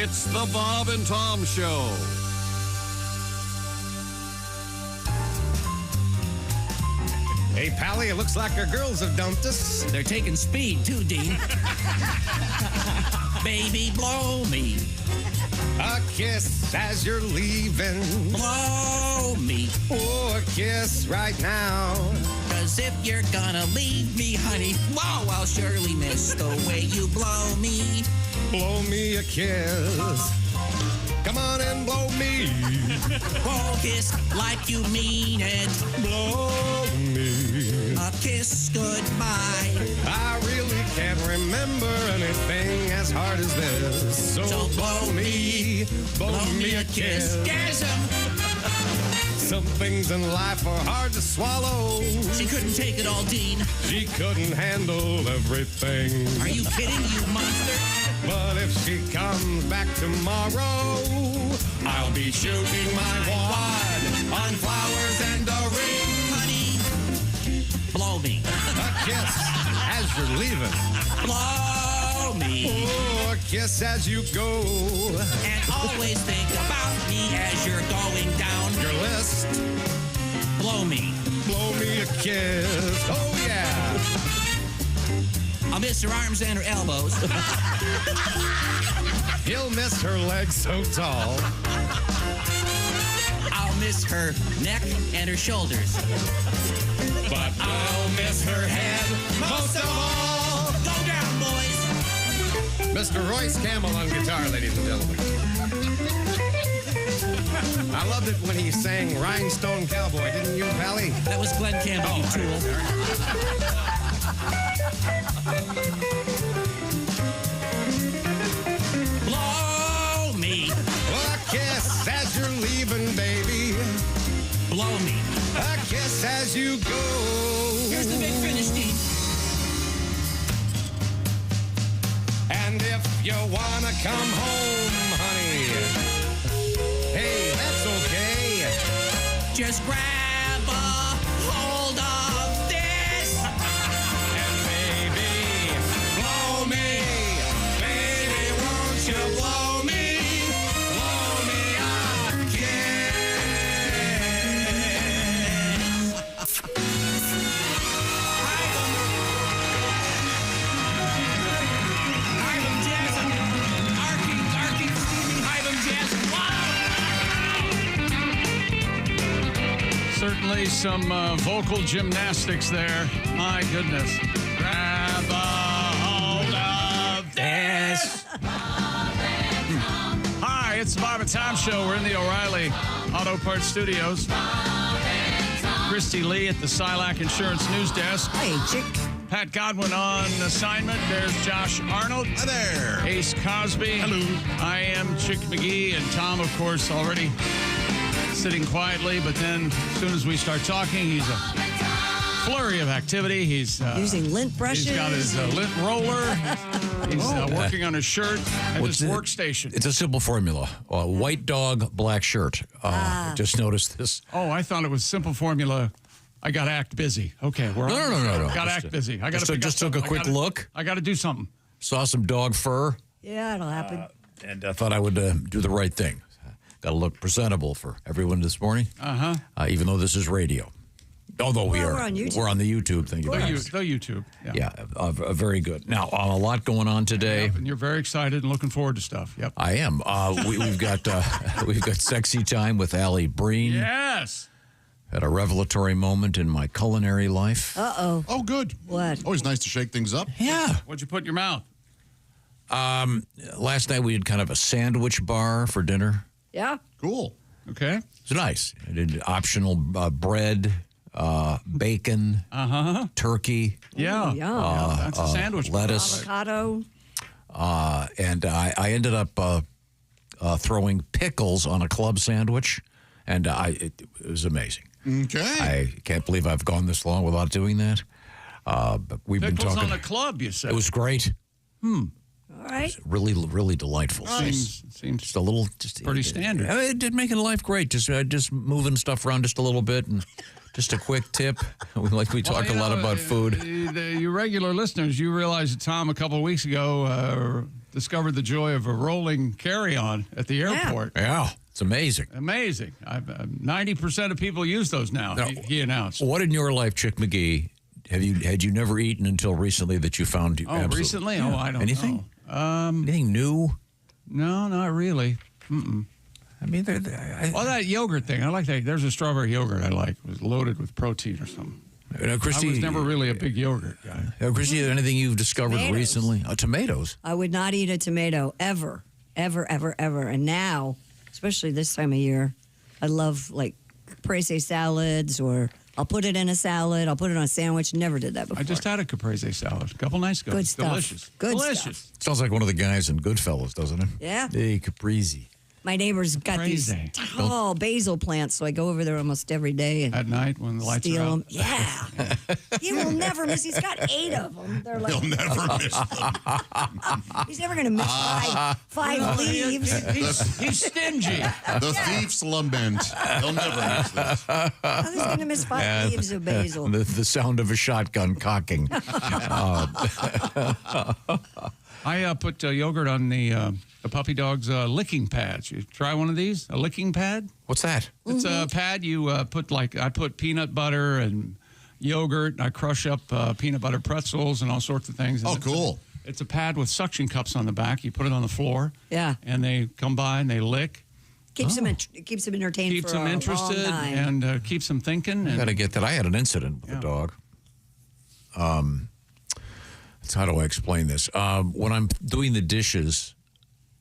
It's the Bob and Tom Show. Hey, Pally, it looks like our girls have dumped us. They're taking speed, too, Dean. Baby, blow me. A kiss as you're leaving. Blow me. Oh, a kiss right now. 'Cause if you're gonna leave me, honey, wow, I'll surely miss the way you blow me. Blow me a kiss. Come on and blow me. Blow kiss like you mean it. Blow me. A kiss goodbye. I really can't remember anything as hard as this. So blow me. Blow me a kiss. Gasm. Some things in life are hard to swallow. She couldn't take it all, Dean. She couldn't handle everything. Are you kidding, you monster? But if she comes back tomorrow, I'll be shooting my wad on flowers and a ring. Honey, blow me. A kiss as you're leaving. Blow me. Oh, a kiss as you go. And always think about me as you're going down Your list. Blow me. Blow me a kiss. Oh, yeah. I'll miss her arms and her elbows. He'll miss her legs so tall. I'll miss her neck and her shoulders. But I'll miss her head most of all. Go down, boys. Mr. Royce Campbell on guitar, ladies and gentlemen. I loved it when he sang Rhinestone Cowboy, didn't you, Pally? That was Glenn Campbell, you tool. Blow me. A kiss as you're leaving, baby. Blow me. A kiss as you go. Here's the big finish, Dean. And if you wanna come home, honey, hey, that's okay. Just grab a hold of this. And baby, blow me. Baby, won't you blow me? Blow me a kiss. Hyben Jazz. Arcing, steaming Hyben Jazz. Wow. Certainly some vocal gymnastics there. My goodness. Grab a hold of this. Hi, it's the Bob and Tom Show. We're in the O'Reilly Auto Parts Studios. Christy Lee at the Silac Insurance News Desk. Hey, chick. Pat Godwin on assignment. There's Josh Arnold. Hi there. Ace Cosby. Hello. I am Chick McGee. And Tom, of course, already sitting quietly. But then as soon as we start talking, he's a flurry of activity. He's Using lint brushes. He's got his lint roller. He's working on his shirt at his workstation. It's a simple formula. White dog, black shirt. Just noticed this. Oh, I thought it was simple formula. I got to act busy. Okay, we're on. No. Got to act busy. I got to just took a quick look. I got to do something. Saw some dog fur. Yeah, it'll happen. And I thought I would do the right thing. Got to look presentable for everyone this morning. Even though this is radio. Although we're on YouTube. We're on the YouTube. Thank you. The YouTube. Yeah, very good. Now, a lot going on today. Yep, and you're very excited and looking forward to stuff. Yep. I am. We've got sexy time with Alli Breen. Yes. Had a revelatory moment in my culinary life. Uh-oh. Oh, good. What? Always nice to shake things up. Yeah. What'd you put in your mouth? Last night we did kind of a sandwich bar for dinner. Yeah. Cool. Okay. It's nice. I did optional bread, bacon, turkey. Yeah. Yum. That's a sandwich. Lettuce. Avocado. And I ended up throwing pickles on a club sandwich, and it was amazing. Okay. I can't believe I've gone this long without doing that. But we've been Pickles talking. on a club, you said. It was great. All right. Really, really delightful. Seems Just a little, pretty standard. It did making life great. Just moving stuff around just a little bit, and just a quick tip. We talk a lot about food. You regular listeners, you realize that Tom a couple of weeks ago discovered the joy of a rolling carry-on at the airport. Yeah, it's amazing. Amazing. 90% of people use those now, he announced. What in your life, Chick McGee, had you never eaten until recently that you found? Recently? Yeah. Oh, I don't Anything? know. Anything new? No, not really. Mm-mm. I mean, that yogurt thing, I like that. There's a strawberry yogurt I like. It was loaded with protein or something. Christy, I was never really a big yogurt guy. Christy, anything you've discovered Tomatoes. recently? Tomatoes. I would not eat a tomato ever. And now, especially this time of year, I love like caprese salads, or I'll put it in a salad. I'll put it on a sandwich. Never did that before. I just had a caprese salad a couple nights ago. Good It's stuff. Delicious. Good Delicious. stuff. Sounds like one of the guys in Goodfellas, doesn't it? Yeah. Hey, caprese. My neighbor's got these Crazy. tall basil plants, so I go over there almost every day and At night when the lights steal are out. them. Yeah. He will never miss. He's got 8 of them. They're like, He'll never miss them. he's never going to miss five leaves. He's stingy. The thief's lament. He'll never miss this. How's he going to miss 5 leaves of basil? The sound of a shotgun cocking. I put yogurt on the puppy dog's licking pads. You try one of these? A licking pad? What's that? It's a pad you put I put peanut butter and yogurt. And I crush up peanut butter pretzels and all sorts of things. And Oh, cool. It's a pad with suction cups on the back. You put it on the floor. Yeah. And they come by and they lick. Keeps him entertained Keeps for them a interested long time. and keeps them thinking. I got to get that. I had an incident with the dog. How do I explain this? When I'm doing the dishes,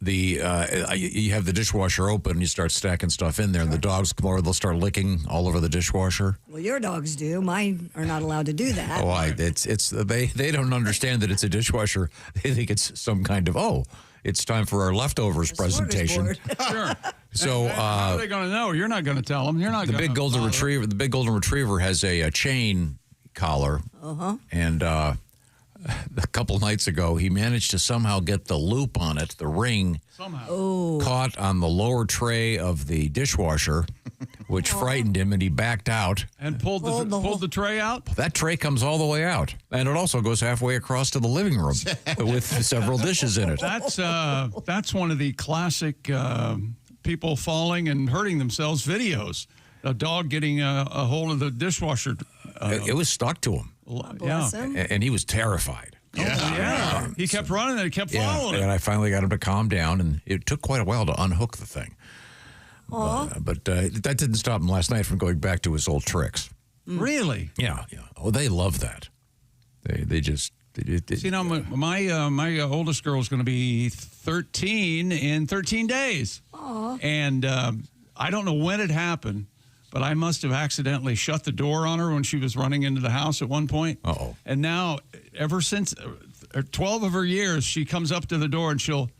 you have the dishwasher open and you start stacking stuff in there, and the dogs come over, they'll start licking all over the dishwasher. Well, your dogs do. Mine are not allowed to do that. They don't understand that it's a dishwasher. They think it's some kind of it's time for our leftovers presentation. Smorgasbord. Sure. So how are they going to know? You're not going to tell them. You're not. the big golden bother. retriever. The big golden retriever has a chain collar, and a couple nights ago he managed to somehow get the loop on it, the ring, caught on the lower tray of the dishwasher, which frightened him, and he backed out. And pulled the tray out. That tray comes all the way out, and it also goes halfway across to the living room with several dishes in it. That's one of the classic people falling and hurting themselves videos. A dog getting a hold of the dishwasher. It was stuck to him, Bless him. and he was terrified. Yeah. He kept running and it kept following him. And I finally got him to calm down, and it took quite a while to unhook the thing. But that didn't stop him last night from going back to his old tricks. Really? Yeah. Oh, they love that. They just. See, now my oldest girl is going to be 13 in 13 days. And I don't know when it happened, but I must have accidentally shut the door on her when she was running into the house at one point. Uh-oh. And now, ever since 12 of her years, she comes up to the door and she'll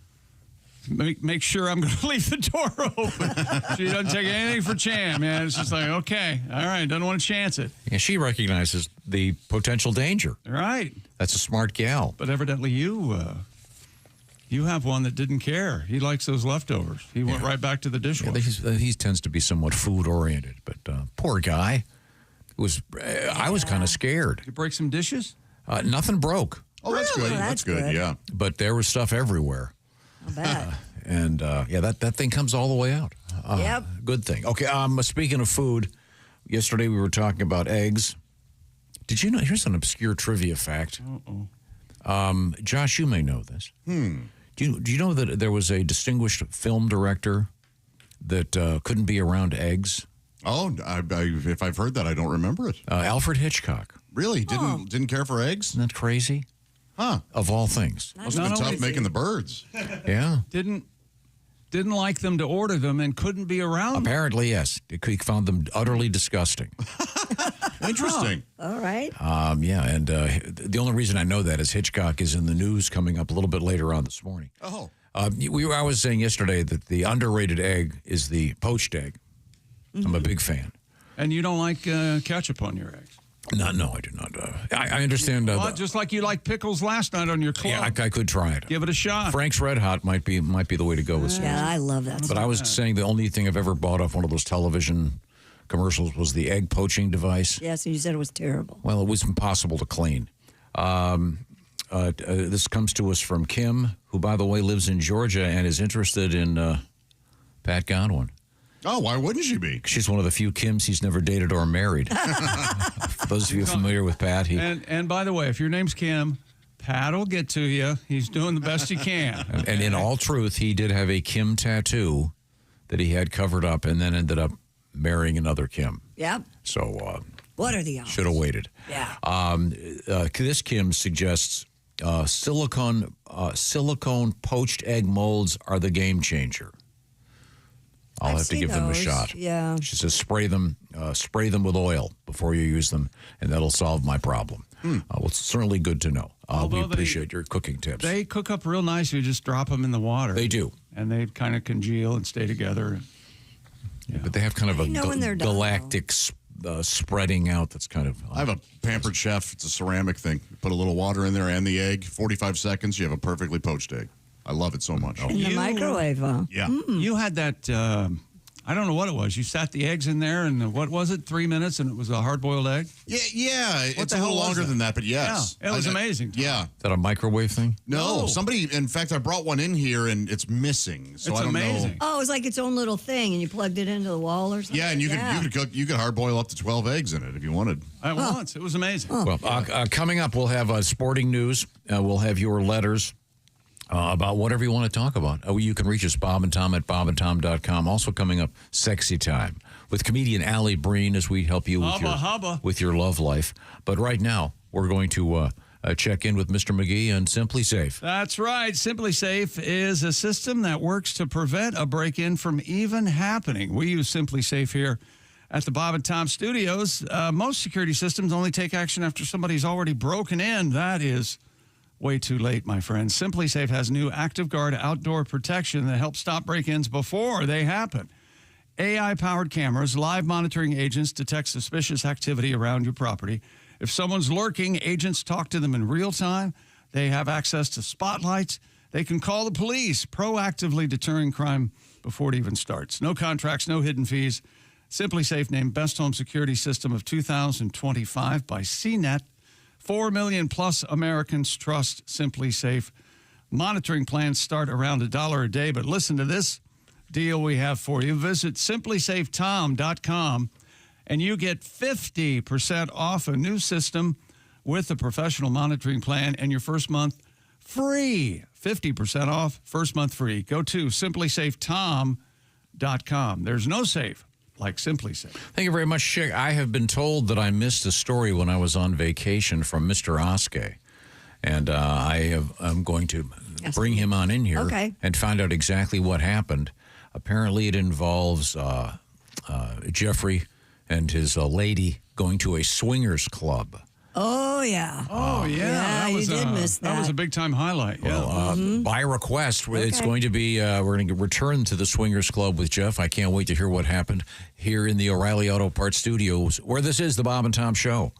make sure I'm going to leave the door open. She doesn't take anything for Chan, man. It's just like, okay, all right, doesn't want to chance it. Yeah, she recognizes the potential danger. Right. That's a smart gal. But evidently you have one that didn't care. He likes those leftovers. He went right back to the dishwasher. He tends to be somewhat food oriented, but poor guy. I was kind of scared. You break some dishes? Nothing broke, Oh, that's good. Really? That's That's good. good. Yeah. but there was stuff everywhere. I bet. And that thing comes all the way out. Yep. Good thing. Okay, speaking of food, yesterday we were talking about eggs. Did you know? Here's an obscure trivia fact. Josh, you may know this. Do you know that there was a distinguished film director that couldn't be around eggs? Oh, if I've heard that, I don't remember it. Alfred Hitchcock. Really? Didn't care for eggs? Isn't that crazy? Huh. Of all things. Must have been Not only tough making the birds. Yeah. Didn't like them to order them and couldn't be around them. Apparently, yes. He found them utterly disgusting. Interesting. All right. Yeah, and the only reason I know that is Hitchcock is in the news coming up a little bit later on this morning. Oh. I was saying yesterday that the underrated egg is the poached egg. I'm a big fan. And you don't like ketchup on your eggs. No, I do not. I understand. Well, just like you liked pickles last night on your club. Yeah, I could try it. Give it a shot. Frank's Red Hot might be the way to go with some. Yeah, I love that. But I was saying the only thing I've ever bought off one of those television commercials was the egg poaching device. Yes, and you said it was terrible. Well, it was impossible to clean. This comes to us from Kim, who, by the way, lives in Georgia and is interested in Pat Godwin. Oh, why wouldn't she be? She's one of the few Kims he's never dated or married. For those of you familiar with Pat, and by the way, if your name's Kim, Pat will get to you. He's doing the best he can. And in all truth, he did have a Kim tattoo that he had covered up and then ended up marrying another Kim. Yep. So What are the odds? should have waited. Yeah. This Kim suggests silicone poached egg molds are the game changer. I'll have to give them a shot. Yeah. She says spray them with oil before you use them, and that'll solve my problem. Well, it's certainly good to know. We appreciate your cooking tips. They cook up real nice. You just drop them in the water. They do. And they kind of congeal and stay together. Yeah. But they have kind of a galactic spreading out that's kind of... I have a Pampered Chef. It's a ceramic thing. You put a little water in there and the egg. 45 seconds, you have a perfectly poached egg. I love it so much. In the microwave, huh? Yeah. You had that, I don't know what it was. You sat the eggs in there, and what was it, 3 minutes, and it was a hard-boiled egg? Yeah. It's a little longer than that, but yes. Yeah, it was amazing. Yeah. Is that a microwave thing? No. Somebody, in fact, I brought one in here, and it's missing. So It's I don't amazing. know. Oh, it was like its own little thing, and you plugged it into the wall or something? Yeah, and you could hard boil up to 12 eggs in it if you wanted. At once. It was amazing. Well, coming up, we'll have sporting news. We'll have your letters. About whatever you want to talk about. You can reach us, Bob and Tom at bobandtom.com. Also coming up, Sexy Time with comedian Alli Breen as we help you with your love life. But right now, we're going to check in with Mr. McGee and Simply Safe. That's right. Simply Safe is a system that works to prevent a break-in from even happening. We use Simply Safe here at the Bob and Tom Studios. Most security systems only take action after somebody's already broken in. That is way too late, my friends. Simply Safe has new Active Guard outdoor protection that helps stop break-ins before they happen. AI-powered cameras, live monitoring agents detect suspicious activity around your property. If someone's lurking, agents talk to them in real time. They have access to spotlights. They can call the police, proactively deterring crime before it even starts. No contracts, no hidden fees. Simply Safe named Best Home Security System of 2025 by CNET. 4 million plus Americans trust Simply Safe. Monitoring plans start around $1 a day, but listen to this deal we have for you. Visit simplysafetom.com and you get 50% off a new system with a professional monitoring plan and your first month free. 50% off, first month free. Go to simplysafetom.com. There's no safe like Simply Safe. Thank you very much, Chick. I have been told that I missed a story when I was on vacation from Mr. Oskey. And I'm going to bring him on in here and find out exactly what happened. Apparently it involves Jeffrey and his lady going to a swingers club. Oh, yeah. Oh, yeah. You did miss that. That was a big-time highlight. Yeah. Well, by request, it's going to be, we're going to return to the Swingers Club with Jeff. I can't wait to hear what happened here in the O'Reilly Auto Parts Studios, where this is the Bob and Tom Show.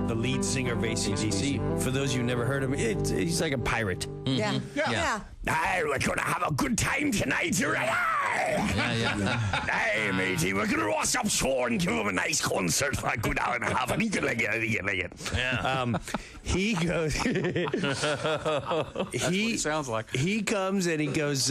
The lead singer of AC/DC. For those of you who never heard him, he's like a pirate. Yeah. We're going to have a good time tonight, right? Hey, matey, we're going to roast up shore and give him a nice concert for a good hour and a half. And he can like it. Yeah. He goes... He sounds like. He comes and he goes,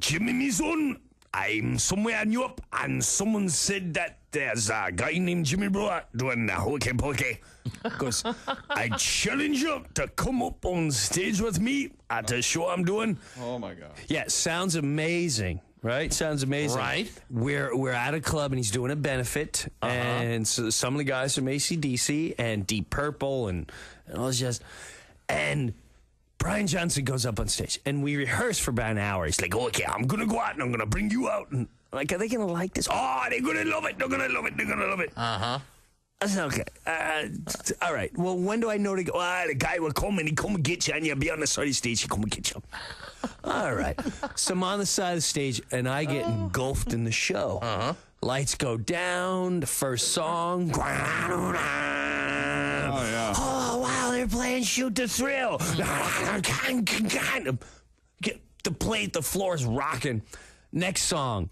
Jimmy, me son, I'm somewhere in Europe, and someone said that there's a guy named Jimmy Brewer doing the hokey pokey. Because I challenge you to come up on stage with me at the show I'm doing. Oh, my God. Yeah, sounds amazing. Right? Sounds amazing. Right. We're at a club, and he's doing a benefit. And so some of the guys from AC/DC and Deep Purple and all this jazz. And Brian Johnson goes up on stage, and we rehearse for about an hour. He's like, okay, I'm going to go out, and I'm going to bring you out. And I'm like, are they going to like this? Oh, they're going to love it. They're going to love it. They're going to love it. I said, okay. All right. Well, when do I know to go? The guy will come, and he come and get you, and you'll be on the side of the stage. He come and get you. All right. So I'm on the side of the stage, and I get engulfed in the show. Lights go down. The first song. Oh, yeah. Oh, wow. they're playing Shoot to Thrill. The floor's rocking. Next song.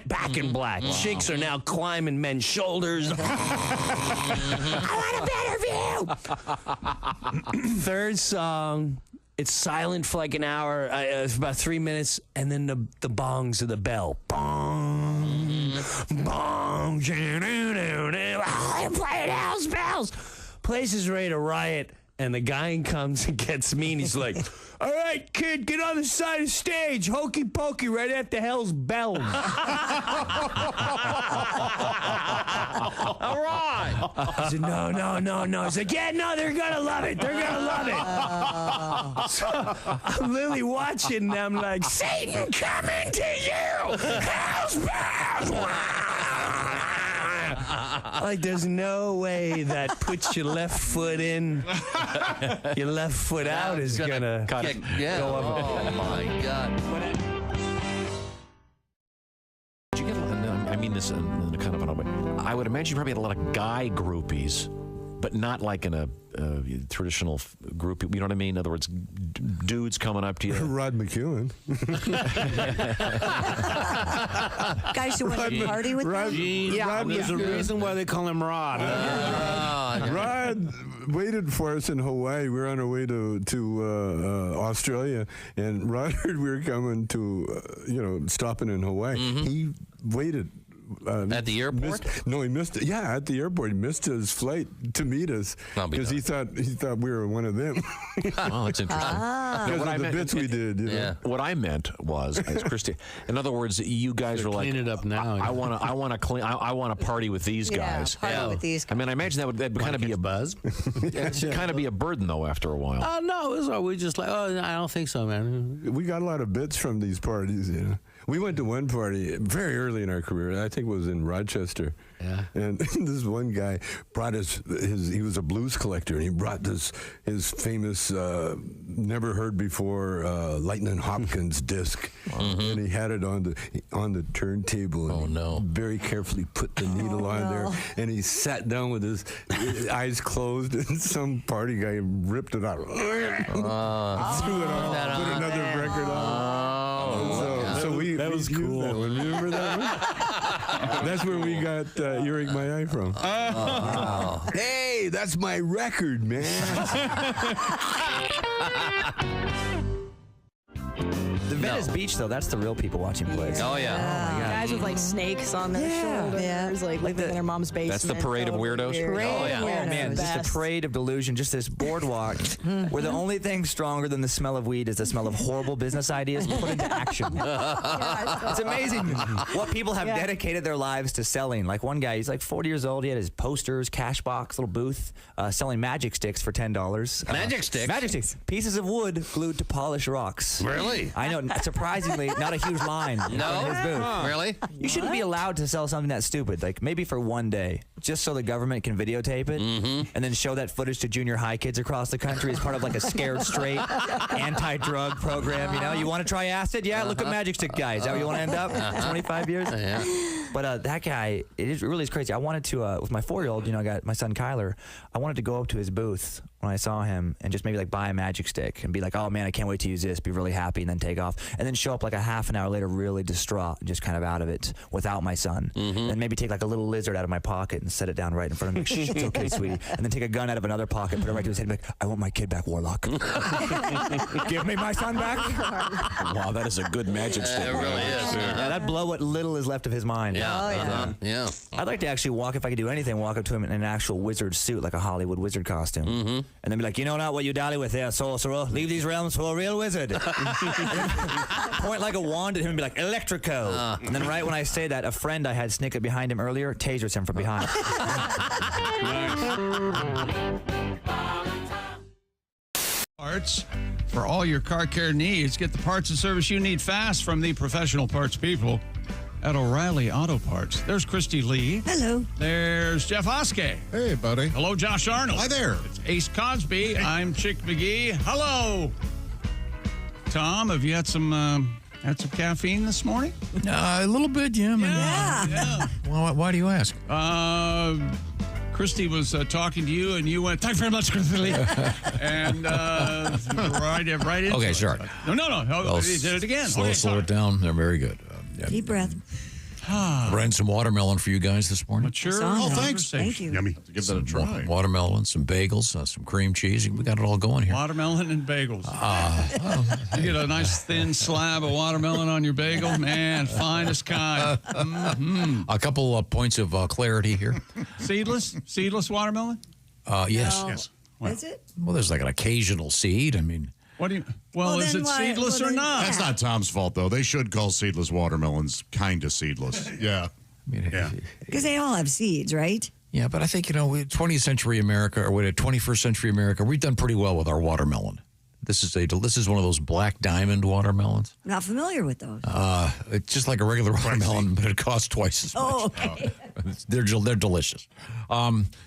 Back in black. Chicks are now climbing men's shoulders. I want a better view. Third song. It's silent for like an hour. It's about 3 minutes, and then the bongs of the bell. Bong, bong. I'm playing house bells. Place is ready to riot. And the guy comes and gets me, and he's like, all right, kid, get on the side of the stage. Hokey pokey right after hell's bells. All right. I said, no. He's like, yeah, no, they're going to love it. They're going to love it. So I'm literally watching them like, Satan coming to you. Hell's bells. Like, there's no way that puts your left foot in, your left foot out is gonna go up. Oh my God. Did you get I mean this in a kind of an way. I would imagine you probably had a lot of guy groupies, but not like in a traditional group. You know what I mean? In other words, dudes coming up to you. Rod McEwen. Guys who want to party with Rod, them? Rod There's a reason why they call him Rod. Rod waited for us in Hawaii. We were on our way to Australia, and Rod heard we were coming to, stopping in Hawaii. He waited. At the airport? He missed it. Yeah, at the airport. He missed his flight to meet us because he thought we were one of them. Oh, that's interesting. Because of the bits we did. You know? What I meant was, as Christy, in other words, you guys were like, clean it up now. I want to clean. I want to party with these guys. Party with these guys. I mean, I imagine that would kind of be a buzz. kind of be a burden though after a while. Oh no, it was all, we just like, I don't think so, man. We got a lot of bits from these parties. We went to one party very early in our career. I think it was in Rochester. Yeah. And this one guy brought he was a blues collector, and he brought his famous, never heard before, Lightning Hopkins disc. And he had it on the turntable. And he very carefully put the needle on there. And he sat down with his eyes closed, and some party guy ripped it out. Threw it on, put another record on. That was cool. That one. Remember that one? That's where we got Earache My Eye from. Hey, that's my record, man. The Venice Beach, though, that's the real people watching plays. Oh, yeah. Oh, my God. Guys with like snakes on their shoulders, like living in their mom's basement. That's the parade of weirdos? Parade of weirdos. Oh, man, just a parade of delusion, just this boardwalk where the only thing stronger than the smell of weed is the smell of horrible business ideas put into action. It's amazing what people have dedicated their lives to selling. Like one guy, he's like 40 years old. He had his posters, cash box, little booth, selling magic sticks for $10. Magic sticks? Magic sticks. Pieces of wood glued to polish rocks. Really? I know. Surprisingly, not a huge line. No? In his booth. Really? You shouldn't be allowed to sell something that stupid. Like maybe for one day, just so the government can videotape it and then show that footage to junior high kids across the country as part of like a Scared Straight anti-drug program. You know, you want to try acid? Yeah, look at Magic Stick guys. Is that where you want to end up? 25 years? Yeah. But that guy, it really is crazy. I wanted to, with my 4-year-old, I got my son Kyler, I wanted to go up to his booth when I saw him and just maybe like buy a magic stick and be like, oh man, I can't wait to use this, be really happy, and then take off. And then show up like a half an hour later really distraught and just kind of out of it without my son. And maybe take like a little lizard out of my pocket and set it down right in front of me. Shh, it's okay, sweetie. And then take a gun out of another pocket, put it right to his head and be like, I want my kid back, Warlock. Give me my son back. Wow, that is a good magic stick. It really is. Yeah, that'd blow what little is left of his mind. Yeah. Yeah. I'd like to actually walk, if I could do anything, walk up to him in an actual wizard suit, like a Hollywood wizard costume. And then be like, you know not what you dally with there, sorcerer. Leave these realms for a real wizard. Point like a wand at him and be like, Electrico. And then right when I say that, a friend I had sneak up behind him earlier tasers him from behind. Parts for all your car care needs. Get the parts and service you need fast from the professional parts people at O'Reilly Auto Parts. There's Christy Lee. Hello. There's Jeff Oskey. Hey, buddy. Hello, Josh Arnold. Hi there. It's Ace Cosby. I'm Chick McGee. Hello. Tom, have you had some caffeine this morning? A little bit, yeah. Yeah. Why do you ask? Christy was talking to you, and you went, "Thank you very much, Christy," and right into Okay, it. sorry. No. Well, You did it again. Slow Okay, it down. They're very good. Deep breath. Ran some watermelon for you guys this morning. Mature. Oh, thanks. Thank you. Yummy. Give that a try. Watermelon, some bagels, some cream cheese. We got it all going here. Watermelon and bagels. You get a nice thin slab of watermelon on your bagel, man, finest kind. A couple of points of clarity here. Seedless watermelon. Yes. No. Yes. Is it? Well, there's like an occasional seed. I mean, What do you? Well, is then it why- seedless well, or then- not? That's not Tom's fault, though. They should call seedless watermelons kind of seedless. Yeah. yeah. Because they all have seeds, right? Yeah, but I think, 20th century America, or 21st century America, we've done pretty well with our watermelon. This is one of those black diamond watermelons. I'm not familiar with those. It's just like a regular watermelon, but it costs twice as much. Oh, okay. They're delicious.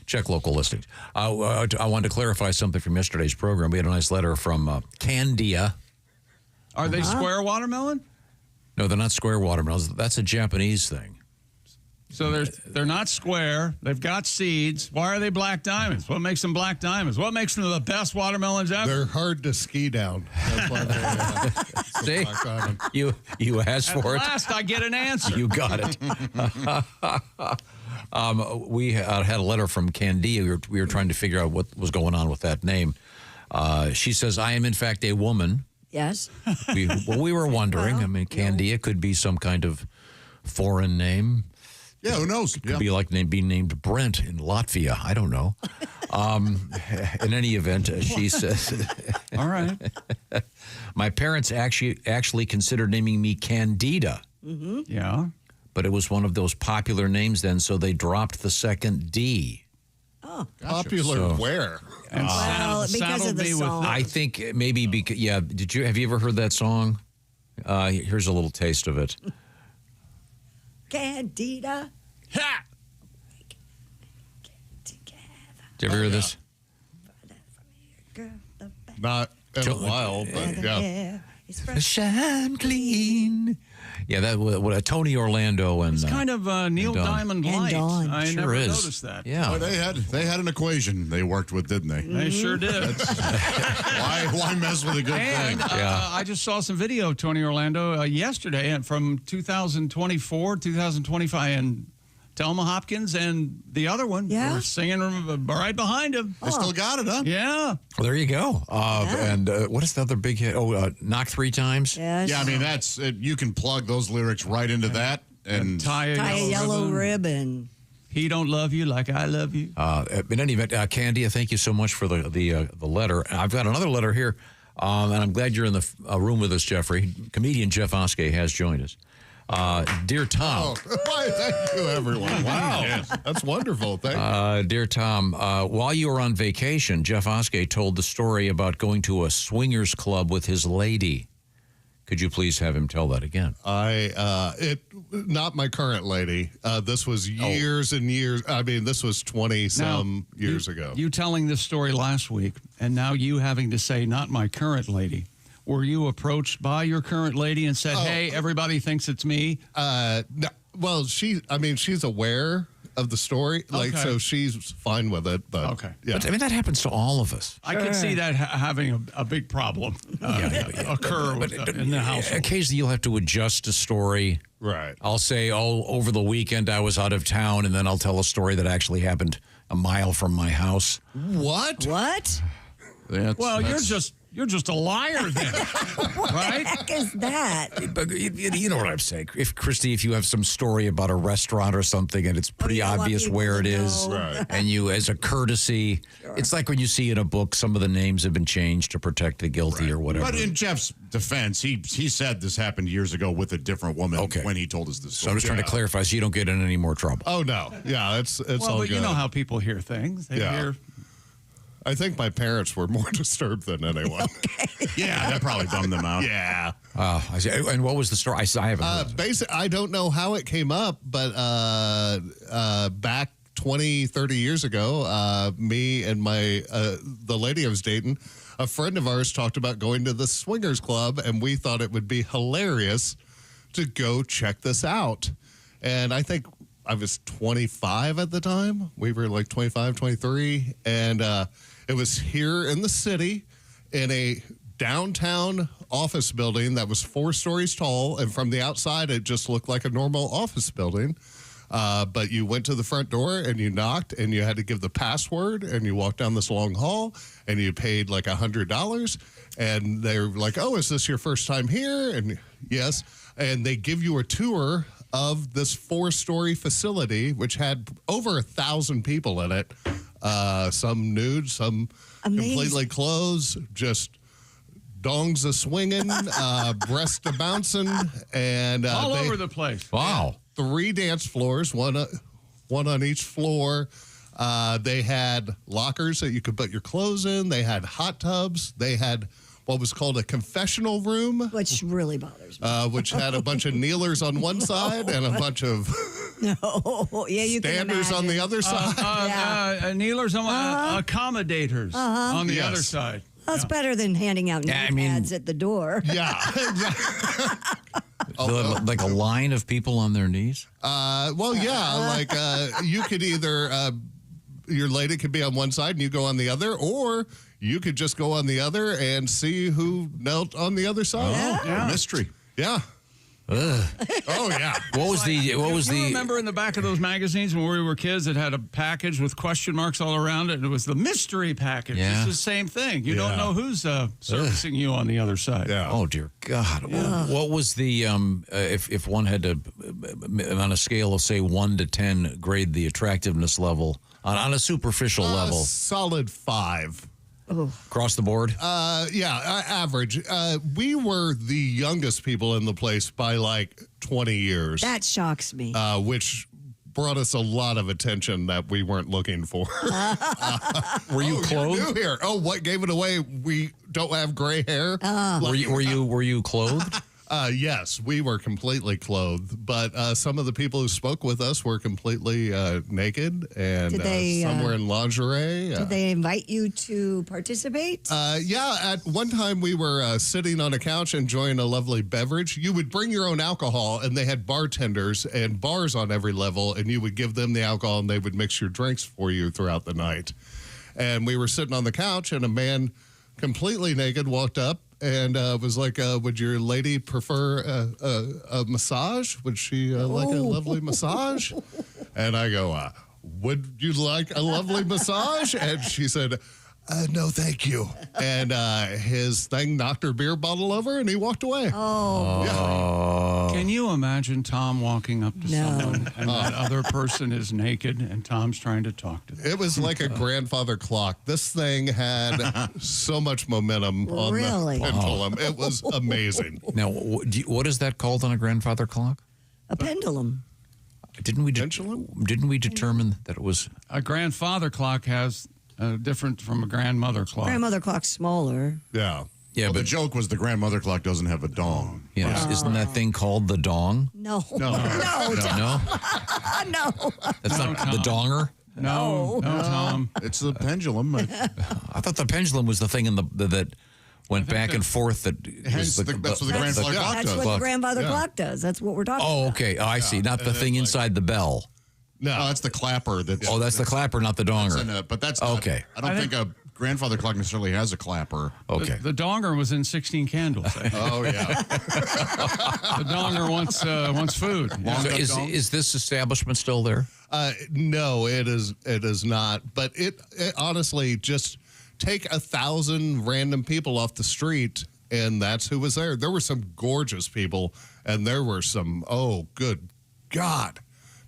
Check local listings. I wanted to clarify something from yesterday's program. We had a nice letter from Candia. Are they square watermelon? No, they're not square watermelons. That's a Japanese thing. So they're not square. They've got seeds. Why are they black diamonds? What makes them black diamonds? What makes them the best watermelons ever? They're hard to ski down. That's why See, you asked At for it. last, I get an answer. You got it. We had a letter from Candia. We were trying to figure out what was going on with that name. She says, "I am in fact a woman." Yes. We were wondering. I mean, Candia could be some kind of foreign name. Yeah, who knows? Could be like being named Brent in Latvia. I don't know. In any event, she says, All right. my parents actually considered naming me Candida. Mm-hmm. Yeah. But it was one of those popular names then, so they dropped the second D. Oh. Popular So- where? And Well, because saddled of the me song. I think maybe because, have you ever heard that song? Here's a little taste of it. Candida. Ha! Did you ever hear this? Not in a while, but yeah. Shine clean. Yeah, that was Tony Orlando and It's kind of Neil Dawn. Diamond And light. Dawn. I Sure never is. noticed that. Yeah. Boy, they had an equation they worked with, didn't they? They sure did. Why mess with a good And thing? I just saw some video of Tony Orlando yesterday and from 2024, 2025, and Thelma Hopkins and the other one were singing right behind him. They still got it, huh? Yeah. Well, there you go. And what is the other big hit? Knock Three Times. Yes. Yeah, I mean, you can plug those lyrics right into that. And Tie a yellow ribbon. He don't love you like I love you. In any event, Candia, thank you so much for the letter. I've got another letter here, and I'm glad you're in the room with us, Jeffrey. Comedian Jeff Oskey has joined us. Dear Tom. Why, thank you, everyone. Wow. Yes. That's wonderful. Thank you. Dear Tom, while you were on vacation, Jeff Oskey told the story about going to a swingers club with his lady. Could you please have him tell that again? Not my current lady. This was years and years. I mean, this was 20-some years ago. You telling this story last week, and now you having to say, not my current lady. Were you approached by your current lady and said, hey, everybody thinks it's me? No, well, she's aware of the story. Like, Okay. so she's fine with it. But, Okay. yeah. But, I mean, that happens to all of us. I can see that having a big problem occur in the house. Occasionally, you'll have to adjust a story. Right. I'll say, over the weekend I was out of town, and then I'll tell a story that actually happened a mile from my house. What? What? Well, you're just a liar then, What right? the heck is that? But you know what I'm saying. If Christy, if you have some story about a restaurant or something, and it's pretty you don't want obvious people where to it is, know. Right. and you, as a courtesy, it's like when you see in a book some of the names have been changed to protect the guilty or whatever. But in Jeff's defense, he said this happened years ago with a different woman when he told us this So story. I'm just trying to clarify so you don't get in any more trouble. Oh, no. Yeah, it's Well, all but good. you know how people hear things. They hear. I think my parents were more disturbed than anyone. Yeah, that probably bummed them out. Yeah. I see. And what was the story? I haven't heard. Basically, I don't know how it came up, but back 20, 30 years ago, me and the lady I was dating, a friend of ours talked about going to the swingers club, and we thought it would be hilarious to go check this out. And I think I was 25 at the time. We were like 25, 23. And it was here in the city in a downtown office building that was 4 stories tall. And from the outside, it just looked like a normal office building. But you went to the front door and you knocked and you had to give the password and you walked down this long hall and you paid like $100. And they were like, oh, is this your first time here? And yes. And they give you a tour of this 4-story facility, which had over 1,000 people in it. Some nude, some completely closed, just dongs a swinging, breasts a bouncing, and all over the place. Wow. 3 dance floors, one on each floor. They had lockers that you could put your clothes in. They had hot tubs. They had what was called a confessional room, which really bothers me. Which had a bunch of kneelers on one side and a bunch of you standers on the other side. Kneelers on accommodators on the other side. That's better than handing out pads at the door. Yeah. Like a line of people on their knees? You could either, your lady could be on one side and you go on the other, or you could just go on the other and see who knelt on the other side. Mystery. Yeah. Oh yeah. What was you remember in the back of those magazines when we were kids that had a package with question marks all around it? It was the mystery package. Yeah. It's the same thing. You don't know who's servicing you on the other side. Yeah. Oh dear God. What was the if one had to on a scale of say 1 to 10 grade the attractiveness level on a superficial level? Solid 5. Across the board? Average. We were the youngest people in the place by like 20 years. That shocks me. Which brought us a lot of attention that we weren't looking for. Were you clothed? You're new here. Oh, what gave it away? We don't have gray hair. Were you clothed? Yes, we were completely clothed, but some of the people who spoke with us were completely naked, and some were in lingerie. Did they invite you to participate? At one time we were sitting on a couch enjoying a lovely beverage. You would bring your own alcohol, and they had bartenders and bars on every level, and you would give them the alcohol, and they would mix your drinks for you throughout the night. And we were sitting on the couch, and a man completely naked walked up and was like, would your lady prefer a massage? Would she like a lovely massage? And I go, would you like a lovely massage? And she said, no, thank you. And his thing knocked her beer bottle over, and he walked away. Can you imagine Tom walking up to someone and that other person is naked and Tom's trying to talk to them? It was like a grandfather clock. This thing had so much momentum on the pendulum. It was amazing. Now, what is that called on a grandfather clock? A pendulum. Didn't we determine that it was a grandfather clock has different from a grandmother clock? Grandmother clock's smaller. Yeah. Yeah, but the joke was the grandmother clock doesn't have a dong. Yeah, isn't that thing called the dong? No. No. No. That's not the donger? No, Tom. It's the pendulum. I thought the pendulum was the thing that went back and forth. That's what the grandfather clock does. That's what the grandfather clock does. That's what we're talking about. Oh, okay. I see. Not the thing inside the bell. No, that's the clapper. That's the clapper, not the donger. But that's not, okay. I don't think a grandfather clock necessarily has a clapper. Okay. The donger was in 16 Candles. Oh yeah. The donger wants food. So is this establishment still there? No, it is not. But it honestly just take 1,000 random people off the street, and that's who was there. There were some gorgeous people, and there were some. Oh, good God.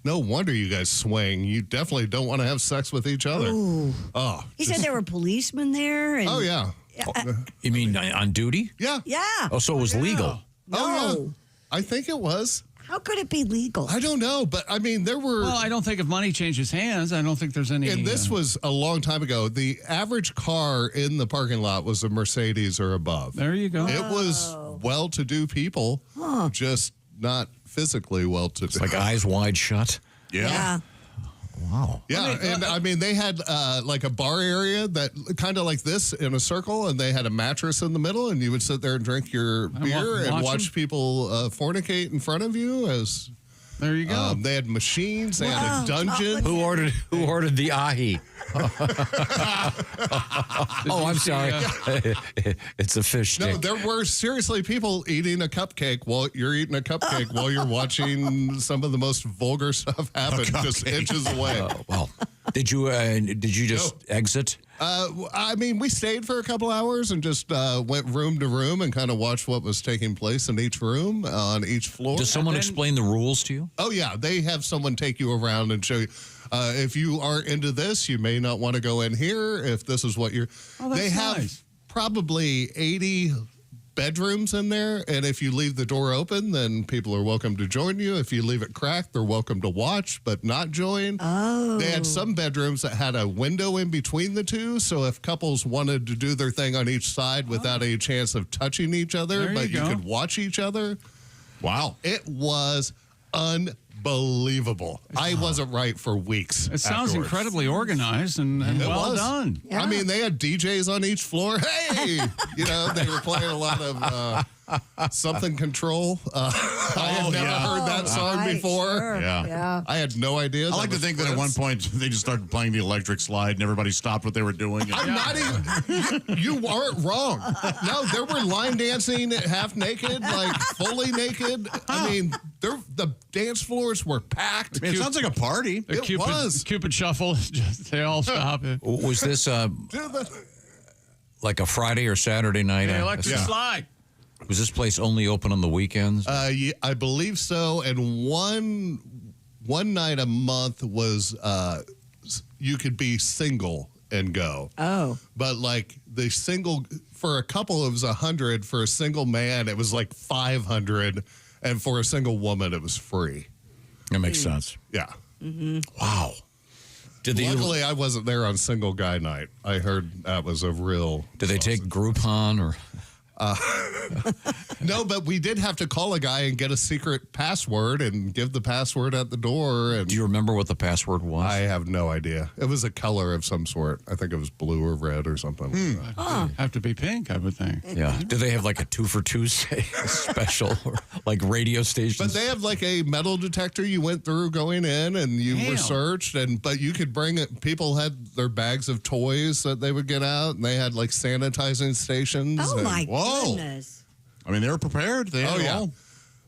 No wonder you guys swing. You definitely don't want to have sex with each other. Ooh. Oh, He said there were policemen there. And, oh yeah. You mean on duty? Yeah. Yeah. Oh, so it was legal. No. Oh yeah. I think it was. How could it be legal? I don't know, but I mean, there were. Well, I don't think if money changes hands, I don't think there's any. And this was a long time ago. The average car in the parking lot was a Mercedes or above. There you go. It was well-to-do people, just not physically well-to-do. It's like eyes wide shut. Yeah. Wow. Yeah, and I mean, they had like a bar area that kind of like this in a circle, and they had a mattress in the middle, and you would sit there and drink your beer and watch people fornicate in front of you as There you go. They had machines. They had a dungeon. Who ordered the ahi? Oh, I'm sorry. It's a fish stick. No, there were seriously people eating a cupcake while you're eating a cupcake while you're watching some of the most vulgar stuff happen just inches away. Well, did you just exit? I mean, we stayed for a couple hours and just went room to room and kind of watched what was taking place in each room on each floor. Does someone explain the rules to you? Oh, yeah. They have someone take you around and show you. If you are into this, you may not want to go in here. If this is what you're... they have probably 80 bedrooms in there, and if you leave the door open, then people are welcome to join you. If you leave it cracked, they're welcome to watch but not join. Oh. They had some bedrooms that had a window in between the two, so if couples wanted to do their thing on each side without any chance of touching each other, There but you you go. could watch each other. Wow. It was unbelievable. I wasn't right for weeks. It sounds afterwards. incredibly organized and It well was. done. I mean, they had DJs on each floor. Hey, they were playing a lot of something control. I had never heard that song before. Sure. Yeah. I had no idea. I like to think that at one point they just started playing the electric slide and everybody stopped what they were doing. And I'm not even. You aren't wrong. No, there were line dancing, half naked, like fully naked. I mean, the dance floors were packed. I mean, it sounds like a party. The It was. Cupid Shuffle. They all stop. Was this like a Friday or Saturday night? The electric Yeah. slide. Was this place only open on the weekends? Yeah, I believe so. And one night a month was you could be single and go. Oh. But like the single for a couple it was 100. For a single man it was like 500, and for a single woman it was free. That makes sense. Yeah. Wow. Luckily, I wasn't there on single guy night. I heard that was a real. Did they take Groupon or? No, but we did have to call a guy and get a secret password and give the password at the door. And Do you remember what the password was? I have no idea. It was a color of some sort. I think it was blue or red or something. Like that. Have to be pink, I would think. Yeah. Do they have like a 2 for Tuesday special or like radio stations? But they have like a metal detector you went through going in, and you were Damn. searched, but you could bring it. People had their bags of toys that they would get out, and they had like sanitizing stations. Oh, and- my Whoa. goodness. I mean, they were prepared. They had Oh, it yeah. all.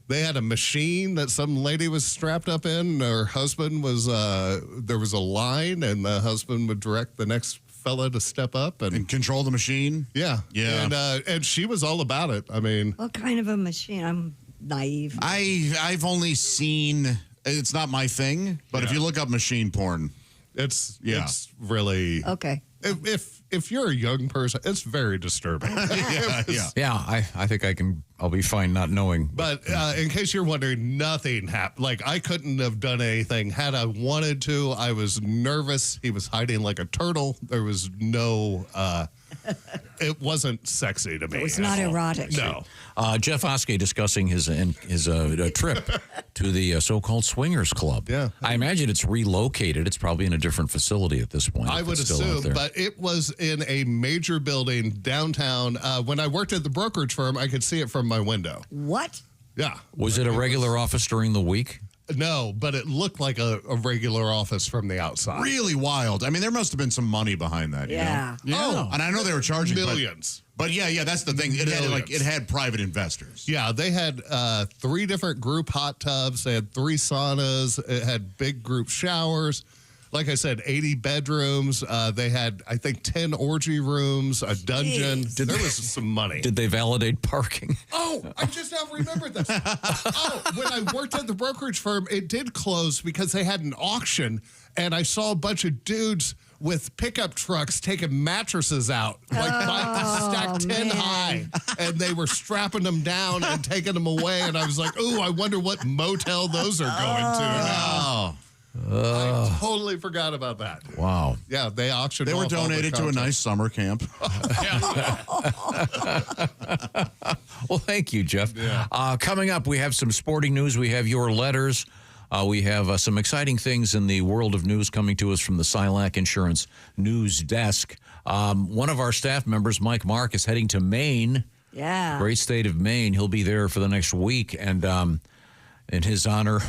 They had a machine that some lady was strapped up in. Her husband was, there was a line, and the husband would direct the next fella to step up. And control the machine. Yeah. Yeah. And she was all about it. I mean, What kind of a machine? I'm naive. I've only seen, it's not my thing, but if you look up machine porn, it's really, Okay. if you're a young person, it's very disturbing. Yeah, I think I'll be fine not knowing. But in case you're wondering, nothing happened. Like, I couldn't have done anything. Had I wanted to, I was nervous. He was hiding like a turtle. There was no, it wasn't sexy to me. It was not at all. erotic. No. Jeff Oskey discussing his trip to the so-called swingers club. Yeah. I imagine it's relocated. It's probably in a different facility at this point. I if would it's still out assume, there. but it was in a major building downtown. When I worked at the brokerage firm, I could see it from my window. What? Yeah. Was it a regular office during the week? No, but it looked like a regular office from the outside. really wild. I mean, there must have been some money behind that. Yeah. You know? Oh, and I know they were charging Millions. But yeah, that's the thing. It had Millions. it had private investors. Yeah, they had 3 different group hot tubs. They had 3 saunas. It had big group showers. Like I said, 80 bedrooms. They had, I think, 10 orgy rooms, a dungeon. There was some money. Did they validate parking? Oh, I just now remembered this. When I worked at the brokerage firm, it did close because they had an auction, and I saw a bunch of dudes with pickup trucks taking mattresses out, like stacked 10 high, and they were strapping them down and taking them away. And I was like, "Ooh, I wonder what motel those are going to now." I totally forgot about that. Wow. Yeah, they auctioned. They were off all the donated to a content. nice summer camp. Well, thank you, Jeff. Yeah. Coming up, we have some sporting news. We have your letters. We have some exciting things in the world of news coming to us from the Silac Insurance News Desk. One of our staff members, Mike Mark, is heading to Maine. Yeah. Great state of Maine. He'll be there for the next week. And in his honor,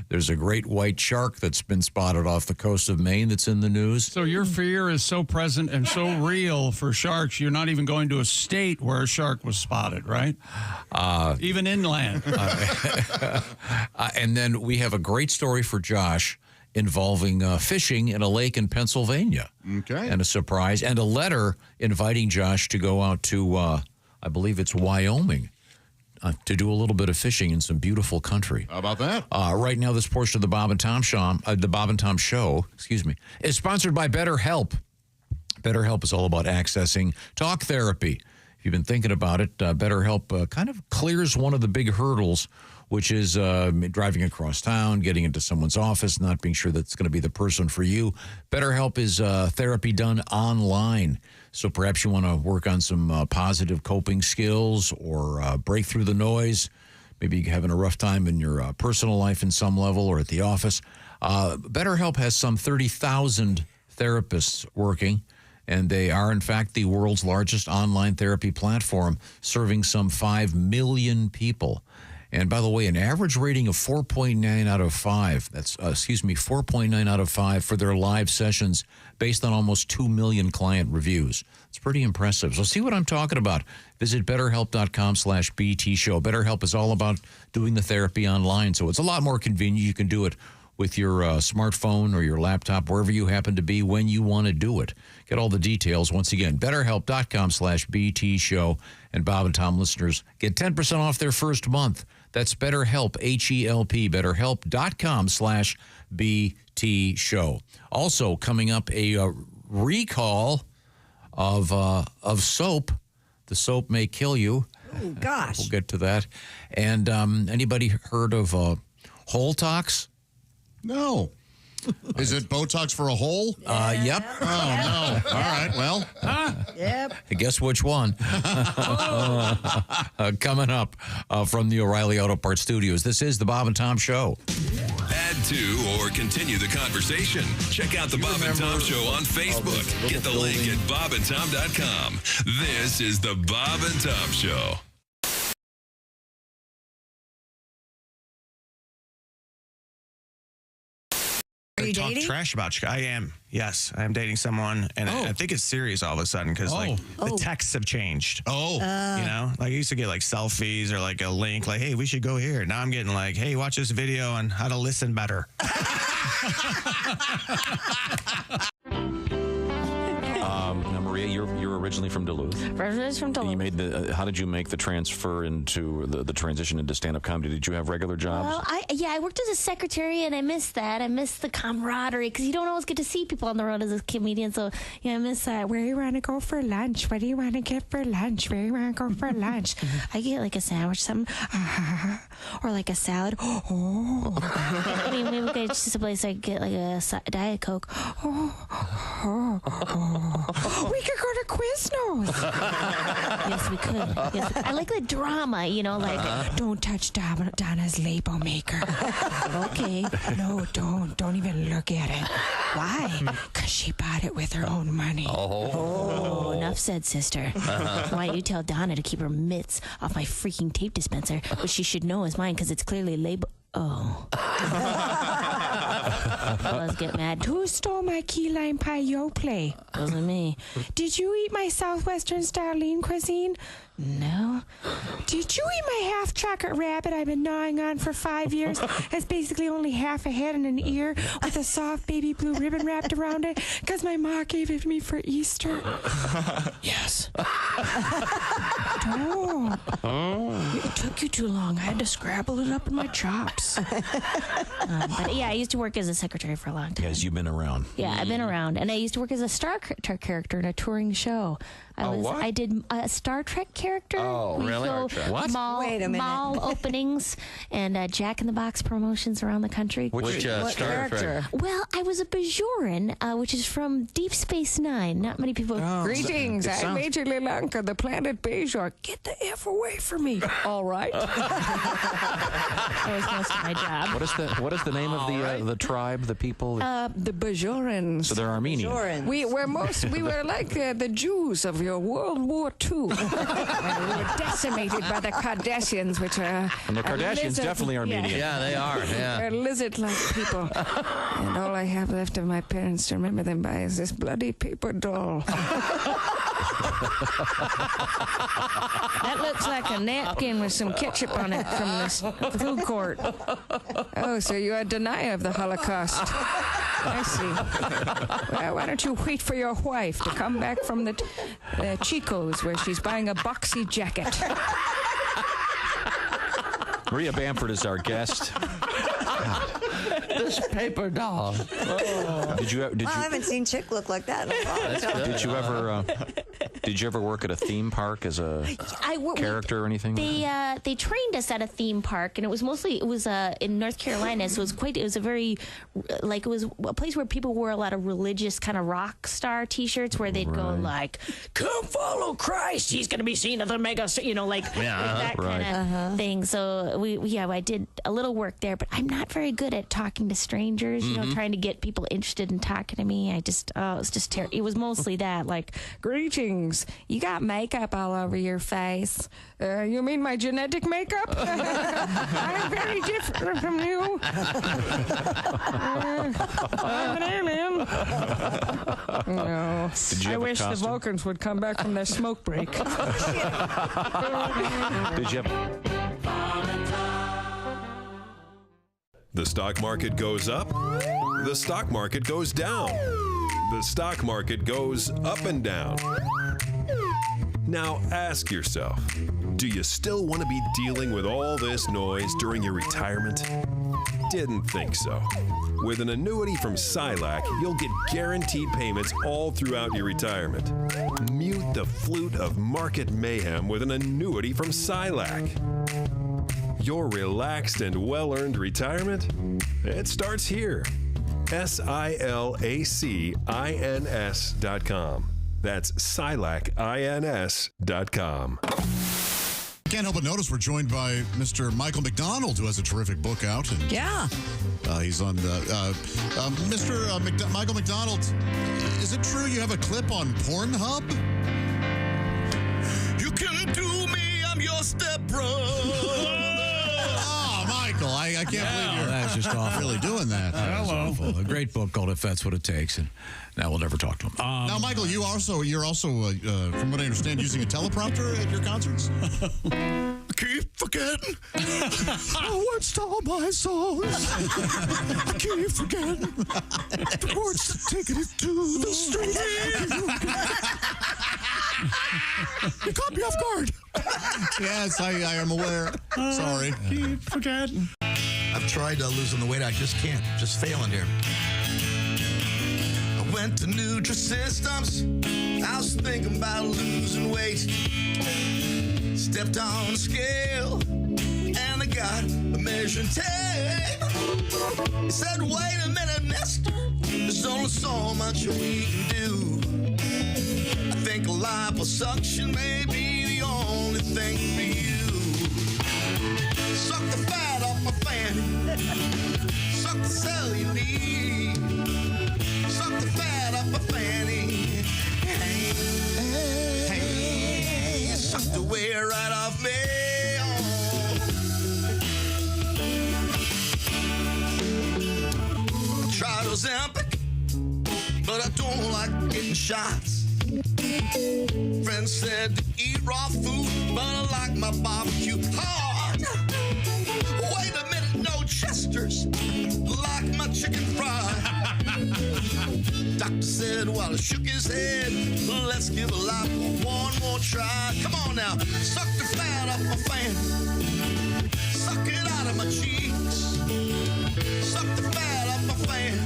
There's a great white shark that's been spotted off the coast of Maine that's in the news. So your fear is so present and so real for sharks, you're not even going to a state where a shark was spotted, right? Even inland. And then we have a great story for Josh involving fishing in a lake in Pennsylvania. Okay. And a surprise, and a letter inviting Josh to go out to, I believe it's Wyoming, to do a little bit of fishing in some beautiful country. How about that? Right now, this portion of the Bob and Tom Show, is sponsored by BetterHelp. BetterHelp is all about accessing talk therapy. If you've been thinking about it, BetterHelp kind of clears one of the big hurdles, which is driving across town, getting into someone's office, not being sure that's going to be the person for you. BetterHelp is therapy done online. So perhaps you want to work on some positive coping skills or break through the noise. Maybe you're having a rough time in your personal life in some level or at the office. BetterHelp has some 30,000 therapists working, and they are, in fact, the world's largest online therapy platform, serving some 5 million people. And by the way, an average rating of 4.9 out of 5. That's 4.9 out of 5 for their live sessions, based on almost 2 million client reviews. It's pretty impressive. So see what I'm talking about. Visit BetterHelp.com/BT Show. BetterHelp is all about doing the therapy online, so it's a lot more convenient. You can do it with your smartphone or your laptop, wherever you happen to be, when you want to do it. Get all the details. Once again, BetterHelp.com/BT Show. And Bob and Tom listeners get 10% off their first month. That's BetterHelp, H-E-L-P, BetterHelp.com/BT Show. Also, coming up, a recall of soap. The soap may kill you. Oh, gosh. We'll get to that. And anybody heard of Holtox? No. Is it Botox for a hole? Yep. Oh, no. All right, well. Yep. Guess which one? Coming up from the O'Reilly Auto Parts Studios. This is the Bob and Tom Show. Add to or continue the conversation. Check out the Bob and Tom Show on Facebook. Get the link at bobandtom.com. This is the Bob and Tom Show. Are you talk dating? trash about you. I am. Yes, I am dating someone, and I think it's serious all of a sudden because the texts have changed. You know, like I used to get like selfies or like a link, like, "Hey, we should go here." Now I'm getting like, "Hey, watch this video on how to listen better." Now, Maria, you're originally from Duluth. Originally from Duluth. You made the. How did you make the transfer into the transition into stand-up comedy? Did you have regular jobs? Well, I worked as a secretary, and I missed that. I missed the camaraderie because you don't always get to see people on the road as a comedian. So I miss that. Where do you want to go for lunch? What do you want to get for lunch? Where do you want to go for lunch? I get like a sandwich, something, or like a salad. I mean, maybe we could just a place I get like a Diet Coke. We could go to Quiznos. Yes, we could. Yes, I like the drama, you know, like don't touch Donna's label maker. Okay, no, don't even look at it. Why? Because she bought it with her own money. Oh, enough said, sister. Why don't you tell Donna to keep her mitts off my freaking tape dispenser, which she should know is mine because it's clearly labeled. Oh. Fellas get mad. Who stole my key lime pie yo play? Wasn't me. Did you eat my southwestern style lean cuisine? No. Did you eat my half chocolate rabbit I've been gnawing on for 5 years? It's basically only half a head and an ear with a soft baby blue ribbon wrapped around it because my ma gave it to me for Easter. Yes. Don't. It took you too long. I had to scrabble it up in my chops. But yeah, I used to work as a secretary for a long time. Yes, you've been around. Yeah, I've been around, and I used to work as a Star Trek character in a touring show. I did a Star Trek character. Oh, really? What? Wait a minute. Mall openings and Jack in the Box promotions around the country. Which Star character? Trek? Well, I was a Bajoran, which is from Deep Space Nine. Not many people. Greetings, I'm Major Lilanka, the planet Bajor. get the F away from me. All right. That was most of my job. What is the name of the tribe, the people? The Bajorans. So they're Armenian. We were like the Jews of your World War II. We were decimated by the Kardashians, which are. And the Kardashians definitely Armenian. Yeah, they are. Yeah. They're lizard-like people. And all I have left of my parents to remember them by is this bloody paper doll. That looks like a napkin with some ketchup on it from this food court. Oh, so you're a denier of the Holocaust. I see. Well, why don't you wait for your wife to come back from the Chico's where she's buying a boxy jacket. Maria Bamford is our guest. This paper doll. Oh. I haven't seen Chick look like that in a long time. Did you ever work at a theme park as a character or anything? They trained us at a theme park, and it was in North Carolina, so it was a place where people wore a lot of religious kind of rock star T-shirts, where they'd go like, "Come follow Christ, he's going to be seen at the mega," that kind of thing. So I did a little work there, but I'm not very good at talking to strangers. Trying to get people interested in talking to me. It was just terrible. It was mostly that, like, greetings. You got makeup all over your face. You mean my genetic makeup? I'm very different from you. I'm an alien. No. I wish the Vulcans would come back from their smoke break. Did you have... The stock market goes up, the stock market goes down, the stock market goes up and down. Now ask yourself, do you still want to be dealing with all this noise during your retirement? Didn't think so. With an annuity from Silac, you'll get guaranteed payments all throughout your retirement. Mute the flute of market mayhem with an annuity from Silac. Your relaxed and well-earned retirement? It starts here. SILACINS.com. That's SILACINS.com. Can't help but notice we're joined by Mr. Michael McDonald, who has a terrific book out. And, he's on Mr. Michael McDonald. Is it true you have a clip on Pornhub? You can do me, I'm your stepbrother. Michael, I can't believe you're that's just awful. Really doing that. Hello. A great book called If That's What It Takes, and now we'll never talk to him. Now, Michael, you're also, from what I understand, using a teleprompter at your concerts? I keep forgetting words to all my songs. I keep forgetting the words to take it to the street. You caught me off guard. Yes, I am aware. Sorry. Keep forgetting. I've tried losing the weight. I just can't. Just failing here. I went to Nutrisystems. I was thinking about losing weight. Stepped on a scale, and I got a measuring tape. He said, wait a minute, mister. There's only so much we can do. I think liposuction may be the only thing for you. Suck the fat off my fanny. Suck the cellulite. Suck the fat off my fanny. Hey, suck the wear right off me. I tried Ozempic, but I don't like getting shots. Friends said to eat raw food, but I like my barbecue hard. Wait a minute, no Chesters, like my chicken fried. Doctor said while he shook his head, let's give life one more try. Come on now, suck the fat off my fan. Suck it out of my cheeks. Suck the fat off my fan.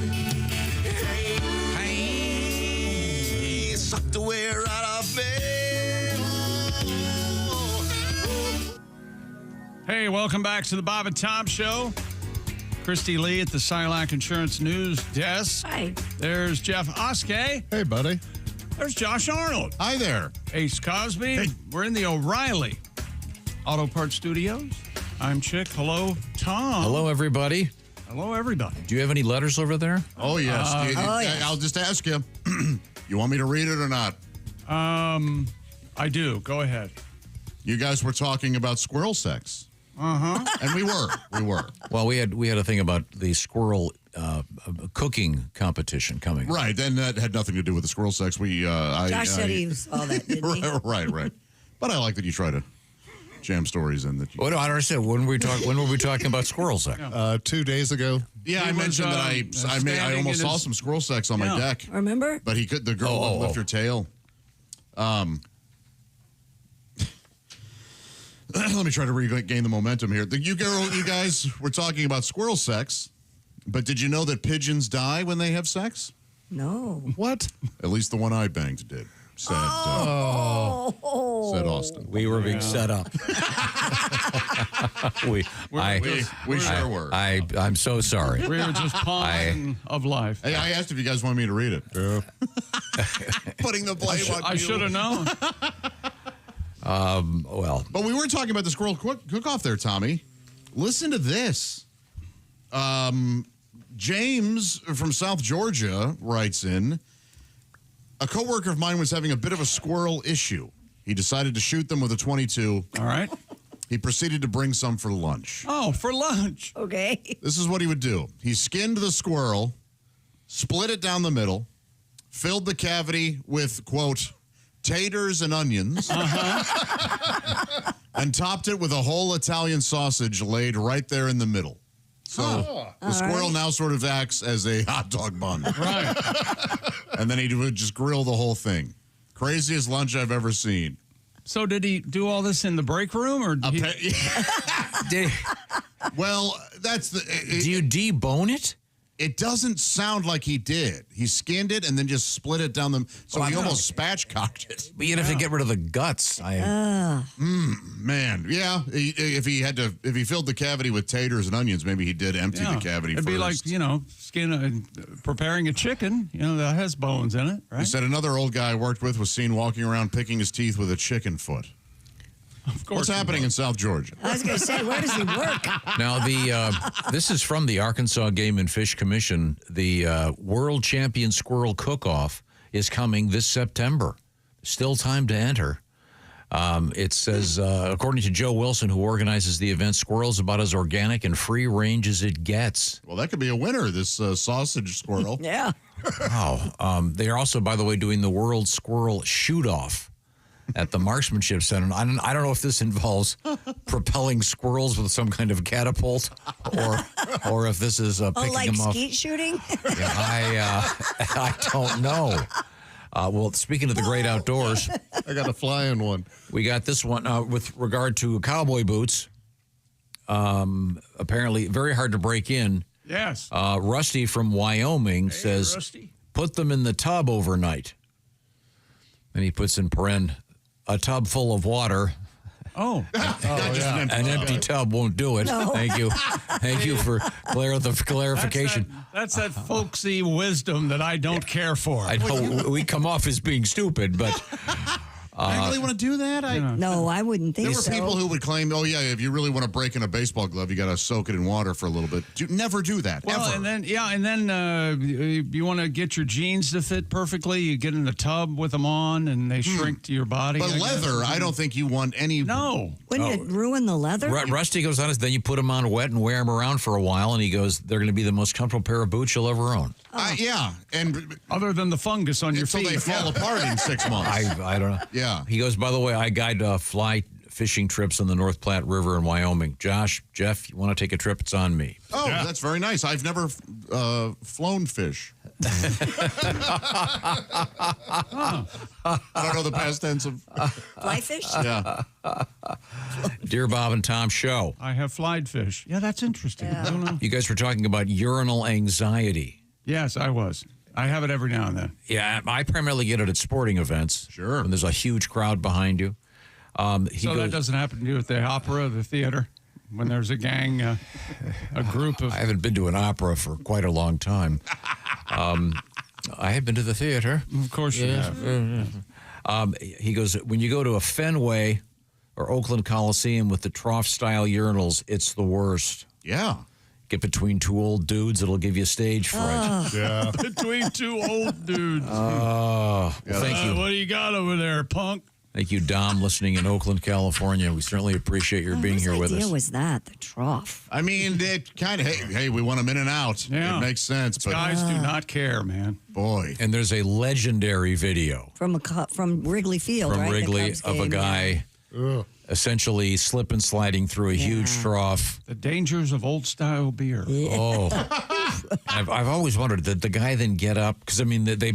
Hey, suck the wear right off me. Hey, welcome back to the Bob and Tom Show. Christy Lee at the Silac Insurance News Desk. Hi. There's Jeff Oskey. Hey, buddy. There's Josh Arnold. Hi there. Ace Cosby. Hey. We're in the O'Reilly Auto Parts Studios. I'm Chick. Hello, Tom. Hello, everybody. Hello, everybody. Do you have any letters over there? Oh, yes. yes. I'll just ask you. You want me to read it or not? I do. Go ahead. You guys were talking about squirrel sex. Uh-huh. And we were. Well, we had a thing about the squirrel cooking competition coming. Right. Then that had nothing to do with the squirrel sex. Josh said he saw that, didn't he? Right. But I like that you try to jam stories in that. What do I understand? When were we talking about squirrel sex? 2 days ago. Yeah, I mentioned that I almost saw some squirrel sex on my deck. Remember? But the girl would lift her tail. Let me try to regain the momentum here. You guys were talking about squirrel sex, but did you know that pigeons die when they have sex? No. What? At least the one I banged did. Said Austin. We were being set up. we sure were. I'm so sorry. We were just pawing of life. Hey, I asked if you guys wanted me to read it. Putting the blame on you. I should have known. But we were talking about the squirrel cook-off there, Tommy. Listen to this. James from South Georgia writes in, a coworker of mine was having a bit of a squirrel issue. He decided to shoot them with a .22. All right. He proceeded to bring some for lunch. Oh, for lunch. Okay. This is what he would do. He skinned the squirrel, split it down the middle, filled the cavity with, quote, taters and onions, and topped it with a whole Italian sausage laid right there in the middle. So the squirrel now sort of acts as a hot dog bun. Right. And then he would just grill the whole thing. Craziest lunch I've ever seen. So did he do all this in the break room, or well, that's the. Do you debone it? It doesn't sound like he did. He skinned it and then just split it down the. So he almost spatchcocked it. But you'd have to get rid of the guts. Man, yeah. If he filled the cavity with taters and onions, maybe he did empty the cavity. It'd first. be like preparing a chicken. That has bones in it, right? He said another old guy I worked with was seen walking around picking his teeth with a chicken foot. Of course. What's happening in South Georgia? I was going to say, where does he work? Now, this is from the Arkansas Game and Fish Commission. The World Champion Squirrel Cook-Off is coming this September. Still time to enter. It says, according to Joe Wilson, who organizes the event, squirrel's about as organic and free range as it gets. Well, that could be a winner, this sausage squirrel. Yeah. Wow. They are also, by the way, doing the World Squirrel Shoot-Off at the Marksmanship Center. I don't know if this involves propelling squirrels with some kind of catapult or if this is picking like them up. skeet shooting? Yeah, I don't know. Well, speaking of the great outdoors, I got a fly in one. We got this one with regard to cowboy boots. Apparently very hard to break in. Yes. Rusty from Wyoming says, Rusty. Put them in the tub overnight. And he puts in paren, a tub full of water. Oh. An empty tub won't do it. No. Thank you. Thank you for the clarification. That's that folksy wisdom that I don't care for. I know we come off as being stupid, but I really want to do that? No, I wouldn't think There were so. people who would claim, oh, yeah, if you really want to break in a baseball glove, you got to soak it in water for a little bit. Never do that, Well, ever. and then you want to get your jeans to fit perfectly. You get in the tub with them on, and they shrink to your body. But leather, I don't think you want any... No. Wouldn't it ruin the leather? Rusty goes on, then you put them on wet and wear them around for a while, and he goes, they're going to be the most comfortable pair of boots you'll ever own. Yeah, and other than the fungus on your feet. So they fall apart in 6 months. I don't know. Yeah. He goes, by the way, I guide fly fishing trips on the North Platte River in Wyoming. Josh, Jeff, you want to take a trip? It's on me. Oh, that's very nice. I've never flown fish. I don't know the past tense of... Fly fish? Yeah. Dear Bob and Tom show. I have flied fish. Yeah, that's interesting. I don't know. You guys were talking about urinal anxiety. Yes, I was. I have it every now and then. Yeah, I primarily get it at sporting events. Sure. When there's a huge crowd behind you. That doesn't happen to you at the opera, the theater, when there's a gang, a group of... I haven't been to an opera for quite a long time. I have been to the theater. Of course you have. He goes, when you go to a Fenway or Oakland Coliseum with the trough-style urinals, it's the worst. Yeah. Get between two old dudes, it'll give you stage fright. Yeah. Between two old dudes. Oh, thank you. What do you got over there, punk? Thank you, Dom, listening in Oakland, California. We certainly appreciate your being here with us. What idea was that? The trough. I mean, it kind of, hey, we want them in and out. Yeah. It makes sense. But Guys do not care, man. Boy. And there's a legendary video From Wrigley Field, from right? The Wrigley Cubs of a game, guy essentially slip and sliding through a huge trough. The dangers of old-style beer. Oh. I've always wondered, did the guy then get up? Because, I mean, they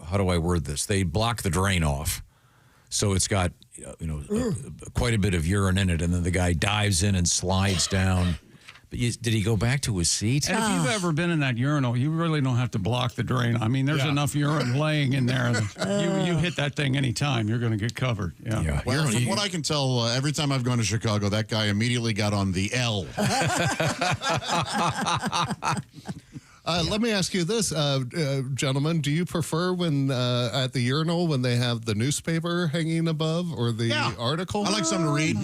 how do I word this? They block the drain off. So it's got, quite a bit of urine in it, and then the guy dives in and slides down. But did he go back to his seat? And if you've ever been in that urinal, you really don't have to block the drain. I mean, there's enough urine laying in there. You hit that thing anytime, you're going to get covered. Yeah. Well, from what I can tell, every time I've gone to Chicago, that guy immediately got on the L. Let me ask you this, gentlemen. Do you prefer when at the urinal when they have the newspaper hanging above or the article? I like something to read.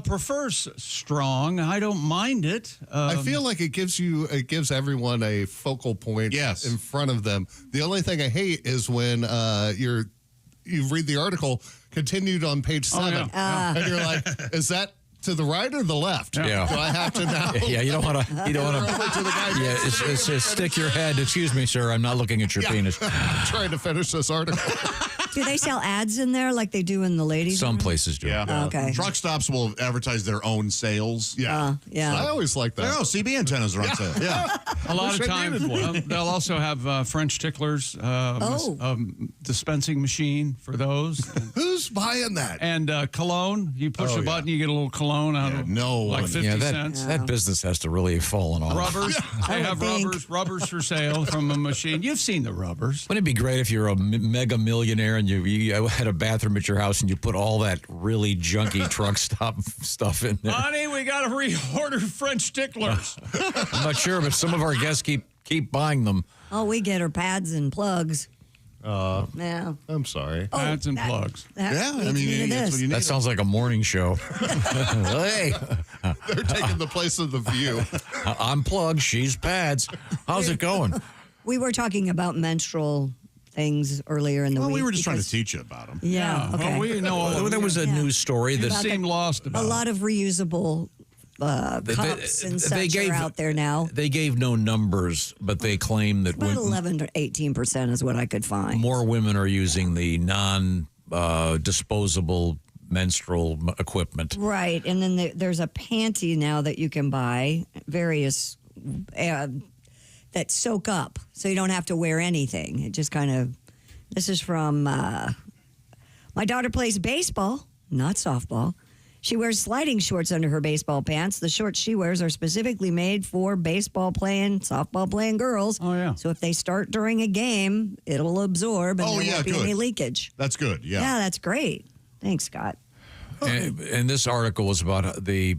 Prefers strong. I don't mind it. I feel like it gives everyone a focal point in front of them. The only thing I hate is when you read the article continued on page 7, and you're like, is that to the right or the left? Yeah. Do I have to now? Yeah, you don't want to. You don't want to. It's stick your head. Excuse me, sir. I'm not looking at your penis. I'm trying to finish this article. Do they sell ads in there like they do in the ladies' Some room? places do. Yeah. Okay. Truck stops will advertise their own sales. Yeah. I always like that. Oh, CB antennas are on sale. Yeah. A lot of times they'll also have French ticklers, dispensing machine for those. Who's buying that? And cologne. You push a button, you get a little cologne out of like 50 cents. That business has to really have fallen off. Rubbers. They have rubbers for sale from a machine. You've seen the rubbers. Wouldn't it be great if you're a mega millionaire and you had a bathroom at your house and you put all that really junky truck stop stuff in there? Honey, we got to reorder French ticklers. I'm not sure, but some of our guests keep buying them. All we get are pads and plugs. Yeah. I'm sorry. Pads and plugs. Yeah, I mean, that's what you need. That sounds like a morning show. Hey. They're taking the place of The View. I'm plugged. She's pads. How's it going? We were talking about menstrual things earlier in the week. Well, we were just trying to teach you about them. Yeah. Okay. Well, we know there was a news story that seemed lost about. A lot of reusable cups and such are out there now. They gave no numbers, but they claim that About 11 to 18% is what I could find. more women are using the non-disposable menstrual equipment. Right. And then there's a panty now that you can buy, various that soak up, so you don't have to wear anything. It just kind of, this is from, my daughter plays baseball, not softball. She wears sliding shorts under her baseball pants. The shorts she wears are specifically made for baseball playing, softball playing girls. Oh, yeah. So if they start during a game, it'll absorb and there won't be any leakage. That's good, yeah. Yeah, that's great. Thanks, Scott. And this article was about the,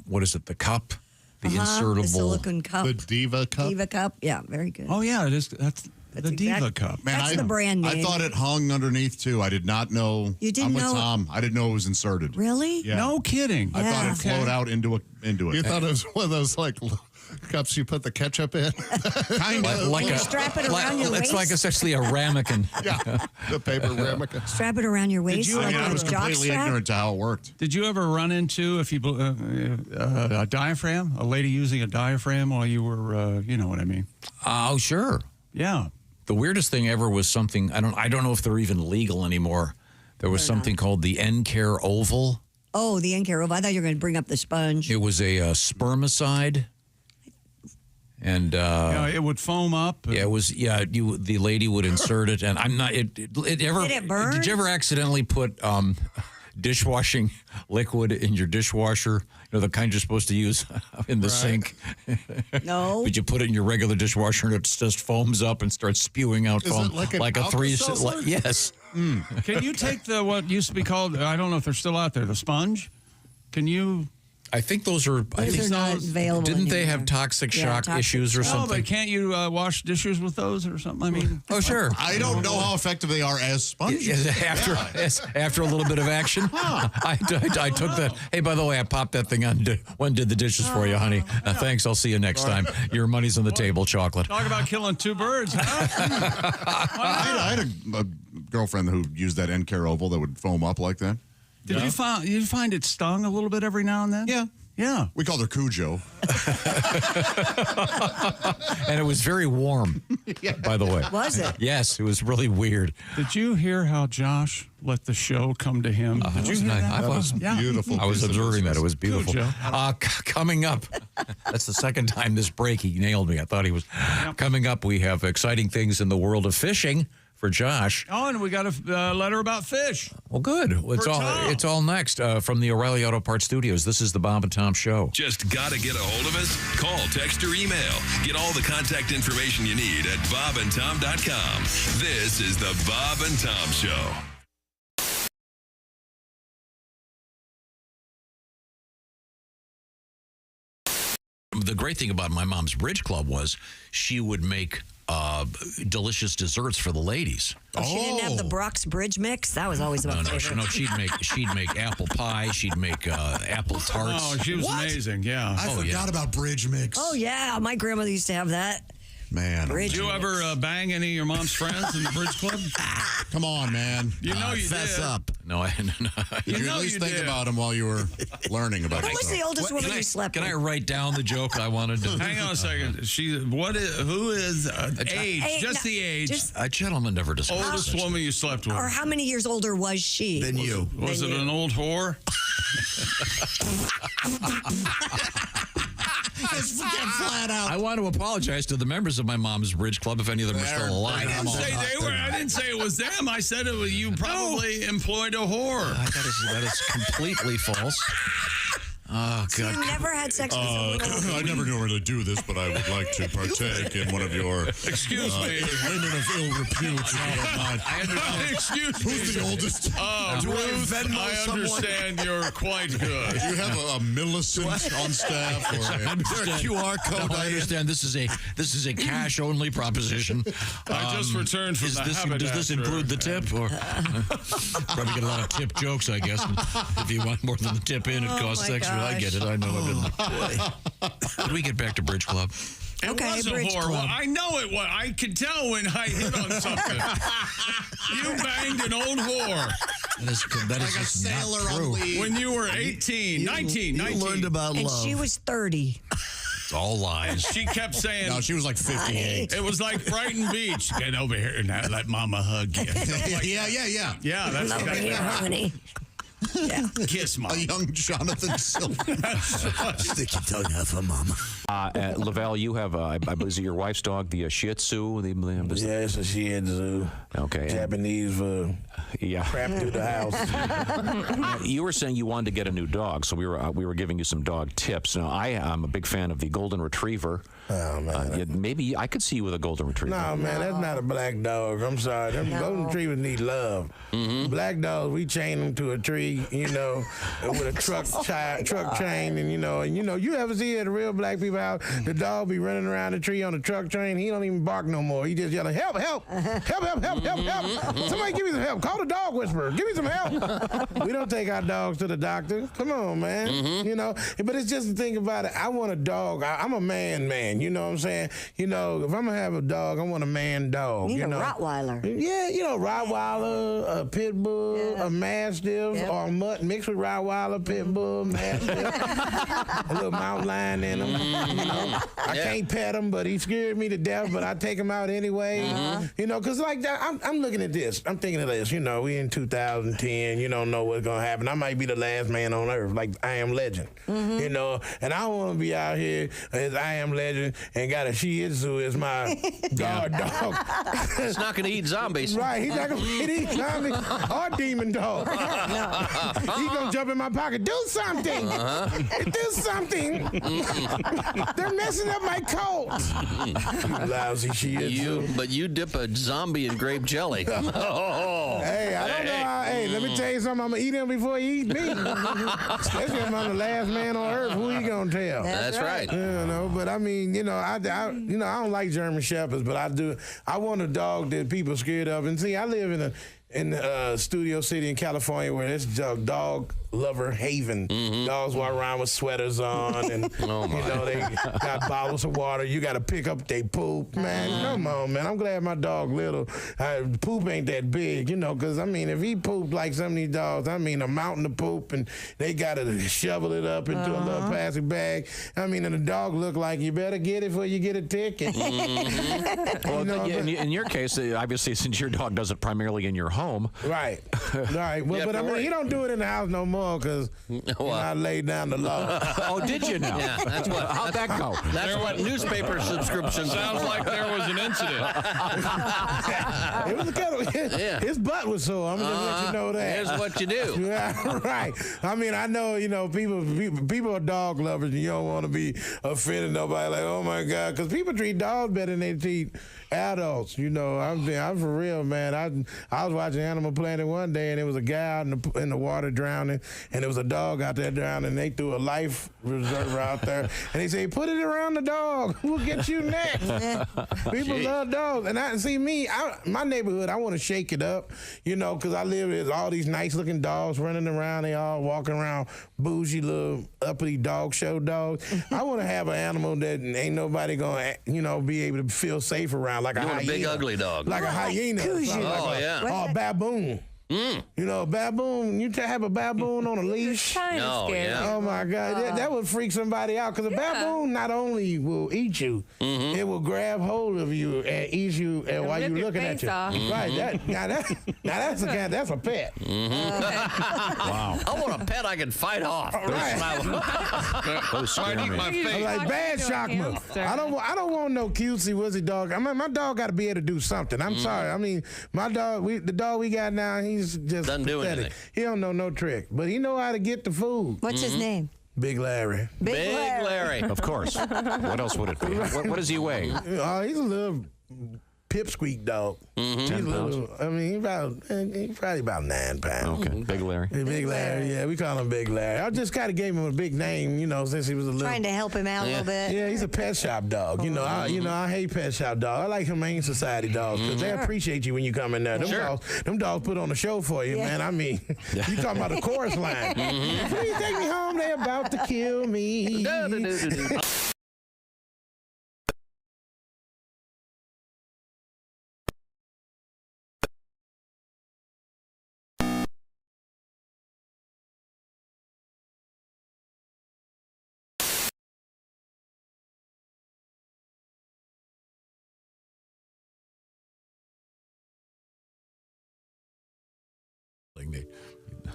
what is it, the cup? The insertable. The silicone cup. The Diva Cup. Diva Cup. Yeah, very good. Oh, yeah, it is. That's the Diva Cup. Man, That's the brand name. I thought it hung underneath, too. I did not know. You didn't I'm with know- Tom. I didn't know it was inserted. Really? Yeah. No kidding. I thought it flowed out into it. You thought it was one of those like cups you put the ketchup in? Kind of. You strap it around your It's waist? like essentially a ramekin. Yeah, the paper ramekin. Strap it around your waist like I a was jock completely strap? ignorant to how it worked. Did you ever run into a diaphragm, a lady using a diaphragm while you were, you know what I mean? Oh, sure. Yeah. The weirdest thing ever was something, I don't know if they're even legal anymore. There was something called the N-Care Oval. Oh, the N-Care Oval. I thought you were going to bring up the sponge. It was a spermicide. And it would foam up. Yeah, it was. Yeah, the lady would insert it, and I'm not. It ever. Did it burn? Did you ever accidentally put dishwashing liquid in your dishwasher? You know, the kind you're supposed to use in the sink. No. But you put it in your regular dishwasher, and it just foams up and starts spewing out Is foam it like an a three. Alka-Seltzer? Yes. Can you take what used to be called, I don't know if they're still out there, the sponge? Can you I think those are. Those are not available Didn't they anymore. have toxic Yeah, shock toxic issues or shock. Oh, something? but can't you wash dishes with those or something? I mean, Oh, sure. I don't know how effective they are as sponges. After a little bit of action, I took that. Hey, by the way, I popped that thing on. When did the dishes for you, honey? Thanks. I'll see you next time. Your money's on the table, chocolate. talk about killing two birds. Huh? I had a girlfriend who used that end care oval that would foam up like that. Did you find it stung a little bit every now and then? Yeah. Yeah. We called her Cujo. And it was very warm, by the way. Was it? Yes, it was really weird. Did you hear how Josh let the show come to him? Did you hear that? That was beautiful. I was observing that. It was beautiful. Joe. Coming up, that's the second time this break he nailed me. I thought he was. Coming up, we have exciting things in the world of fishing for Josh. Oh, and we got a letter about fish. Well, good. It's all next from the O'Reilly Auto Parts Studios. This is the Bob and Tom Show. Just got to get a hold of us? Call, text, or email. Get all the contact information you need at bobandtom.com. This is the Bob and Tom Show. The great thing about my mom's bridge club was she would make delicious desserts for the ladies. She didn't have the Brock's Bridge mix. That was always my favorite. No, she'd make apple pie. She'd make apple tarts. Oh, she was amazing. Yeah. I forgot about bridge mix. Oh yeah, my grandmother used to have that. Man. Bridge Did you mix. ever bang any of your mom's friends in the bridge club? Come on, man. You know you fess did. up. No, Did you at least think about him while you were learning about it? Who was the oldest woman you slept Can with? I write down the joke I wanted to? Hang on a second. Who is age? Hey, Just the age. just- A gentleman never discussed Oldest this. woman you slept with. Or how many years older was she? Than you. Was it an old whore? Just get flat out. I want to apologize to the members of my mom's bridge club if any of them are still alive. I didn't say it was them. I said it was you probably employed a whore. That is completely false. Oh, God. You never had sex with someone older. I never knew where to do this, but I would like to partake in one of your Excuse me. women of ill repute. If you don't mind. Excuse me. Who's the oldest? Do Ruth, I understand you're quite good. Do you have a Millicent on staff or a QR code? I understand this is a cash only proposition. I just returned from the haberdasher. Does this include the tip? Or probably get a lot of tip jokes, I guess. If you want more than the tip in, it costs my extra. I get it. I know. Can we get back to Bridge Club? It was a Bridge whore. Club. Well, I know it was. I could tell when I hit on something. You banged an old whore. That is just not true. When you were 18, 19. You learned about And love. she was 30. It's all lies. She kept saying. No, she was like 58. It was like Brighton Beach. Get over here and let Mama hug you. Yeah. Yeah, that's Over exactly here, right. honey. Yeah. Kiss Mom. A young Jonathan Silver. Stick your tongue out for mama. Lavelle, you have, I believe, is it your wife's dog, the Shih Tzu? Yeah, it's a Shih Tzu. Okay. Japanese crap through the house. You were saying you wanted to get a new dog, so we were giving you some dog tips. Now, I'm a big fan of the Golden Retriever. Oh, man. Maybe I could see you with a Golden Retriever. No, man, that's not a black dog. I'm sorry. Them Golden Retrievers need love. Black dogs, we chain them to a tree, with a truck chain, and you ever see at a real black people house, the dog be running around the tree on the truck chain. He don't even bark no more. He just yelling, help, help, help, help, help, help, help. Somebody give me some help. Call the dog whisperer. Give me some help. We don't take our dogs to the doctor. Come on, man. But it's just the thing about it. I want a dog. I'm a man. You know what I'm saying? If I'm going to have a dog, I want a man dog. You need a Rottweiler. Yeah, Rottweiler, a pit bull, a mastiff, or a mutt mixed with Rottweiler, pit bull, mastiff, a little mountain lion in him. I can't pet him, but he scared me to death, but I take him out anyway. Because like that, I'm looking at this. I'm thinking of this. We in 2010. You don't know what's going to happen. I might be the last man on earth, like I Am Legend. And I don't want to be out here as I Am Legend and got a Shih Tzu as my guard dog. He's not going to eat zombies. Right, he's not going to eat zombies or demon dog. He's going to jump in my pocket. Do something. Do something. They're messing up my coat. Lousy Shih Tzu. But you dip a zombie in grape jelly. Hey, I don't know how. Hey, let me tell you something. I'm gonna eat him before he eat me. Especially if I'm the last man on earth. Who he gonna tell? That's right. You know, but I mean, I don't like German Shepherds, but I do. I want a dog that people are scared of. And see, I live in Studio City in California, where it's dog lover haven. Dogs walk around with sweaters on, and they got bottles of water. You got to pick up their poop, man. Come on, man. I'm glad my dog little. Poop ain't that big, because I mean, if he pooped like some of these dogs, I mean, a mountain of poop, and they got to shovel it up into a little plastic bag. I mean, and the dog look like you better get it before you get a ticket. Well, in your case, obviously, since your dog does it primarily in your home, right. Well, but I mean, he don't do it in the house no more because I laid down the law. Oh, did you now? Yeah, that's what. How'd that go? That's what newspaper subscriptions sounds like there was an incident. It was his butt was sore. I'm gonna just let you know that. Here's what you do. Yeah, right. I mean, I know people are dog lovers, and you don't want to be offending nobody. Like, oh my God, because people treat dogs better than they treat adults. I'm for real, man. I was watching Animal Planet one day, and there was a guy out in the water drowning, and there was a dog out there drowning, and they threw a life preserver out there, and they say, put it around the dog. We'll get you next. People love dogs. And my neighborhood, I want to shake it up, because I live with all these nice-looking dogs running around. They all walking around bougie little uppity dog show dogs. I want to have an animal that ain't nobody going to, be able to feel safe around, like a hyena. A big ugly dog. Like a hyena. Or a baboon. Baboon. You have a baboon on a leash. Oh my God, that would freak somebody out, because a baboon not only will eat you, it will grab hold of you and eat you while you're looking at you. Right. That's a pet. Wow. I want a pet I can fight off. Those scare me. I'm like bad shockman. I don't want no cutesy wuzzy dog. My dog got to be able to do something. I'm sorry. I mean, my dog. The dog we got now, he's just doesn't do anything. He don't know no trick, but he know how to get the food. What's his name? Big Larry. Big Larry. Of course. What else would it be? What does he weigh? He's a little pipsqueak dog. He's a little, I mean, he's probably about 9 pounds. Okay, Big Larry. Big Larry, yeah, we call him Big Larry. I just kind of gave him a big name, since he was a little. Trying to help him out a little bit. Yeah, he's a pet shop dog. I hate pet shop dogs. I like Humane Society dogs because they appreciate you when you come in there. Them dogs put on a show for you, man. I mean, you talking about the chorus line. Please take me home. They're about to kill me.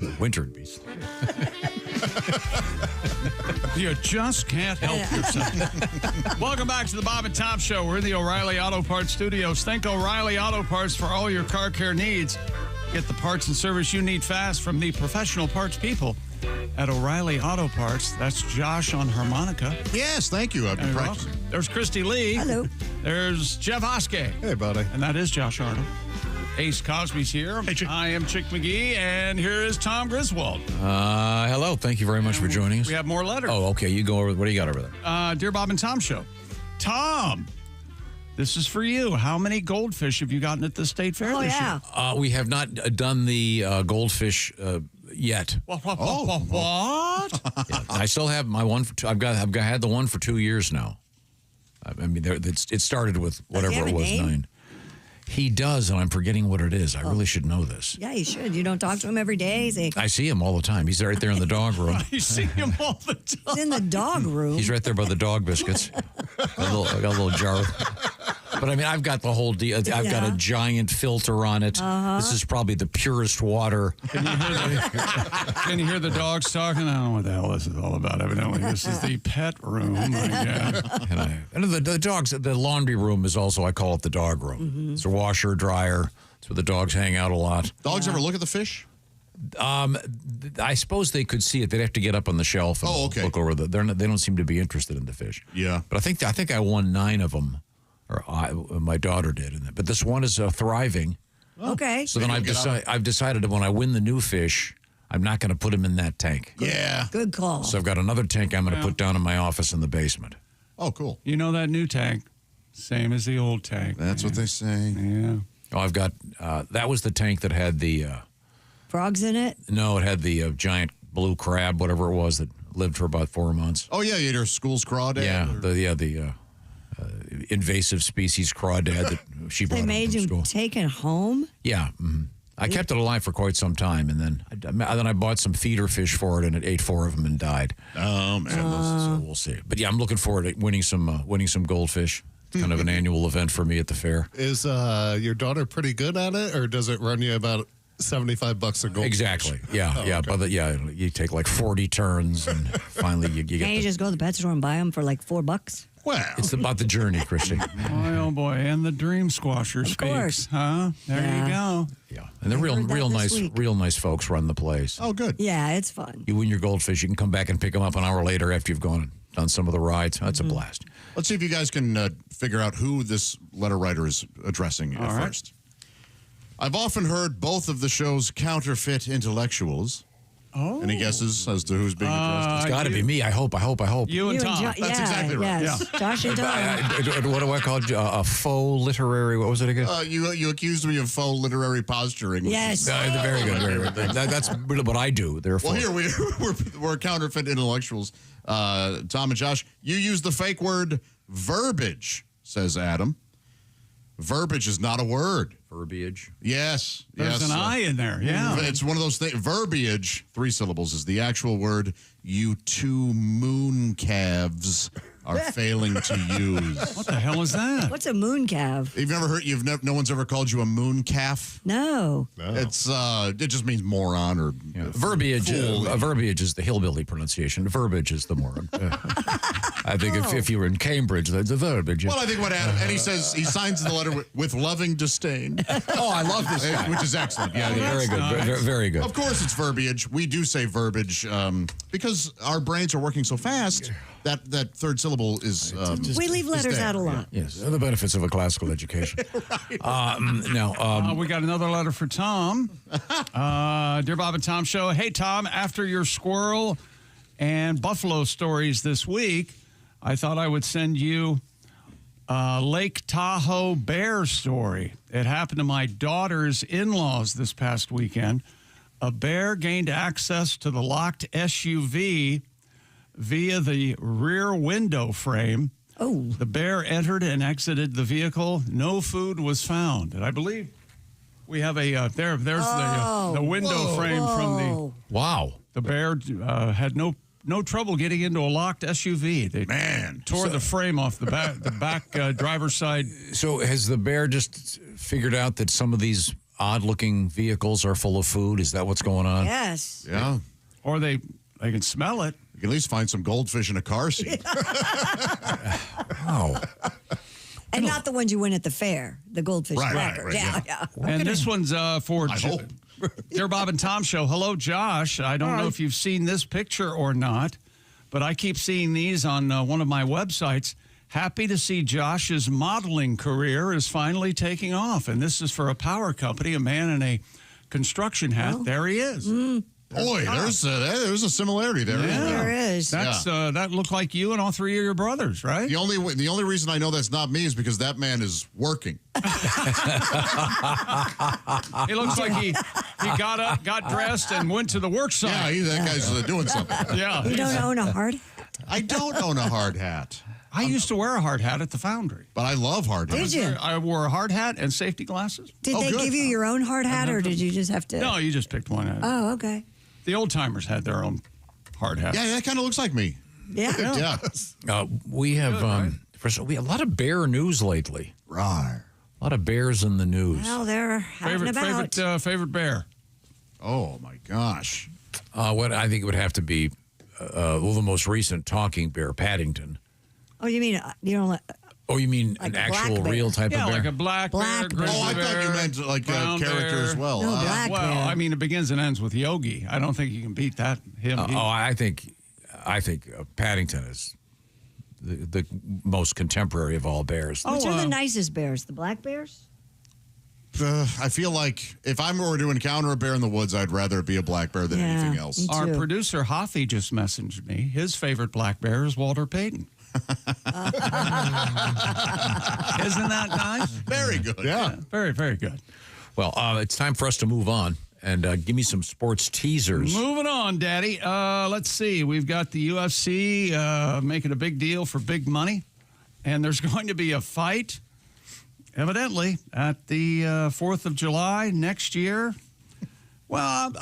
The winter beast. You just can't help yourself. Welcome back to the Bob and Tom Show. We're in the O'Reilly Auto Parts studios. Think O'Reilly Auto Parts for all your car care needs. Get the parts and service you need fast from the professional parts people at O'Reilly Auto Parts. That's Josh on harmonica. Yes, thank you. I've been practicing. There's Christy Lee. Hello. There's Jeff Hoskey. Hey, buddy. And that is Josh Arnold. Ace Cosby's here. Hey, Chick. I am Chick McGee, and here is Tom Griswold. Hello. Thank you very much for joining us. We have more letters. Oh, okay. You go over. What do you got over there? Dear Bob and Tom Show. Tom, this is for you. How many goldfish have you gotten at the state fair this year? We have not done the goldfish yet. What? Yeah, I still have my one for two. I've had the one for 2 years now. I mean, it started with whatever it was, 9. He does, and I'm forgetting what it is. I really should know this. Yeah, you should. You don't talk to him every day. I see him all the time. He's right there in the dog room. You see him all the time. He's in the dog room. He's right there by the dog biscuits. I got a little jar. But I mean, I've got the whole deal. I've got a giant filter on it. This is probably the purest water. Can you hear the dogs talking? I don't know what the hell this is all about. Evidently, this is the pet room, I guess. And the dogs, the laundry room is also, I call it the dog room. It's a washer, dryer. It's where the dogs hang out a lot. Dogs ever look at the fish? I suppose they could see it. They'd have to get up on the shelf and look over the. They don't seem to be interested in the fish. Yeah, but I think I won 9 of them, or my daughter did. But this one is thriving. Okay. So then I've decided that when I win the new fish, I'm not going to put him in that tank. Yeah. Good call. So I've got another tank I'm going to put down in my office in the basement. Oh, cool. You know that new tank, same as the old tank. That's what they say. Yeah. Oh, I've got, that was the tank that had the... Frogs in it? No, it had the giant blue crab, whatever it was, that lived for about 4 months. Oh, yeah, you had your school's crawdad? Yeah, the invasive species crawdad that she brought They home made from him school. take it home? Yeah. Mm-hmm. I kept it alive for quite some time, and then I bought some feeder fish for it, and it ate 4 of them and died. Oh, man. So we'll see. But yeah, I'm looking forward to winning some goldfish. It's kind of an annual event for me at the fair. Is your daughter pretty good at it, or does it run you about $75 a goldfish? Exactly. Yeah, Oh, yeah. okay. But you take like 40 turns, and finally you get. Can't you just go to the pet store and buy them for like $4? Well, it's about the journey, Christy. Boy, oh boy, and the dream squasher speaks, course. huh? There you go. Yeah, and they're heard that real this nice folks run the place. Oh, good. Yeah, it's fun. You win your goldfish, you can come back and pick them up an hour later after you've gone and done some of the rides. That's a blast. Let's see if you guys can figure out who this letter writer is addressing All right. first. I've often heard both of the show's counterfeit intellectuals. Oh. Any guesses as to who's being addressed? It's got to be me. I hope. You and Tom. That's exactly right. Yes. Josh and Tom. What do I call it? A faux literary? What was it again? You accused me of faux literary posturing. Yes. Very good. Very good. That's really what I do. Therefore, Well, here we're counterfeit intellectuals. Tom and Josh, you use the fake word verbiage, says Adam. Verbiage is not a word. Verbiage. Yes. There's yes. an I in there. Yeah. It's one of those things. Verbiage, 3 syllables, is the actual word you 2 moon calves are failing to use. What the hell is that? What's a moon calf? You've never heard? No one's ever called you a moon calf? No. It's it just means moron or verbiage. fool. Verbiage is the hillbilly pronunciation. Verbiage is the moron. I think if you were in Cambridge, that's a verbiage. Well, I think what Adam, and he says he signs the letter with loving disdain. Oh, I love this guy. Which is excellent. Yeah, very good. Very good. Of course, it's verbiage. We do say verbiage because our brains are working so fast that third syllable is. We leave letters out a lot. Yes, the benefits of a classical education. Now, we got another letter for Tom. Dear Bob and Tom Show. Hey, Tom, after your squirrel and buffalo stories this week, I thought I would send you a Lake Tahoe bear story. It happened to my daughter's in-laws this past weekend. A bear gained access to the locked SUV via the rear window frame. Oh. The bear entered and exited the vehicle. No food was found. And I believe we have a there's the window frame from the wow. The bear had no trouble getting into a locked SUV. They tore the frame off the back driver's side. So has the bear just figured out that some of these odd-looking vehicles are full of food? Is that what's going on? Yes. Yeah. Or they can smell it. You can at least find some goldfish in a car seat. Oh. And not the ones you win at the fair, the goldfish crackers. Right, yeah. And this one's for I hope. Dear Bob and Tom Show. Hello, Josh. I don't know if you've seen this picture or not, but I keep seeing these on one of my websites. Happy to see Josh's modeling career is finally taking off. And this is for a power company, a man in a construction hat. There he is. Boy, there's a similarity there. Yeah. There is. That's that looked like you and all 3 of your brothers, right? The only reason I know that's not me is because that man is working. He looks like he got up, got dressed, and went to the work site. Yeah, that guy's doing something. Yeah. You don't own a hard hat? I don't own a hard hat. I used to wear a hard hat at the foundry. But I love hard hats. Did you? I wore a hard hat and safety glasses. Did they give you your own hard hat, or did you just have to? No, you just picked one out. Oh, okay. The old timers had their own hard hats. Yeah, that kind of looks like me. Yeah. Yeah. We have we have a lot of bear news lately. Right. A lot of bears in the news. Well, they're having about. Favorite bear. Oh my gosh. What I think it would have to be the most recent talking bear, Paddington. Oh, you mean you don't? Oh, you mean Like an a actual black bear. real type of bear? like a black bear, grizzly Oh, I thought you bear, meant like a brown character bear. as well. No, black Well, bear. I mean, it begins and ends with Yogi. I don't think you can beat that. Him. I think Paddington is the most contemporary of all bears. Which are the nicest bears? The black bears? I feel like if I were to encounter a bear in the woods, I'd rather it be a black bear than anything else. Our producer, Hoffy, just messaged me. His favorite black bear is Walter Payton. Isn't that nice? Very good. Yeah. Very, very good. Well, it's time for us to move on and give me some sports teasers. Moving on, Daddy. Let's see. We've got the UFC making a big deal for big money. And there's going to be a fight, evidently, at the 4th of July next year. Well,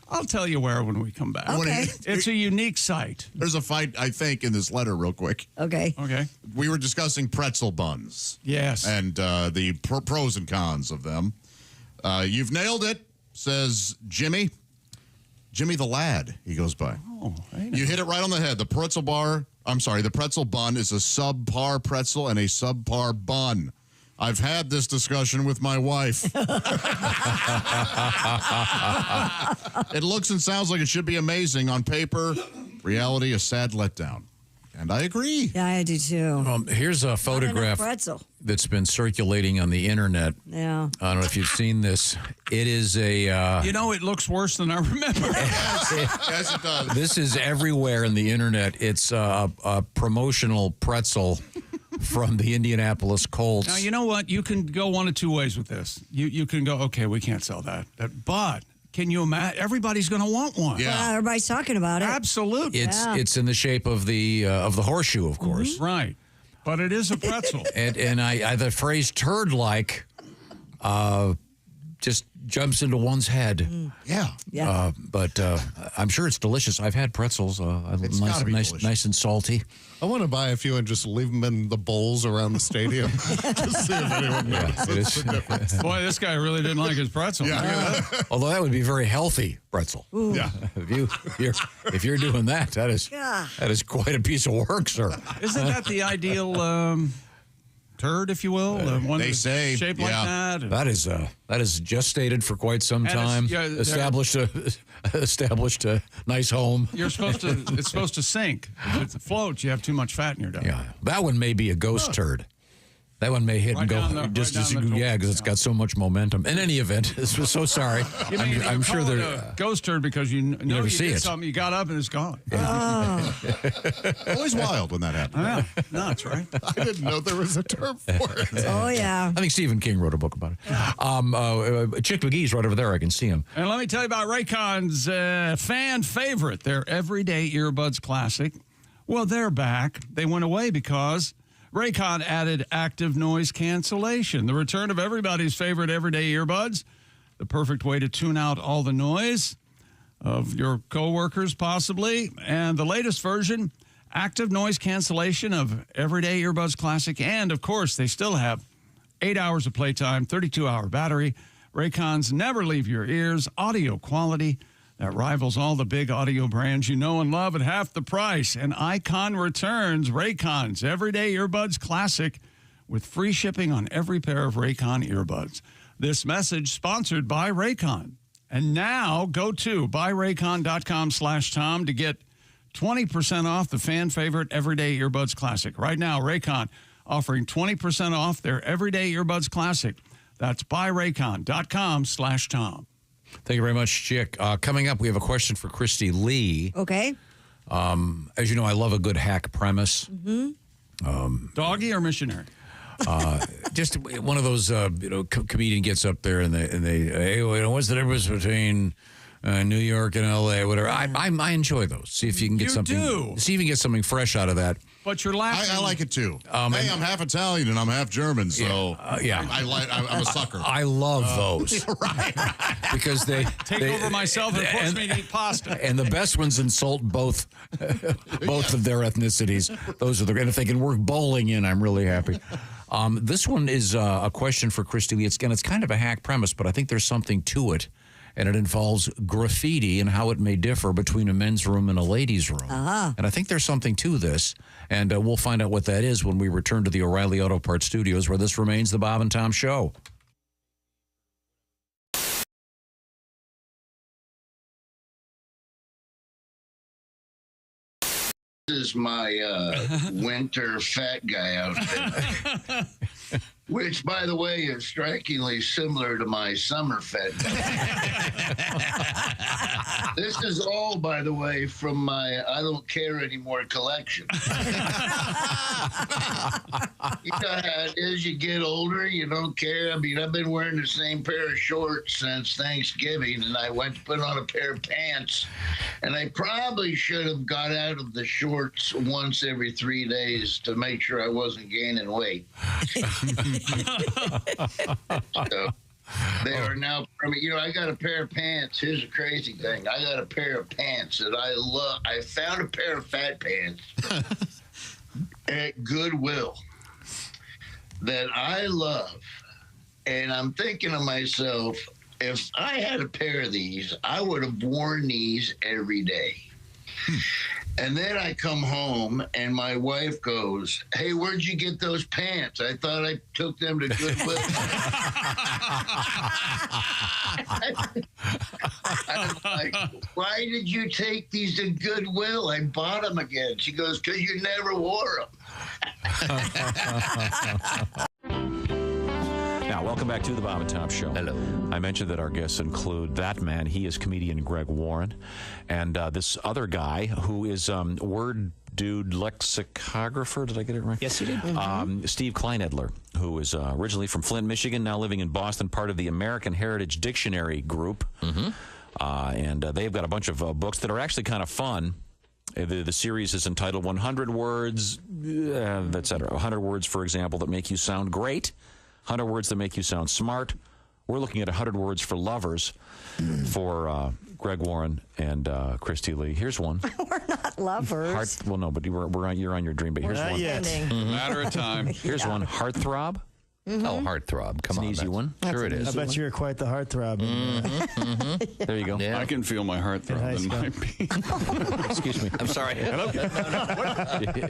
I'll tell you where when we come back. Okay. It's a unique site. There's a fight, I think, in this letter real quick. Okay. Okay. We were discussing pretzel buns. Yes. And the pros and cons of them. You've nailed it, says Jimmy. Jimmy the lad, he goes by. Oh, you hit it right on the head. The pretzel bun is a subpar pretzel and a subpar bun. I've had this discussion with my wife. It looks and sounds like it should be amazing on paper. Reality, a sad letdown. And I agree. Yeah, I do too. Here's a photograph pretzel. that's been circulating on the internet. Yeah. I don't know if you've seen this. It is a... You know, it looks worse than I remember. Yes, it does. This is everywhere in the internet. It's a promotional pretzel from the Indianapolis Colts. Now, you know what? You can go one of two ways with this. You can go, okay, we can't sell that. But can you imagine? Everybody's going to want one. Yeah, everybody's talking about it. Absolutely. It's in the shape of the horseshoe, of course. Right. But it is a pretzel. and I the phrase turd-like just jumps into one's head. Yeah. Yeah. But I'm sure it's delicious. I've had pretzels. It's gotta be delicious. nice and salty. I want to buy a few and just leave them in the bowls around the stadium. Just see if anyone notices the difference. Boy, this guy really didn't like his pretzel. Although that would be very healthy pretzel. Ooh. Yeah. If you're doing that, that is quite a piece of work, sir. Isn't that the ideal turd, if you will? One They that's say, shaped like that. That is gestated for quite some And time. Established a nice home. It's supposed to sink. If it floats, you have too much fat in your diet. Yeah, that one may be a ghost turd. That one may hit Right and go down the- just right as down the because it's got so much momentum. In any event, so sorry. I'm sure they're they're. ghost turd because you know never you see did it. something, you got up and it's gone. Always wild when that happens. Yeah, no, that's right. I didn't know there was a term for it. Oh, yeah. I think Stephen King wrote a book about it. Chick McGee's right over there. I can see him. And let me tell you about Raycon's fan favorite, their Everyday Earbuds Classic. Well, they're back. They went away because Raycon added active noise cancellation, the return of everybody's favorite everyday earbuds, the perfect way to tune out all the noise of your coworkers, possibly. And the latest version, active noise cancellation of Everyday Earbuds Classic. And, of course, they still have 8 hours of playtime, 32-hour battery. Raycons never leave your ears, audio quality that rivals all the big audio brands you know and love at half the price. And Icon returns Raycon's Everyday Earbuds Classic with free shipping on every pair of Raycon earbuds. This message sponsored by Raycon. And now go to buyraycon.com/Tom to get 20% off the fan favorite Everyday Earbuds Classic. Right now, Raycon offering 20% off their Everyday Earbuds Classic. That's buyraycon.com/Tom. Thank you very much, Chick. Coming up, we have a question for Christy Lee. Okay. As you know, I love a good hack premise. Doggy or missionary? Just one of those, comedian gets up there and they hey, what's the difference between New York and L.A., whatever. I enjoy those. See if you can get something. See if you can get something fresh out of that. But you're laughing. I like it too. Hey, I'm half Italian and I'm half German, so yeah. I'm a sucker. I love those. Right. Because they take over myself and force me to eat pasta. And the best ones insult both of their ethnicities. Those are and if they can work bowling in, I'm really happy. This one is a question for Christy Lee. It's kind of a hack premise, but I think there's something to it. And it involves graffiti and how it may differ between a men's room and a ladies' room. And I think there's something to this. And we'll find out what that is when we return to the O'Reilly Auto Parts Studios, where this remains the Bob and Tom Show. This is my winter fat guy outfit. which, by the way, is strikingly similar to my summer fed. This is all, by the way, from my I Don't Care Anymore collection. You know how it is, you get older, you don't care. I mean, I've been wearing the same pair of shorts since Thanksgiving, and I went to put on a pair of pants, and I probably should have got out of the shorts once every 3 days to make sure I wasn't gaining weight. So, they are now, I mean, you know, I got a pair of pants. Here's the crazy thing. I got a pair of pants that I love. I found a pair of fat pants at Goodwill that I love. And I'm thinking to myself, if I had a pair of these, I would have worn these every day. And then I come home and my wife goes, "Hey, where'd you get those pants? I thought I took them to Goodwill." I'm like, "Why did you take these to Goodwill? I bought them again." She goes, "'Cause you never wore them." Now, welcome back to the Bob and Tom Show. Hello. I mentioned that our guests include that man. He is comedian Greg Warren. And this other guy who is word dude lexicographer. Did I get it right? Yes, you did. Steve Kleinedler, who is originally from Flint, Michigan, now living in Boston, part of the American Heritage Dictionary Group. And they've got a bunch of books that are actually kind of fun. The series is entitled 100 Words, etc. 100 words, for example, that make you sound great. 100 words that make you sound smart. We're looking at 100 words for lovers for Greg Warren and Christy Lee. Here's one. We're not lovers. Well, no, but you're on your dream. But here's one. Matter of time. Here's one. Heartthrob. Oh, heartthrob. Come on. It's an easy one. Sure it is. I bet you're quite the heartthrob. There you go. Yeah. I can feel my heart throb in my pee. Excuse me. I'm sorry.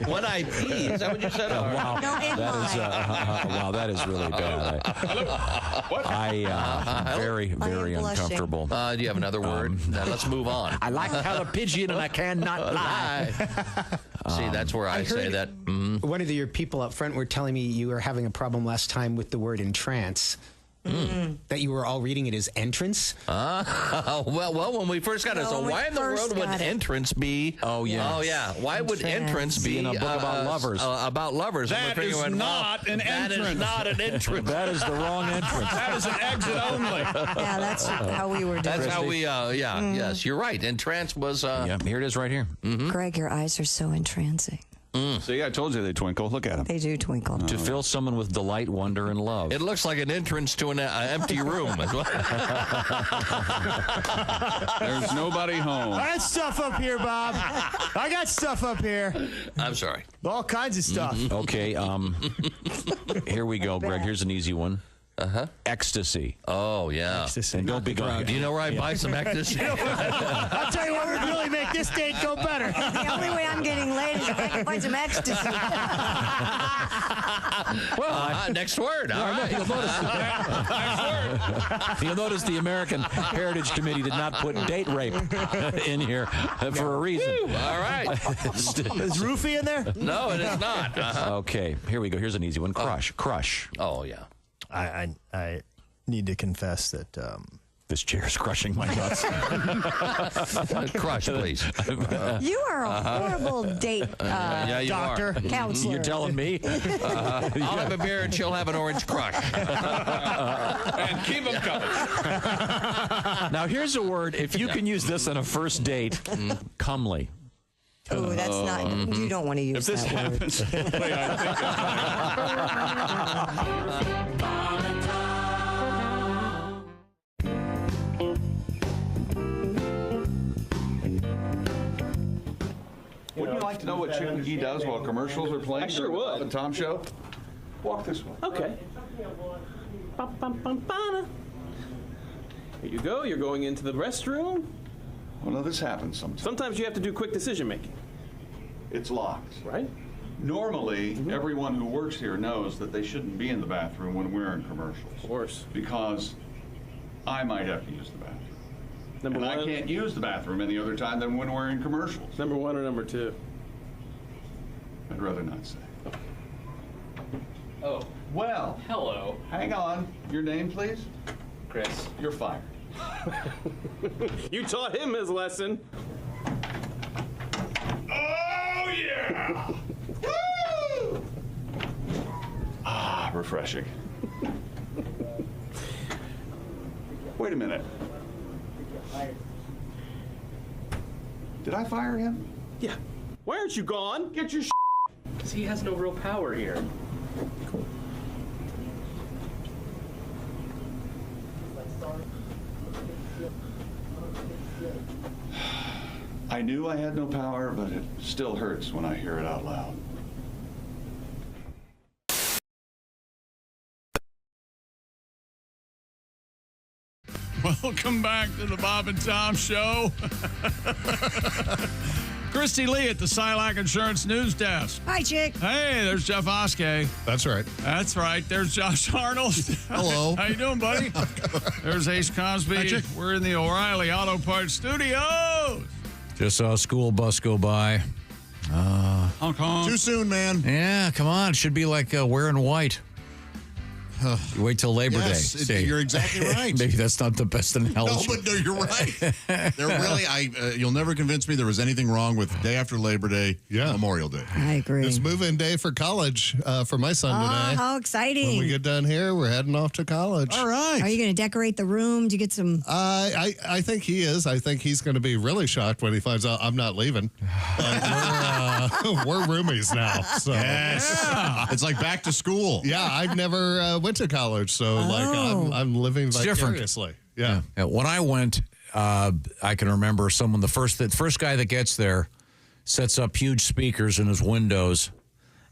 When I pee, is that what you said? Wow. Wow, that is really bad. Very, very uncomfortable. Do you have another word? Now, let's move on. I like jalapeno and I cannot lie. See, that's where I say that. One of your people up front were telling me you were having a problem last time with the word entrance. That you were all reading it as entrance. Well, when we first got it, so why in the world would entrance be? Oh yeah. Why would entrance be in a book about lovers? About lovers. That is not an entrance. That is not an entrance. That is the wrong entrance. That is an exit only. Yeah, that's how we were doing. That's how we. Yes, you're right. Entrance was. Yeah, here it is right here. Greg, your eyes are so entrancing. See, I told you they twinkle. Look at them. They do twinkle. To fill someone with delight, wonder, and love. It looks like an entrance to an empty room. There's nobody home. I got stuff up here, Bob. I got stuff up here. I'm sorry. All kinds of stuff. Okay, here we go, Greg. Here's an easy one. Ecstasy. Oh, yeah. Ecstasy. And don't be going. Do you know where I buy some ecstasy? I'll tell you what would really make this date go better. The only way I'm getting laid is if I can find some ecstasy. Well, next word. All right. You'll notice the American Heritage Committee did not put date rape in here for a reason. All right. Is roofie in there? No, it is not. Okay, here we go. Here's an easy one. Crush. Oh, yeah. I need to confess that this chair is crushing my nuts. Crush, please. You are a horrible date yeah, you doctor, are. counselor. You're telling me? I'll have a beer and she'll have an orange crush. And keep them coming. Now, here's a word. If you can use this on a first date, comely. Oh, that's not. You don't want to use If this that word. happens, wait, Wouldn't you like to know what Chip McGee does while commercials are playing? I sure would. On the Tom Show? Walk this way. Okay. Here you go. You're going into the restroom. Well, no, this happens sometimes. Sometimes you have to do quick decision making. It's locked. Right? Normally, everyone who works here knows that they shouldn't be in the bathroom when we're in commercials. Of course. Because I might have to use the bathroom. Number one. I can't use the bathroom any other time than when we're in commercials. Number one or number two? I'd rather not say. Oh. Well, hello. Hang on. Your name, please? Chris. You're fired. You taught him his lesson. Oh, yeah! Woo! Ah, refreshing. Wait a minute. Did I fire him? Yeah. Why aren't you gone? Get your Because he has no real power here. I knew I had no power, but it still hurts when I hear it out loud. Welcome back to the Bob and Tom Show. Christy Lee at the Silac Insurance News Desk. Hi, chick. Hey, there's Jeff Oskey. That's right. That's right. There's Josh Arnold. Hello. How you doing, buddy? There's Ace Cosby. Hi, chick. We're in the O'Reilly Auto Parts Studios. Just saw a school bus go by. Hong Kong. Too soon, man. Yeah, come on. It should be like wearing white. You wait till Labor Day. See. You're exactly right. Maybe that's not the best analogy. No, but no, you're right. There really, you'll never convince me there was anything wrong with day after Labor Day, Memorial Day. I agree. It's move-in day for college for my son today. How exciting. When we get done here, we're heading off to college. All right. Are you going to decorate the room? Do you get some? I think he is. I think he's going to be really shocked when he finds out I'm not leaving. We're roomies now. So. Yes. Yeah. It's like back to school. Yeah, I've never went to college, so I'm living vicariously. Yeah. When I went, I can remember someone, the first guy that gets there sets up huge speakers in his windows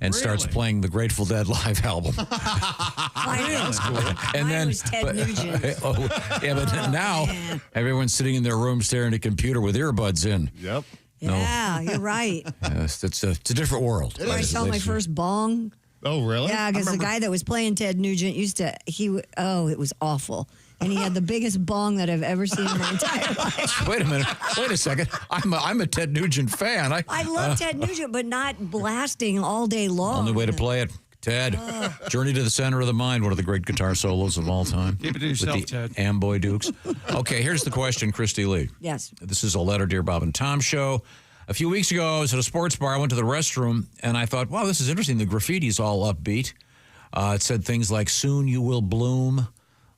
and starts playing the Grateful Dead live album. That's cool. And Mine was Ted Nugent. But now everyone's sitting in their room staring at a computer with earbuds in. Yep. Yeah, you're right. It's a different world. I saw my first bong. Oh, really? Yeah, because the guy that was playing Ted Nugent it was awful. And he had the biggest bong that I've ever seen in my entire life. Wait a minute. Wait a second. I'm a Ted Nugent fan. I love Ted Nugent, but not blasting all day long. Only way to play it. Ted, Journey to the Center of the Mind, one of the great guitar solos of all time. Keep it to yourself, with the Ted. Amboy Dukes. Okay, here's the question, Christy Lee. Yes. This is a letter, Dear Bob and Tom show. A few weeks ago, I was at a sports bar. I went to the restroom, and I thought, wow, this is interesting. The graffiti's all upbeat. It said things like, soon you will bloom,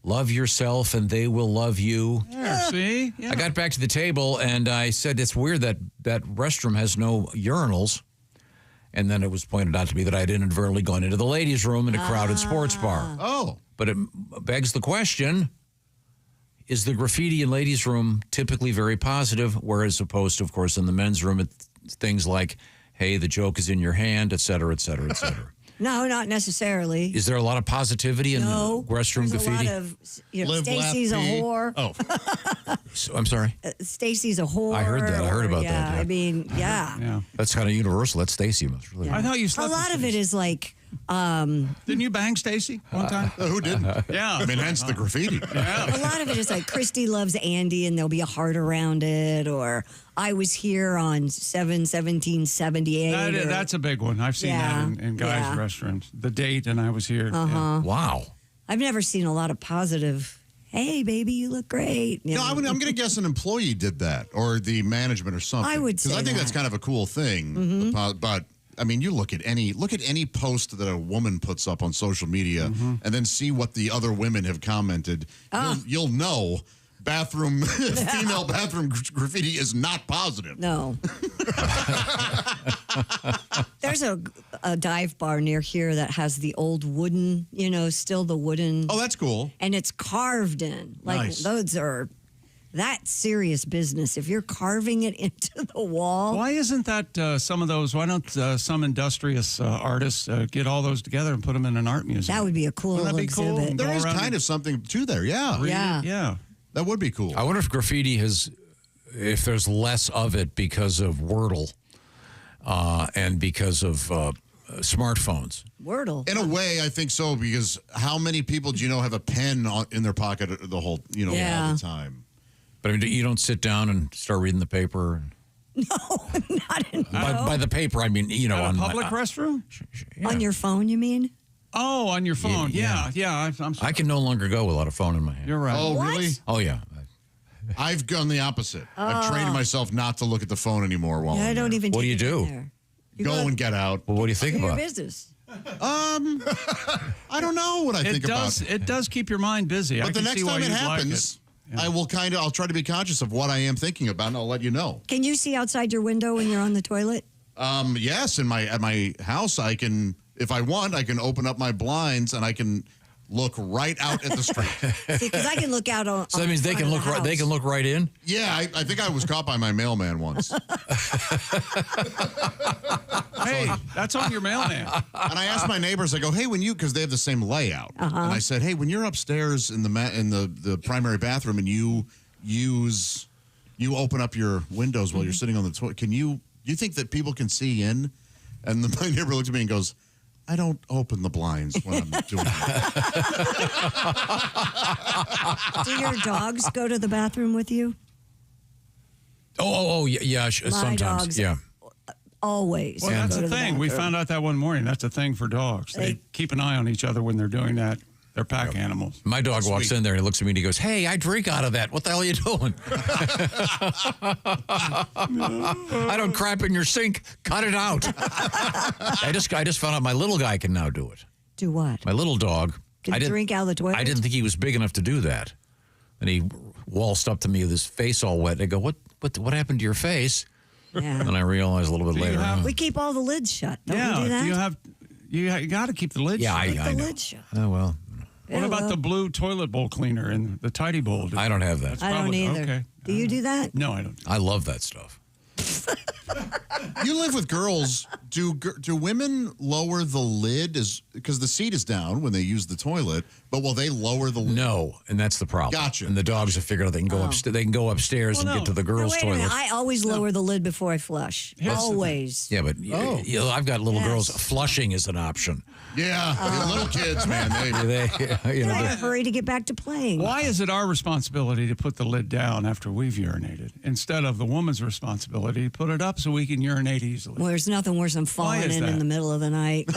love yourself, and they will love you. Yeah, see? Yeah. I got back to the table, and I said, it's weird that that restroom has no urinals. And then it was pointed out to me that I had inadvertently gone into the ladies' room in a crowded sports bar. Oh. But it begs the question, is the graffiti in ladies' room typically very positive, whereas opposed to, of course, in the men's room, it's things like, hey, the joke is in your hand, et cetera, et cetera, et cetera. No, not necessarily. Is there a lot of positivity in restroom graffiti? A lot of, Stacy's a whore. Oh. I'm sorry? Stacy's a whore. I heard that. I heard about that. Yeah, I mean, yeah. Yeah. That's kind of universal. That's Stacy. I thought you slept A lot of it is like... Didn't you bang Stacy one time? Who didn't? Yeah. I mean, hence the graffiti. Yeah. A lot of it is like Christy loves Andy and there'll be a heart around it, or I was here on 7/17/78. That's a big one. I've seen that in guys' restaurants. The date and I was here. Uh-huh. Wow. I've never seen a lot of positive, hey, baby, you look great. You know? I'm going to guess an employee did that, or the management or something. I would say Because I think that. that's kind of a cool thing. But I mean, you look at any post that a woman puts up on social media, and then see what the other women have commented. You'll know female bathroom graffiti is not positive. No. There's a dive bar near here that has the old wooden, still the wooden. Oh, that's cool. And it's carved in. Like Nice. That's serious business. If you're carving it into the wall. Why isn't that some of those? Why don't some industrious artists get all those together and put them in an art museum? That would be a cool Wouldn't that be cool? exhibit. There is kind of something to there, yeah. Yeah. That would be cool. I wonder if graffiti if there's less of it because of Wordle and because of smartphones. Wordle. In a way, I think so, because how many people do you know have a pen in their pocket the whole, all the time? But I mean, you don't sit down and start reading the paper. Not in By the paper, I mean, a on public restroom? On your phone, you mean? Oh, on your phone. Yeah. I'm sorry. I can no longer go without a phone in my hand. You're right. Oh, What? really? Oh, yeah. I've gone the opposite. I've trained myself not to look at the phone anymore while I I'm don't there. even. What do you take it in do? there. Go and get out. Well, what do you think Do your about? business. I don't know what I think about. It does keep your mind busy. But I the can next see why time it you'd like happens, Yeah. I'll try to be conscious of what I am thinking about, and I'll let you know. Can you see outside your window when you're on the toilet? Yes, at my house, I can, if I want, I can open up my blinds and I can look right out at the street. See, because I can look out on. So that means they can look right. They can look right in. Yeah, I think I was caught by my mailman once. Hey, that's on your mailman. And I asked my neighbors, I go, hey, because they have the same layout. And I said, hey, when you're upstairs in the primary bathroom and you open up your windows while you're sitting on the toilet, you think that people can see in? And my neighbor looked at me and goes, I don't open the blinds when I'm doing that. Do your dogs go to the bathroom with you? Yeah. Sometimes, dogs yeah. Always. Well, that's go the to thing. We found out that one morning. That's a thing for dogs. They keep an eye on each other when they're doing that. They're pack animals. My dog walks in there and he looks at me and he goes, "Hey, I drink out of that. What the hell are you doing?" I don't crap in your sink. Cut it out. I just found out my little guy can now do it. Do what? My little dog Can drink out of the toilet? I didn't think he was big enough to do that. And he waltzed up to me with his face all wet. I go, "What happened to your face?" Yeah. And I realized a little bit later. We keep all the lids shut. Don't we do that? You got to keep the lid shut. I the know. lid shut. Oh, well. What about the blue toilet bowl cleaner and the tidy bowl? I don't have that. I don't either. Okay. Do you do that? No, I don't. I love that stuff. You live with girls. Do women lower the lid because the seat is down when they use the toilet? But will they lower the lid? No, and that's the problem. Gotcha. And the dogs have figured out they can go upstairs. They can go upstairs and get to the girls' Wait a minute. toilet. I always lower the lid before I flush. Always. Yeah, but I've got little girls. Flushing is an option. Yeah, little kids, man. I hurry to get back to playing. Why is it our responsibility to put the lid down after we've urinated instead of the woman's responsibility to put it up so we can urinate easily? Well, there's nothing worse than falling in the middle of the night.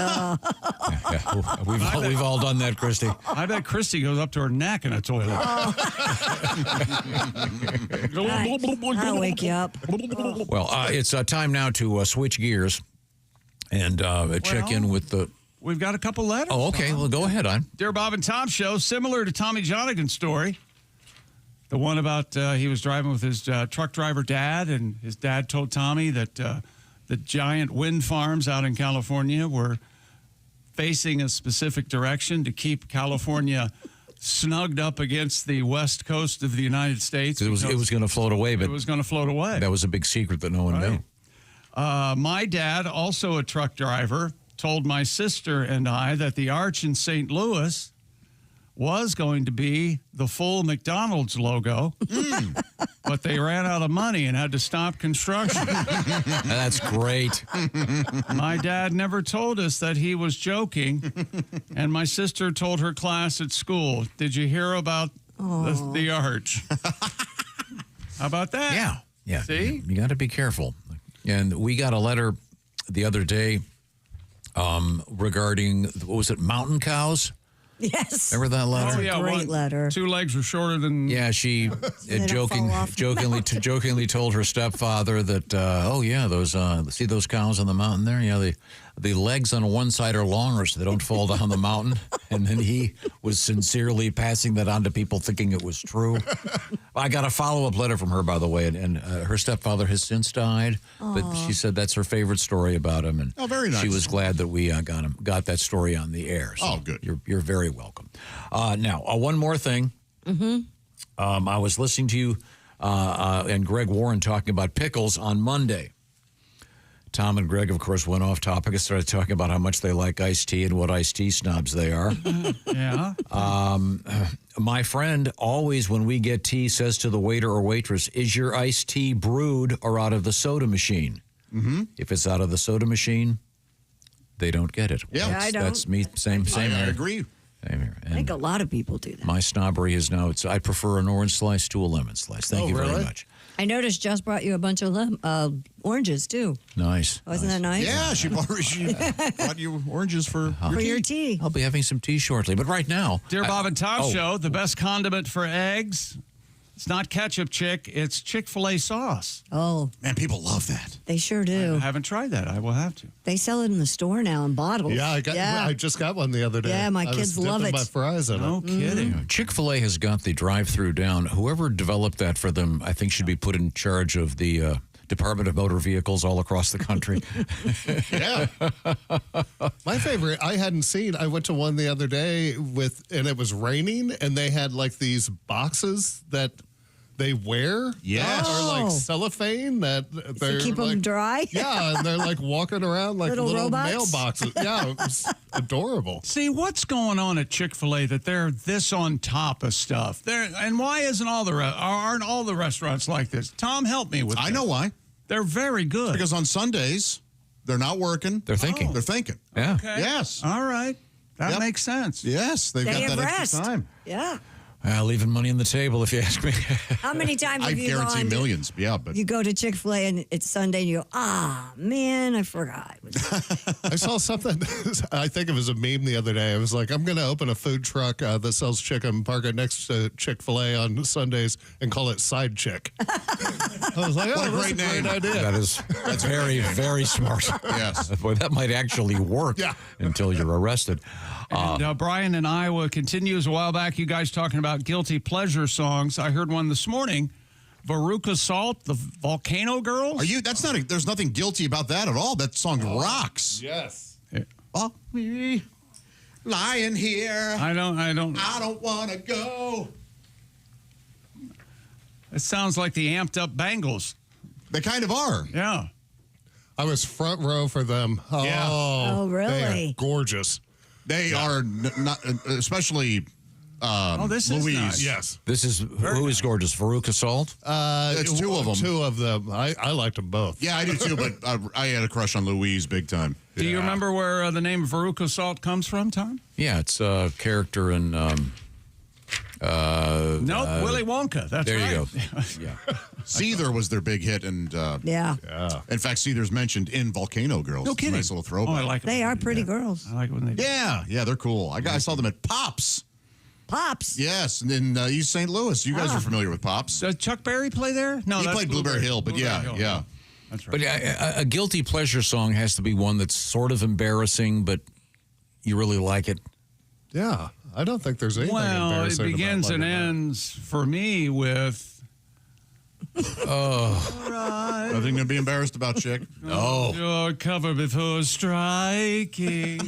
We've all done that, Christy. I bet Christy goes up to her neck in a toilet. I'll wake you up. Well, it's time now to switch gears and check in with the. We've got a couple letters. Oh, okay. Well, go ahead, on. Dear Bob and Tom show, similar to Tommy Johnigan's story. The one about he was driving with his truck driver dad, and his dad told Tommy that the giant wind farms out in California were facing a specific direction to keep California snugged up against the west coast of the United States. It was going to float away, but it was going to float away. That was a big secret that no one knew. My dad, also a truck driver, told my sister and I that the arch in St. Louis was going to be the full McDonald's logo, but they ran out of money and had to stop construction. That's great. My dad never told us that he was joking, and my sister told her class at school, "Did you hear about the arch?" How about that? Yeah. See? You got to be careful. And we got a letter the other day regarding, what was it, mountain cows? Yes. Remember that letter? Oh, yeah. Great letter. 2 legs were shorter than... Yeah, she jokingly told her stepfather that, see those cows on the mountain there? Yeah, the legs on one side are longer so they don't fall down the mountain. And then he was sincerely passing that on to people thinking it was true. I got a follow-up letter from her, by the way, and her stepfather has since died. But she said that's her favorite story about him. And very nice. She was glad that we got that story on the air. So good. You're very welcome. Now, one more thing. Mm-hmm. I was listening to you and Greg Warren talking about pickles on Monday. Tom and Greg, of course, went off topic and started talking about how much they like iced tea and what iced tea snobs they are. Yeah. My friend always, when we get tea, says to the waiter or waitress, "Is your iced tea brewed or out of the soda machine?" Mm-hmm. If it's out of the soda machine, they don't get it. Yeah, I don't. That's me. Same. I agree. Same here. I think a lot of people do that. My snobbery is now, I prefer an orange slice to a lemon slice. Thank you very much. I noticed Just brought you a bunch of oranges, too. Nice. Wasn't that nice? Yeah, she brought you oranges for your tea. I'll be having some tea shortly, but right now. Dear Bob and Tom Oh. Show, the best condiment for eggs. It's not ketchup, Chick. It's Chick-fil-A sauce. Oh. Man, people love that. They sure do. I haven't tried that. I will have to. They sell it in the store now in bottles. Yeah, I just got one the other day. Yeah, my kids love it. My fries in No it. kidding. Chick-fil-A has got the drive-through down. Whoever developed that for them, I think should be put in charge of the Department of Motor Vehicles all across the country. Yeah. My favorite, I hadn't seen. I went to one the other day and it was raining, and they had like these boxes that they wear. Yes. Or like cellophane that they're keep them like, dry? Yeah, and they're like walking around like Little robots? mailboxes. Yeah, it was adorable. See, what's going on at Chick-fil-A that they're this on top of stuff? And why isn't aren't all the restaurants like this? Tom, help me with I this. know why. They're very good. Because on Sundays, they're not working. They're thinking. They're thinking. Yeah. Okay. Yes. All right. That makes sense. Yes, they've Day got of that rest. extra time. Yeah. Leaving money on the table, if you ask me. How many times I have you guarantee gone to- millions. Yeah, but You go to Chick-fil-A and it's Sunday and you go, man, I forgot. I saw something, I think it was a meme the other day. I was like, I'm going to open a food truck that sells chicken, park it next to Chick-fil-A on Sundays, and call it Side Chick. I was like, What a that's great name. idea. That's very, very smart. Yes. Boy, that might actually work until you're arrested. And Brian in Iowa continues. A while back, you guys talking about guilty pleasure songs. I heard one this morning. Veruca Salt, the Volcano Girls. Are you? That's not. There's nothing guilty about that at all. That song rocks. Yes. Oh, me lying here. I don't want to go. It sounds like the amped up Bangles. They kind of are. Yeah. I was front row for them. Yeah. Oh, They really? are gorgeous. They are not, especially this is Louise. nice. Yes. This is who is gorgeous? Veruca Salt? It's two of them. Two of them. I liked them both. Yeah, I do too, but I had a crush on Louise big time. Do you remember where the name Veruca Salt comes from, Tom? Yeah, it's a character in. Nope, Willy Wonka. That's there right. you go. Yeah. Seether was their big hit, and Yeah. in fact, Seether's mentioned in Volcano Girls. No It's a kidding. nice little throwback. Oh, I like it. They are pretty girls. I like it when they do. Yeah, they're cool. I saw them at Pops. Pops. Yes, and in East St. Louis. You guys are familiar with Pops. Does Chuck Berry play there? No, He that's played Blueberry Hill, but Blueberry yeah, Hill. yeah. That's right. But a guilty pleasure song has to be one that's sort of embarrassing, but you really like it. Yeah. I don't think there's anything Well, it embarrassing about begins and liking that. ends for me with. Nothing to be embarrassed about, chick. No. Your cover before striking.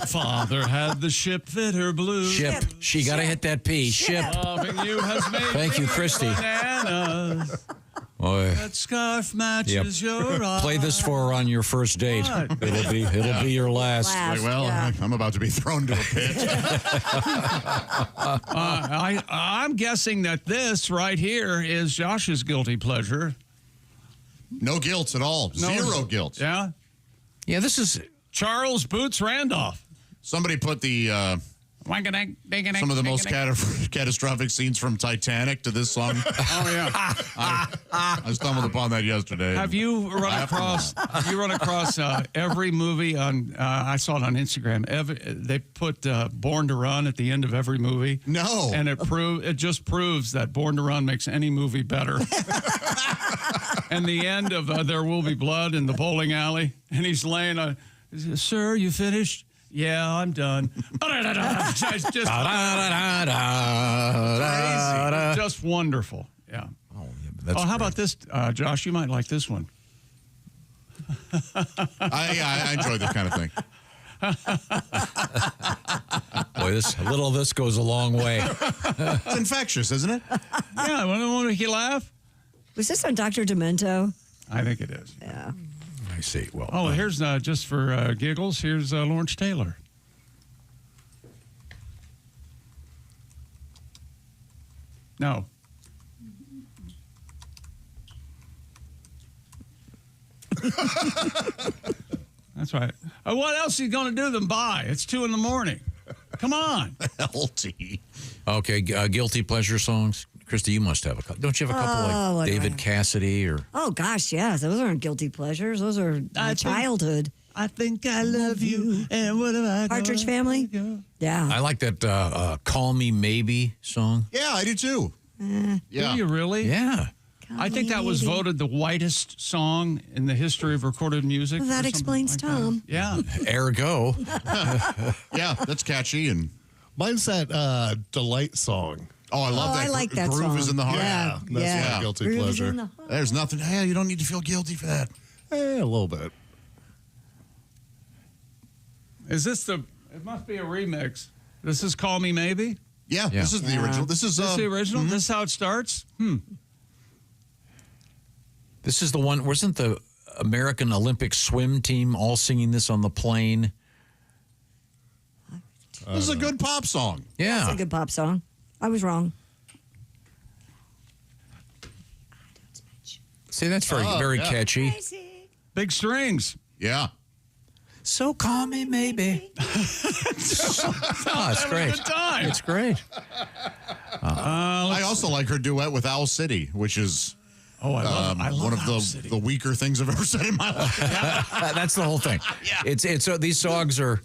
Father had the ship fitter blue. Ship. She got to hit that P. Ship. Loving you has made Thank you, me Christy. bananas. Boy. That scarf matches your eyes. Play this for her on your first date. What? It'll be your last. Like, well, I'm about to be thrown to a pit. I'm guessing that this right here is Josh's guilty pleasure. No guilt at all. No. Zero guilt. Yeah? Yeah, this is Charles Boots Randolph. Somebody put the some of the most catastrophic scenes from Titanic to this song. Oh, yeah. I stumbled upon that yesterday. Have you run across every movie on, I saw it on Instagram, they put Born to Run at the end of every movie. No. And it just proves that Born to Run makes any movie better. And the end of There Will Be Blood in the bowling alley, and he's laying sir, you finished? Yeah, I'm done. It's just crazy. Just wonderful. Yeah. How about this, Josh? You might like this one. I enjoy this kind of thing. Boy, a little of this goes a long way. It's infectious, isn't it? Yeah, want to make you laugh? Was this on Dr. Demento? I think it is. Yeah. I see. Well, oh, here's just for giggles. Here's Lawrence Taylor. No. That's right. What else are you going to do than buy? It's 2 a.m. Come on. LT. Okay, guilty pleasure songs. Christy, you must have a couple. Don't you have a couple what like do I David have? Cassidy or? Oh gosh, yes. Those aren't guilty pleasures. Those are my childhood. I think I love you. And what have I Partridge Family? Yeah. I like that Call Me Maybe song. Yeah, I do too. Do you really? Yeah. I think that was voted the whitest song in the history of recorded music. Well, that or something explains like Tom. That. Yeah. Ergo. Yeah, that's catchy. And mine's that Delight song. Oh, I love that. I like that Groove song. is in the heart. Yeah, that's my guilty Groove is pleasure. in the heart. There's nothing. Hey, you don't need to feel guilty for that. A little bit. Is this the? It must be a remix. This is "Call Me Maybe." Yeah, this is the original. This is the original. This is how it starts. This is the one. Wasn't the American Olympic swim team all singing this on the plane? This is a good pop song. Yeah. It's a good pop song. I was wrong. See, that's very catchy. Big strings. Yeah. So call me maybe. It's great. Good time. It's great. I also like her duet with Owl City, which is I love one of Owl City. the weaker things I've ever said in my life. That's the whole thing. It's these songs are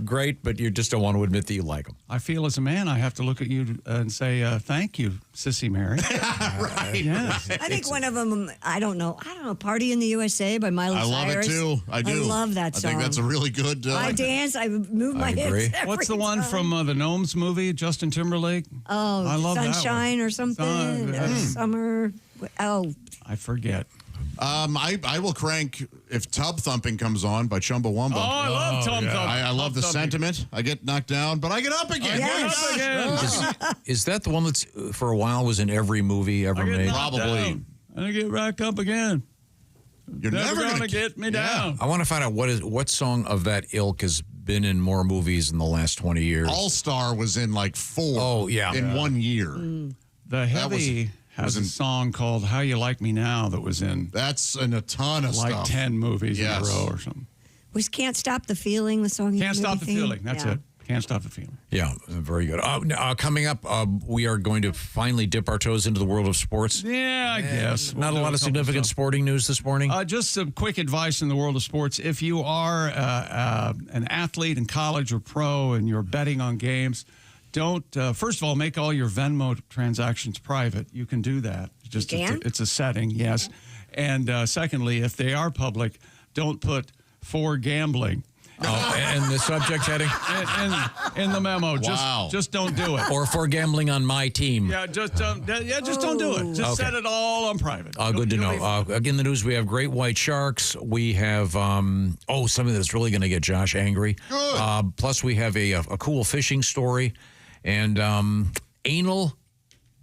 great, but you just don't want to admit that you like them. I feel as a man, I have to look at you and say, thank you, Sissy Mary. Right. Yes. I think one of them, I don't know, Party in the USA by Miley I love Cyrus. it too. I do. I love that song. I think that's a really good. I dance. I move my hips. What's the one from the Gnomes movie, Justin Timberlake? Oh, I love that one. Sunshine or something. Summer. Oh, I forget. I will crank if Tub Thumping comes on by Chumbawamba. Oh, I love Tub Thumping. I love the Tub Thumping. sentiment. I get knocked down, but I get up again. Is that the one that's for a while was in every movie ever made? Probably. And I get back up again. You're never gonna get me down. I want to find out what song of that ilk has been in more movies in the last 20 years. All Star was in like 4. Oh, yeah. In 1 year. The Heavy has a song called "How You Like Me Now" that was in. That's in a ton of like stuff. 10 movies in a row or something. was "Can't Stop the Feeling" the song? Can't Stop the Feeling. That's it. Can't Stop the Feeling. Yeah, very good. Coming up, we are going to finally dip our toes into the world of sports. Yeah, I guess. Not a lot of significant sporting news this morning. Just some quick advice in the world of sports. If you are an athlete in college or pro and you're betting on games, don't, first of all, make all your Venmo transactions private. You can do that. It's a setting, yes. And secondly, if they are public, don't put "for gambling." And the subject heading? In the memo. Wow. Just don't do it. Or "for gambling on my team." Yeah, just don't do it. Just set it all on private. Good to know. Again, the news, we have great white sharks. We have, something that's really going to get Josh angry. Plus, we have a cool fishing story and anal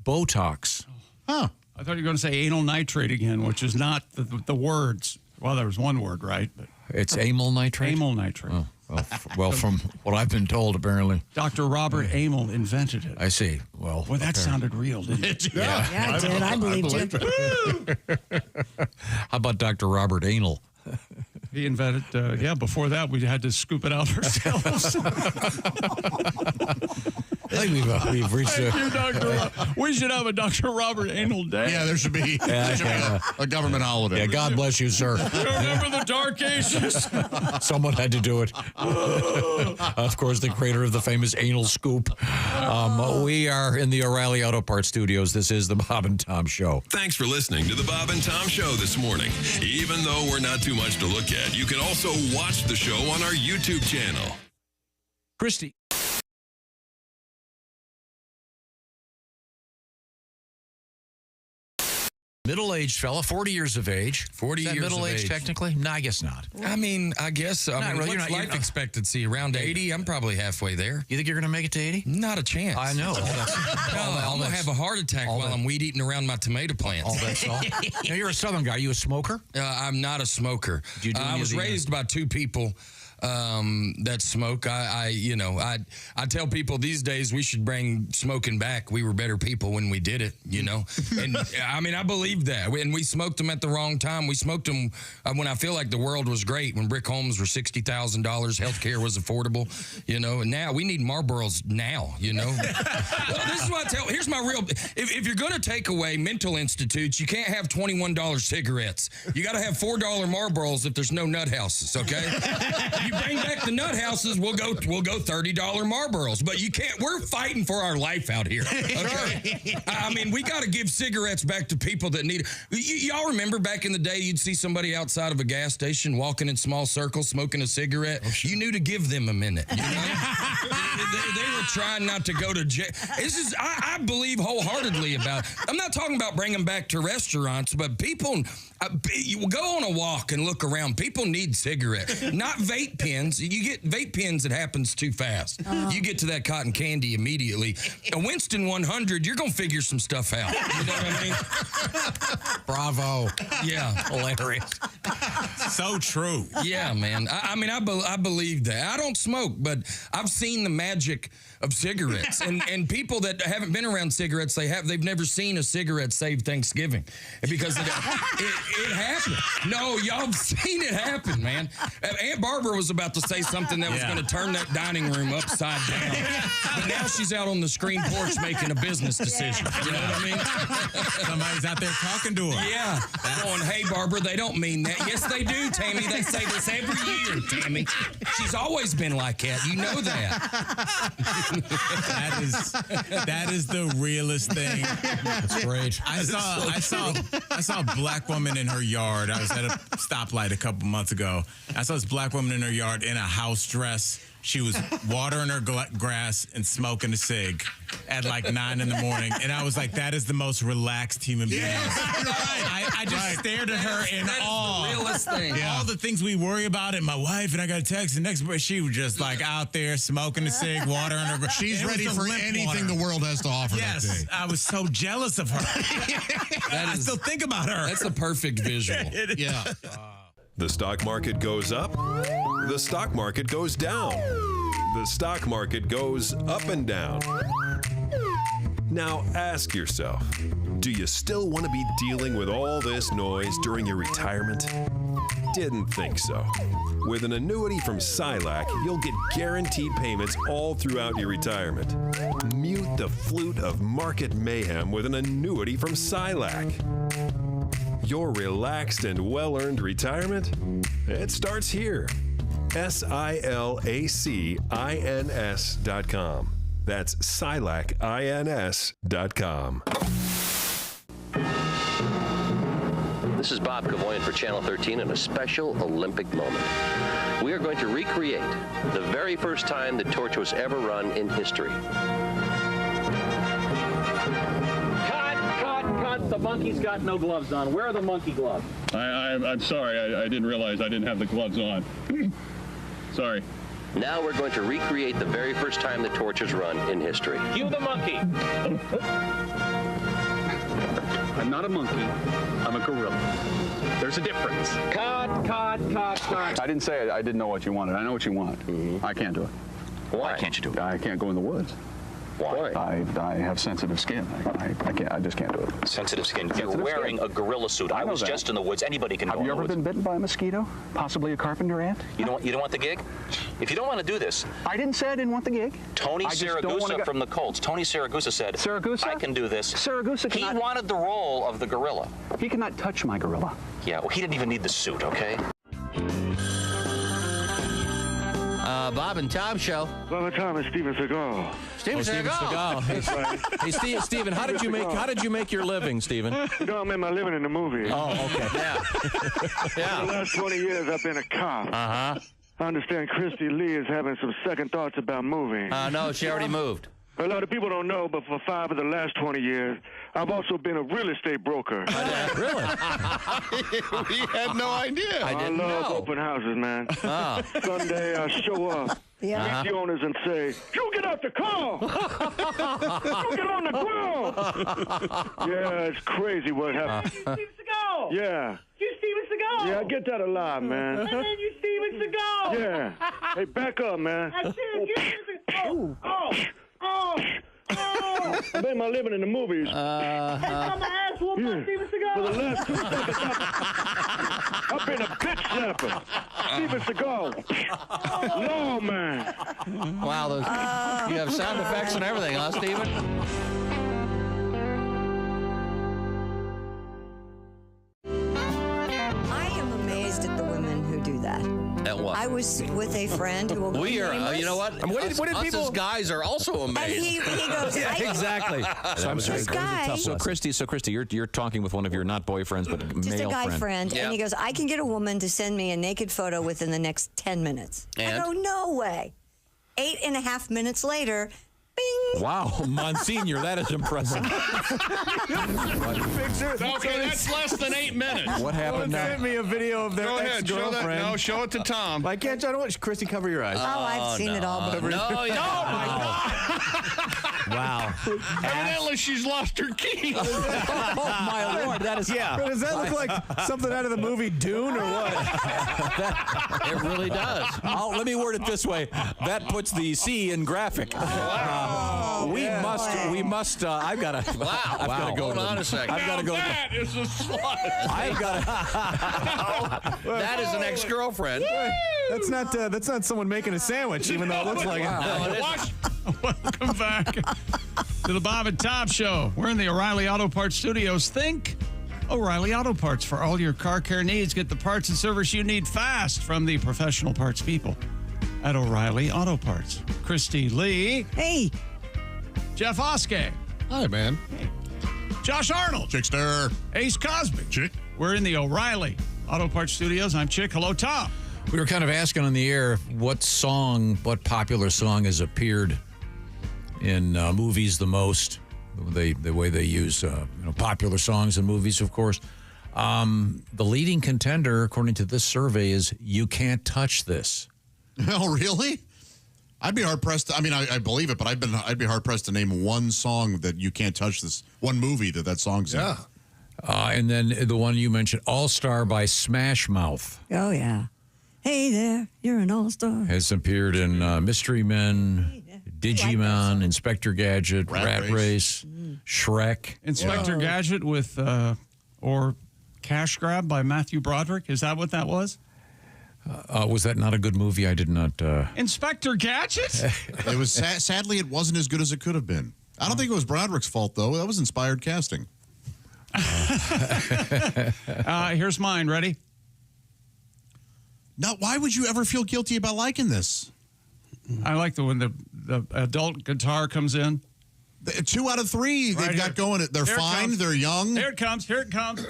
Botox. Huh. I thought you were going to say anal nitrate again, which is not the words. Well, there was one word, right? But it's amyl nitrate? Amyl nitrate. Oh, well, from what I've been told, apparently. Dr. Robert Amyl invented it. I see. Well, that sounded real, didn't it? Yeah, it did. I believed you. How about Dr. Robert Anal? He invented, before that, we had to scoop it out ourselves. I think we've reached Thank you, Dr. We should have a Dr. Robert Anal Day. Yeah, there should be, a government holiday. Yeah, God bless you, sir. You remember the Dark Ages? Someone had to do it. Of course, the creator of the famous anal scoop. We are in the O'Reilly Auto Parts Studios. This is the Bob and Tom Show. Thanks for listening to the Bob and Tom Show this morning. Even though we're not too much to look at, you can also watch the show on our YouTube channel. Christy. Middle-aged fella, 40 years of age. 40 Is that years middle of age, age. technically? No, I guess not. I mean, I guess. Really, what's life expectancy? Around 80? I'm probably halfway there. You think you're going to make it to 80? Not a chance. I know. I'm going to have a heart attack while I'm weed eating around my tomato plants. All that's all. Now, you're a Southern guy. Are you a smoker? I'm not a smoker. Do you do I was raised by two people that smoke. I tell people these days we should bring smoking back. We were better people when we did it, And I mean, I believe that. And we smoked them at the wrong time. We smoked them when I feel like the world was great, when brick homes were $60,000, healthcare was affordable, And now we need Marlboros now, Well, this is what I tell. Here's my real. If you're going to take away mental institutes, you can't have $21 cigarettes. You got to have $4 Marlboros if there's no nut houses. Okay. You bring back the nut houses, we'll go $30 Marlboros, but you can't. We're fighting for our life out here. Okay, I mean, we got to give cigarettes back to people that need it. Y'all remember back in the day, you'd see somebody outside of a gas station walking in small circles, smoking a cigarette. Oh, sure. You knew to give them a minute. They were trying not to go to jail. I believe wholeheartedly about. I'm not talking about bringing back to restaurants, but people. You go on a walk and look around. People need cigarettes, not vape pens. You get vape pens, it happens too fast. You get to that cotton candy immediately. A Winston 100, you're going to figure some stuff out. You know what I mean? Bravo. Yeah. Hilarious. So true. Yeah, man. I believe that. I don't smoke, but I've seen the magic of cigarettes. And people that haven't been around cigarettes, they've never seen a cigarette save Thanksgiving. Because it happened. No, y'all have seen it happen, man. Aunt Barbara was about to say something that was going to turn that dining room upside down. But now she's out on the screen porch making a business decision. You know what I mean? Somebody's out there talking to her. Yeah. Going, hey, Barbara, they don't mean that. Yes, they do, Tammy. They say this every year, Tammy. She's always been like that. You know that. That is the realest thing. That's great. I saw a black woman in her yard. I was at a stoplight a couple months ago. I saw this black woman in her yard in a house dress. She was watering her grass and smoking a cig at like 9 in the morning. And I was like, that is the most relaxed human being. I just stared at her in awe. The realest thing. Yeah. All the things we worry about, and my wife, and I got a text, and next morning she was just like out there smoking a cig, watering her grass. She's ready for anything the world has to offer that day. I was so jealous of her. I still think about her. That's a perfect visual. Yeah. The stock market goes up, the stock market goes down, the stock market goes up and down. Now ask yourself, do you still want to be dealing with all this noise during your retirement? Didn't think so. With an annuity from Silac, you'll get guaranteed payments all throughout your retirement. Mute the flute of market mayhem with an annuity from Silac. Your relaxed and well-earned retirement? It starts here. SILACINS.com. That's SILACINS.com. This is Bob Cavoyan for Channel 13 in a special Olympic moment. We are going to recreate the very first time the torch was ever run in history. The monkey's got no gloves on. Where are the monkey gloves? I'm sorry. I didn't realize I didn't have the gloves on. Sorry. Now we're going to recreate the very first time the torch was run in history. Cue the monkey. I'm not a monkey. I'm a gorilla. There's a difference. Cut. I didn't say I didn't know what you wanted. I know what you want. I can't do it. Why can't you do it? I can't go in the woods. Why? I have sensitive skin. I just can't do it. Sensitive skin. You're wearing a gorilla suit. I was just in the woods. Anybody can go in the woods. Have you ever been bitten by a mosquito? Possibly a carpenter ant? You don't want the gig? If you don't want to do this... I didn't say I didn't want the gig. Tony Saragusa from the Colts. Tony Saragusa said, I can do this. Saragusa cannot... He wanted the role of the gorilla. He cannot touch my gorilla. Yeah, well, he didn't even need the suit, okay? Bob and Tom Show. Bob and Tom is Steven Seagal. Steven Seagal. Hey, Steven, how did you make your living, Steven? You know, I made my living in the movie. Oh, okay. Yeah. For the last 20 years, I've been a cop. Uh-huh. I understand Christy Lee is having some second thoughts about moving. No, she already moved. A lot of people don't know, but for 5 of the last 20 years, I've also been a real estate broker. Really? We had no idea. I love open houses, man. Sunday, I show up. Meet the owners and say, you get out the car! You get on the ground! Yeah, it's crazy what happened. Steven Seagal! Yeah. You Steven Seagal? Yeah, I get that a lot, man. And then you Steven Seagal. Yeah. Hey, back up, man. I said, I made my living in the movies. Every time my ass whooped by Steven Seagal. For the last 2 seconds, I've been a bitch slapper. Steven Seagal. No, man. Wow, those, you have sound effects and everything, huh, Steven? I am amazed at the women who do that. At what? I was with a friend who will go We are, nameless. you know what? Us as guys are also amazed. And he goes, yeah, exactly. This guy, So Christy, you're talking with one of your not boyfriends, but just male a guy friend, Yep. and he goes, I can get a woman to send me a naked photo within the next 10 minutes. And? I go, no way. 8.5 minutes later, bing. Wow, Monsignor, that is impressive. Okay, that's less than 8 minutes. What happened now? Sent me a video of their Go ahead, show that. ex-girlfriend. No, show it to Tom. I can't. I don't want Christy, cover your eyes. Oh, I've seen it all before. No, yeah. Oh, my God. Wow. Evidently, she's lost her key. Oh, my Lord, that is... Yeah. Does that look like something out of the movie Dune or what? It really does. Let me word it this way. That puts the C in graphic. We must. I've got to. Wow. I've got to go. Hold on a second. I've got to go. That is a slut. I've got to. That is an ex-girlfriend. That's not someone making a sandwich, even though it looks like it. Welcome back to the Bob and Tom Show. We're in the O'Reilly Auto Parts Studios. Think O'Reilly Auto Parts for all your car care needs. Get the parts and service you need fast from the professional parts people at O'Reilly Auto Parts. Christy Lee. Hey. Jeff Oskey. Hi, man. Hey. Josh Arnold. Chickster. Ace Cosby. Chick. We're in the O'Reilly Auto Parts Studios. I'm Chick. Hello, Tom. We were kind of asking on the air what popular song has appeared in movies the most, the way they use popular songs in movies, of course. The leading contender, according to this survey, is You Can't Touch This. Oh, really? I'd be hard pressed. I believe it, but I'd be hard pressed to name one song that You Can't Touch This. One movie that song's in. And then the one you mentioned, All Star by Smash Mouth. Oh, yeah. Hey there, you're an all-star. Has appeared in Mystery Men, Digimon, Inspector Gadget, Rat Race, Shrek. Inspector Gadget with, or Cash Grab by Matthew Broderick. Is that what that was? Was that not a good movie? I did not. Inspector Gadget? It was sadly it wasn't as good as it could have been. I don't think it was Broderick's fault though. That was inspired casting. Here's mine. Ready? Now, why would you ever feel guilty about liking this? I like when the adult guitar comes in. 2 out of 3 they've got going. They're fine. They're young. Here it comes. Here it comes.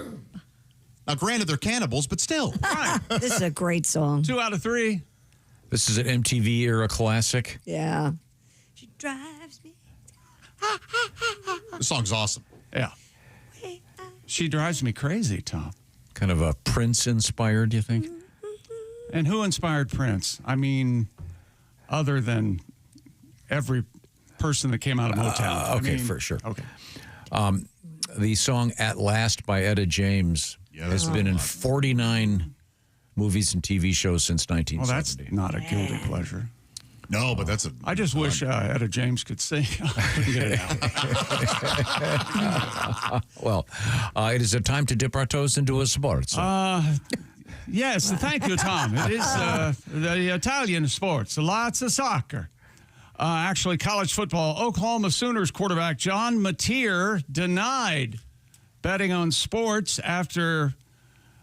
Now, granted, they're cannibals, but still. This is a great song. 2 out of 3. This is an MTV era classic. Yeah. She drives me. The song's awesome. Yeah. She drives me crazy, Tom. Kind of a Prince inspired, do you think? And who inspired Prince? I mean, other than every person that came out of Motown. Okay, for sure. Okay. The song At Last by Etta James has been in 49 movies and TV shows since 1970. Well, that's not a guilty pleasure. No, but that's a... I just wish Etta James could sing. I couldn't get it out. Well, it is a time to dip our toes into a sport. Yes, thank you, Tom. It is the Italian sports. Lots of soccer. Actually, college football. Oklahoma Sooners quarterback John Mateer denied betting on sports after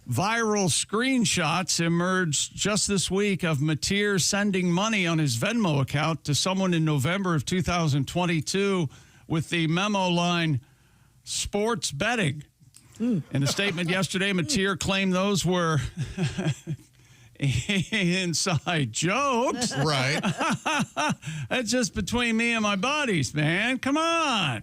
viral screenshots emerged just this week of Mateer sending money on his Venmo account to someone in November of 2022 with the memo line, sports betting. In a statement yesterday, Mateer claimed those were inside jokes. Right. That's just between me and my buddies, man. Come on.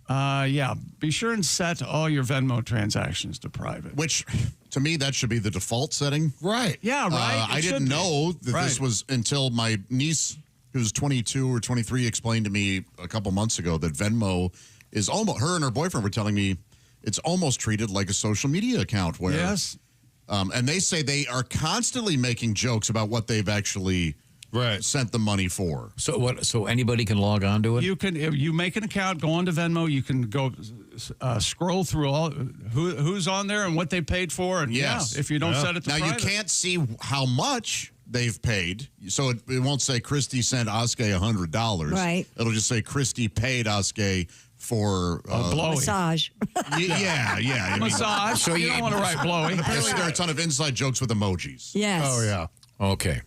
Yeah, be sure and set all your Venmo transactions to private. Which, to me, that should be the default setting. Right. Yeah, right. I didn't know that this was until my niece, who's 22 or 23, explained to me a couple months ago that Venmo is almost, her and her boyfriend were telling me, it's almost treated like a social media account where And they say they are constantly making jokes about what they've actually sent the money for. So what? So anybody can log on to it? You can, if you make an account, go on to Venmo. You can go scroll through all who's on there and what they paid for. And Yes. if you don't set it to now, private. you can't see how much they've paid. So it won't say Christy sent Oskay $100. Right. It'll just say Christy paid Oskay for blowy. Massage. Yeah. I mean, Massage. So you don't want to write blowy. And apparently there are a ton of inside jokes with emojis. Yes. Oh, yeah. Okay.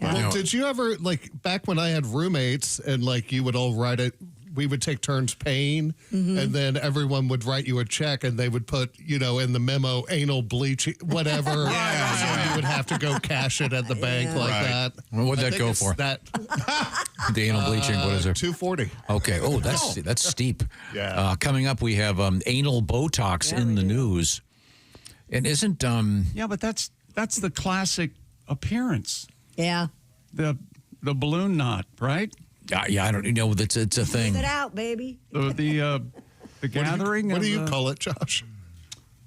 Well, did you ever, like, back when I had roommates and, like, you would all write it, we would take turns paying, and then everyone would write you a check, and they would put, in the memo, anal bleach, whatever. So you would have to go cash it at the bank like that. Well, what'd I that think go it's for? That, The anal bleaching, what is it? $240. Okay. Oh, that's steep. Yeah. Coming up, we have anal Botox in the news. And isn't... Yeah, but that's the classic appearance. Yeah. The balloon knot, right? Yeah, I don't know. It's a thing. Get it out, baby. The gathering. What do you call it, Josh?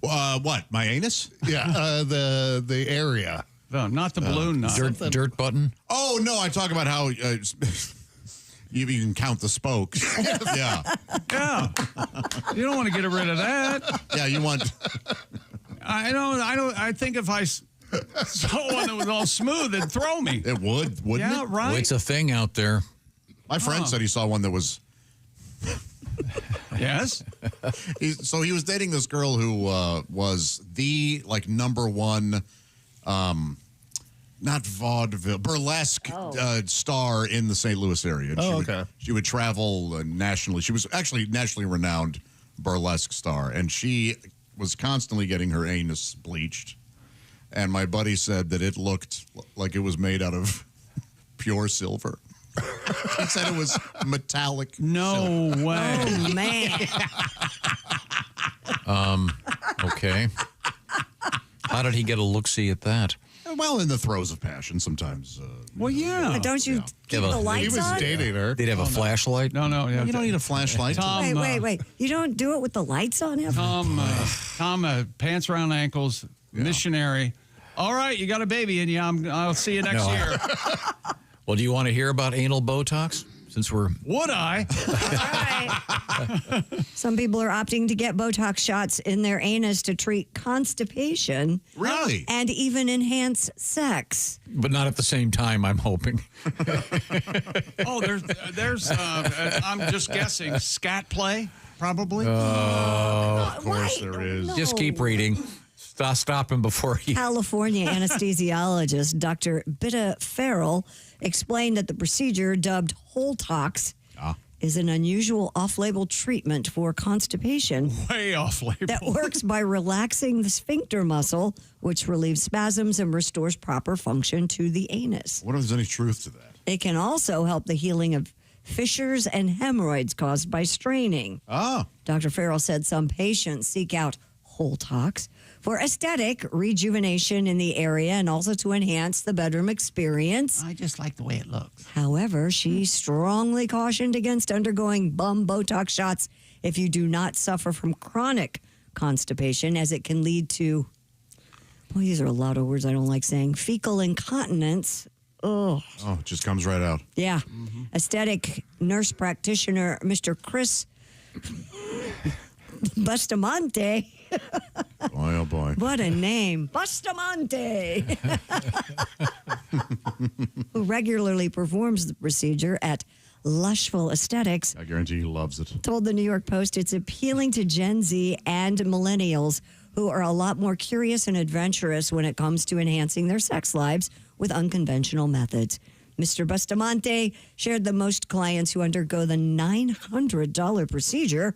What? My anus? Yeah, the area. No, not the balloon knot. Dirt button? Oh, no, I talk about how you can count the spokes. Yeah. You don't want to get rid of that. Yeah, you want... I think if I saw one that was all smooth, it'd throw me. It would, wouldn't it? Yeah, right. Well, it's a thing out there. My friend said he saw one that was... Yes? So he was dating this girl who was the, number one, not vaudeville, burlesque star in the St. Louis area. And she would travel nationally. She was actually nationally renowned burlesque star, and she was constantly getting her anus bleached. And my buddy said that it looked like it was made out of pure silver. He said it was metallic. No way. Oh, man. Okay. How did he get a look-see at that? Well, in the throes of passion, sometimes. Well, yeah. Don't you keep the lights on? her. They'd have a flashlight? No. Yeah, you don't need a flashlight. Tom, Wait. You don't do it with the lights on ever? Tom, pants around ankles, missionary. All right, you got a baby in you. I'll see you next year. Well, do you want to hear about anal Botox? Since we're... Would I? Some people are opting to get Botox shots in their anus to treat constipation. Really? And even enhance sex. But not at the same time, I'm hoping. Oh, there's I'm just guessing, scat play, probably? Oh, of course there is. No. Just keep reading. Stop him before he... California anesthesiologist Dr. Bitta Farrell explained that the procedure, dubbed Holtox, is an unusual off-label treatment for constipation. Way off-label. That works by relaxing the sphincter muscle, which relieves spasms and restores proper function to the anus. I wonder if there's any truth to that. It can also help the healing of fissures and hemorrhoids caused by straining. Dr. Farrell said some patients seek out Holtox for aesthetic rejuvenation in the area and also to enhance the bedroom experience. I just like the way it looks. However, she strongly cautioned against undergoing bum Botox shots if you do not suffer from chronic constipation, as it can lead to, well, these are a lot of words I don't like saying, fecal incontinence. Oh, it just comes right out. Yeah. Aesthetic nurse practitioner, Mr. Chris Bustamante. Boy, oh boy. What a name. Bustamante. Who regularly performs the procedure at Lushful Aesthetics. I guarantee he loves it. Told the New York Post it's appealing to Gen Z and millennials who are a lot more curious and adventurous when it comes to enhancing their sex lives with unconventional methods. Mr. Bustamante shared that most clients who undergo the $900 procedure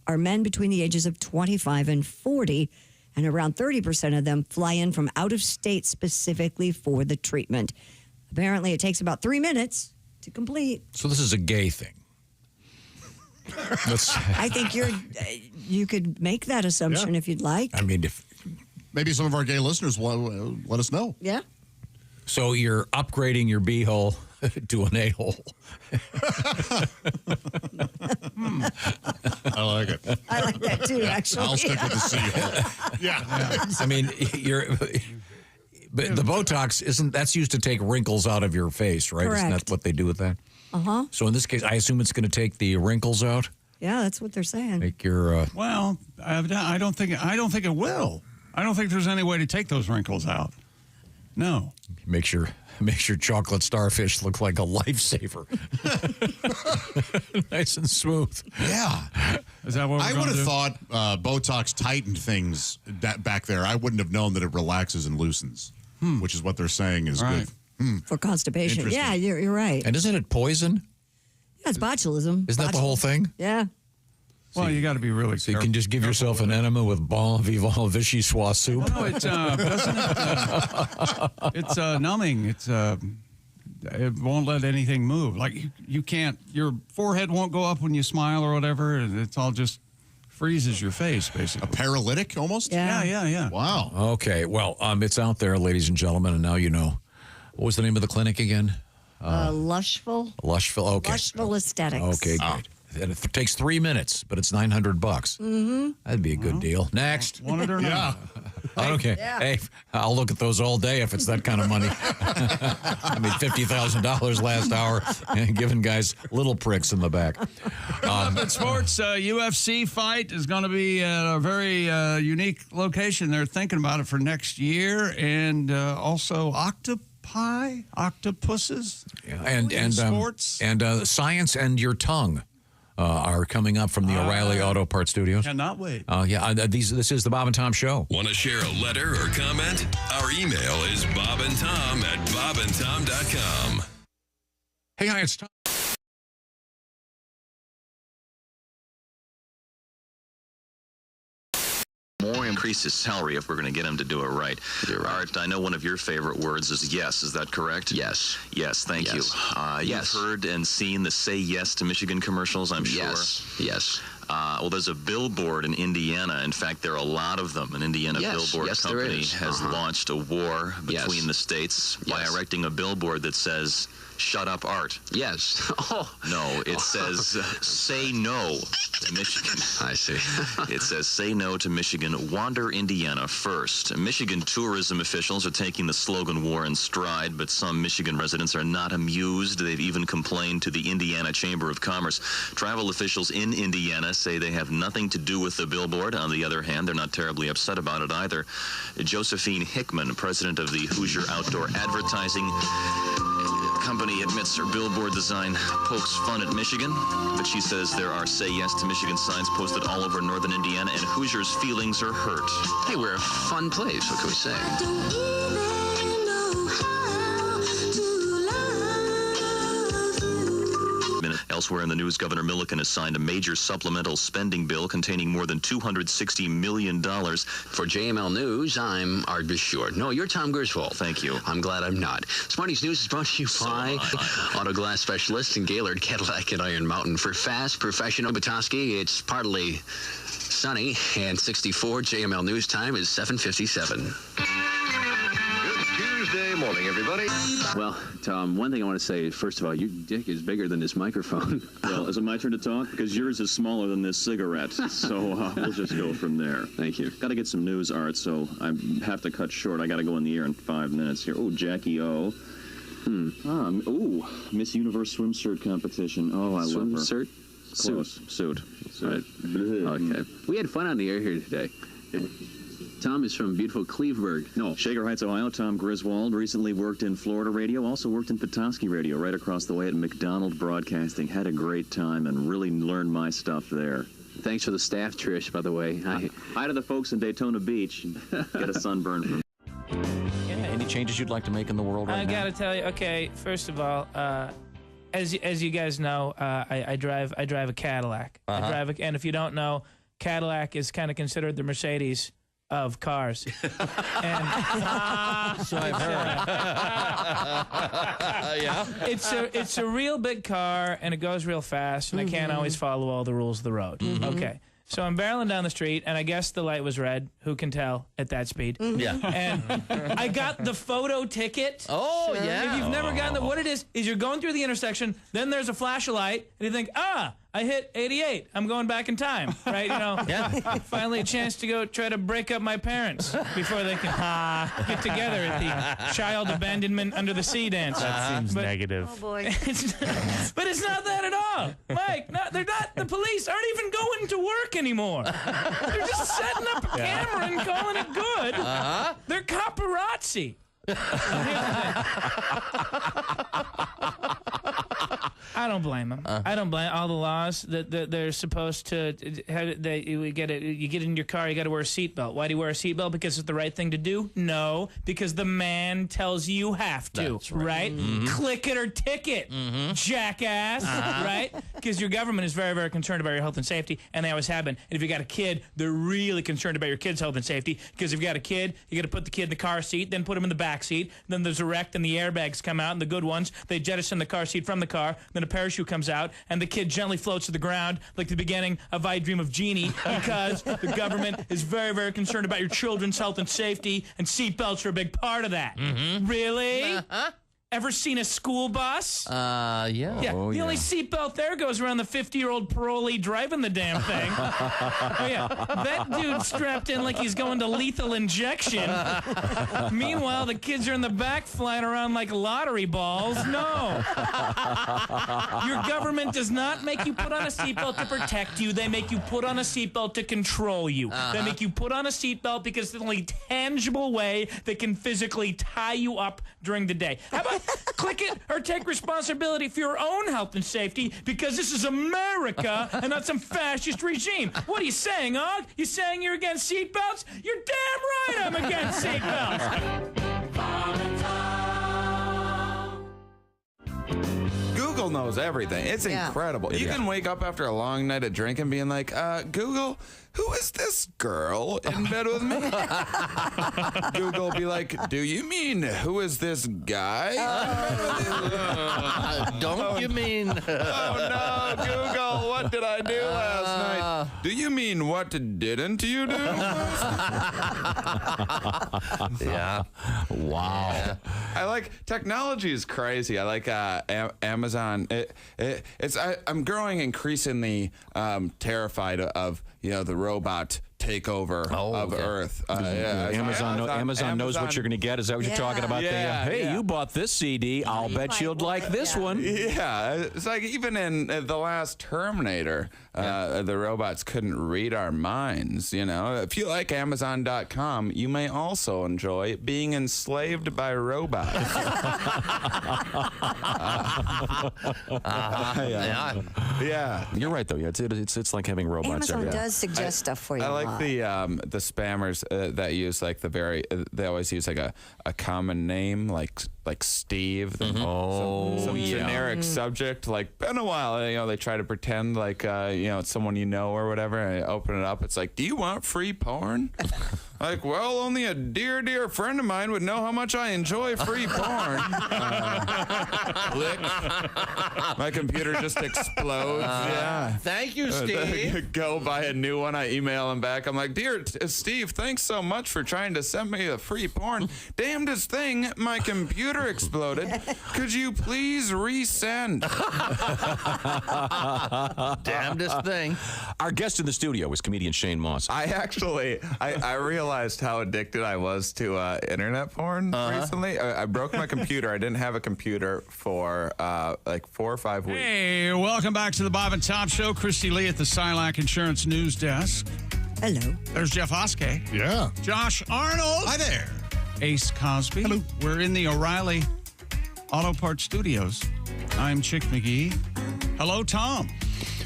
are men between the ages of 25 and 40, and around 30% of them fly in from out of state specifically for the treatment. Apparently, it takes about 3 minutes to complete. So this is a gay thing. I think you could make that assumption if you'd like. I mean, if maybe some of our gay listeners will let us know. Yeah. So you're upgrading your b-hole to an a-hole. I like it. I like that too, actually. I'll stick with the seal. Yeah. I mean, but the Botox that's used to take wrinkles out of your face, right? Isn't Correct. that what they do with that? Uh-huh. So in this case, I assume it's going to take the wrinkles out. Yeah, that's what they're saying. Make your. Well, I don't think it will. I don't think there's any way to take those wrinkles out. No. Makes your chocolate starfish look like a lifesaver. Nice and smooth. Yeah. Is that what we're I gonna would have do? thought Botox tightened things back there. I wouldn't have known that it relaxes and loosens, which is what they're saying is Right. good. For constipation. Interesting. Yeah, you're right. And isn't it poison? Yeah, it's botulism. Isn't that the whole thing? Yeah. Well, you got to be really So you can just give yourself an enema with bon vivant vichyssoise soup. No, it's doesn't it? It's numbing. It's it won't let anything move. Like you can't. Your forehead won't go up when you smile or whatever. It's all just freezes your face, basically. A paralytic almost? Yeah. Wow. Okay, well, it's out there, ladies and gentlemen, and now you know. What was the name of the clinic again? Lushful. Lushful. Okay. Lushful Aesthetics. Okay, great. And it takes 3 minutes, but it's $900. Mm-hmm. That'd be a good deal. Next. Want it or not? Yeah. I don't care. Yeah. Hey, I'll look at those all day if it's that kind of money. I made $50,000 last hour, giving guys little pricks in the back. In sports, UFC fight is going to be a very unique location. They're thinking about it for next year, and also octopuses, and sports, and science and your tongue are coming up from the O'Reilly Auto Parts Studios. Cannot wait. This is the Bob and Tom Show. Want to share a letter or comment? Our email is bobandtom@bobandtom.com. Hey, hi, it's Tom. More increase his salary if we're going to get him to do it right. You're right. Art, I know one of your favorite words is yes. Is that correct? Yes. Yes, thank Yes. you. Yes. You've heard and seen the Say Yes to Michigan commercials, I'm sure. Yes. Well, there's a billboard in Indiana. In fact, there are a lot of them. An Indiana billboard Yes, there company is. has launched a war between Yes. the states by Yes. erecting a billboard that says, "Shut up, Art." Yes. Oh. No, it says, "Say no to Michigan." I see. It says, "Say no to Michigan. Wander Indiana first." Michigan tourism officials are taking the slogan war in stride, but some Michigan residents are not amused. They've even complained to the Indiana Chamber of Commerce. Travel officials in Indiana say they have nothing to do with the billboard. On the other hand, they're not terribly upset about it either. Josephine Hickman, president of the Hoosier Outdoor Advertising Company, admits her billboard design pokes fun at Michigan, but she says there are Say Yes to Michigan signs posted all over northern Indiana, and Hoosiers' feelings are hurt. Hey, we're a fun place. What can we say? Elsewhere in the news, Governor Milliken has signed a major supplemental spending bill containing more than $260 million. For JML News, I'm Art Bishore. No, you're Tom Gerswold. Thank you. I'm glad I'm not. Smarties News is brought to you by Auto Glass Specialist in Gaylord, Cadillac, and Iron Mountain. For fast, professional Batoski, it's partly sunny, and 64. JML News time is 7:57. Tuesday morning, everybody. Well, Tom, one thing I want to say, first of all, your dick is bigger than this microphone. Well, is it my turn to talk? Because yours is smaller than this cigarette. So we'll just go from there. Thank you. Got to get some news, Art, so I have to cut short. I got to go in the air in 5 minutes here. Oh, Jackie O. Miss Universe swimsuit competition. Oh, I love her. Swimsuit? Close. Suit. Right. Okay. We had fun on the air here today. Tom is from beautiful Cleveburg. No, Shaker Heights, Ohio. Tom Griswold recently worked in Florida radio, also worked in Petoskey radio right across the way at McDonald Broadcasting. Had a great time and really learned my stuff there. Thanks for the staff, Trish, by the way. Hi to the folks in Daytona Beach. Get a sunburn from Any changes you'd like to make in the world right I now? gotta tell you, okay, first of all, as you guys know, I drive a Cadillac. And if you don't know, Cadillac is kind of considered the Mercedes of cars. And So I've heard. Yeah. It's a real big car, and it goes real fast, and I can't always follow all the rules of the road. Okay. So I'm barreling down the street, and I guess the light was red. Who can tell at that speed? Yeah. And I got the photo ticket. Oh, yeah. If you've never gotten what it is you're going through the intersection, then there's a flash of light, and you think, I I hit 88. I'm going back in time, right? Finally a chance to go try to break up my parents before they can get together at the child abandonment under the sea dance. That seems negative. Oh, boy. But it's not that at all. Mike, they're not. The police aren't even going to work anymore. They're just setting up a camera and calling it good. They're paparazzi. I don't blame them. I don't blame all the laws that they're supposed to. You get in your car, you got to wear a seatbelt. Why do you wear a seatbelt? Because it's the right thing to do? No, because the man tells you have to. That's right. Mm-hmm. Click it or ticket, jackass. Right? Because your government is very, very concerned about your health and safety, and they always have been. And if you got a kid, they're really concerned about your kid's health and safety. Because if you got a kid, you got to put the kid in the car seat, then put him in the back seat. Then there's a wreck, and the airbags come out, and the good ones, they jettison the car seat from the car. Then a parachute comes out, and the kid gently floats to the ground like the beginning of I Dream of Jeannie, because the government is very, very concerned about your children's health and safety, and seatbelts are a big part of that. Really? Ever seen a school bus? Yeah. Yeah. The only seatbelt there goes around the 50-year-old parolee driving the damn thing. Oh, yeah. That dude's strapped in like he's going to lethal injection. Meanwhile, the kids are in the back flying around like lottery balls. No. Your government does not make you put on a seatbelt to protect you. They make you put on a seatbelt to control you. They make you put on a seatbelt because it's the only tangible way they can physically tie you up during the day. How about click it or take responsibility for your own health and safety, because this is America and not some fascist regime. What are you saying, Og? You saying you're against seatbelts? You're damn right I'm against seatbelts. Google knows everything. It's incredible. You can wake up after a long night of drinking being like, Google, who is this girl in bed with me? Google will be like, do you mean who is this guy? Don't you mean? Oh no, Google, what did I do last night? Do you mean what didn't you do? Yeah. Wow. Yeah. I like technology is crazy. I like Amazon. I'm growing increasingly terrified of the robot takeover of Earth. Amazon knows what you're going to get. Is that what you're talking about? Hey, you bought this CD. I'll bet you'd like this one. Yeah, it's like even in the last Terminator, the robots couldn't read our minds. If you like Amazon.com, you may also enjoy being enslaved by robots. Yeah, you're right though. It's like having robots. Amazon does suggest stuff for you. I like the spammers that use like they always use like a common name like Steve. Some generic subject like been a while. They try to pretend like it's someone or whatever. And I open it up. It's like, do you want free porn? Like, well, only a dear friend of mine would know how much I enjoy free porn. Click. My computer just explodes. Thank you, Steve. Go buy a new one. I email him back. I'm like, dear Steve, thanks so much for trying to send me a free porn. Damnedest thing, my computer exploded. Could you please resend? Damnedest thing. Our guest in the studio is comedian Shane Moss. I realized how addicted I was to internet porn recently. I broke my computer. I didn't have a computer for like 4 or 5 weeks. Hey, welcome back to the Bob and Tom Show. Christy Lee at the Silac Insurance News Desk. Hello. There's Jeff Oskey. Yeah. Josh Arnold. Hi there. Ace Cosby. Hello. We're in the O'Reilly Auto Parts Studios. I'm Chick McGee. Hello, Tom.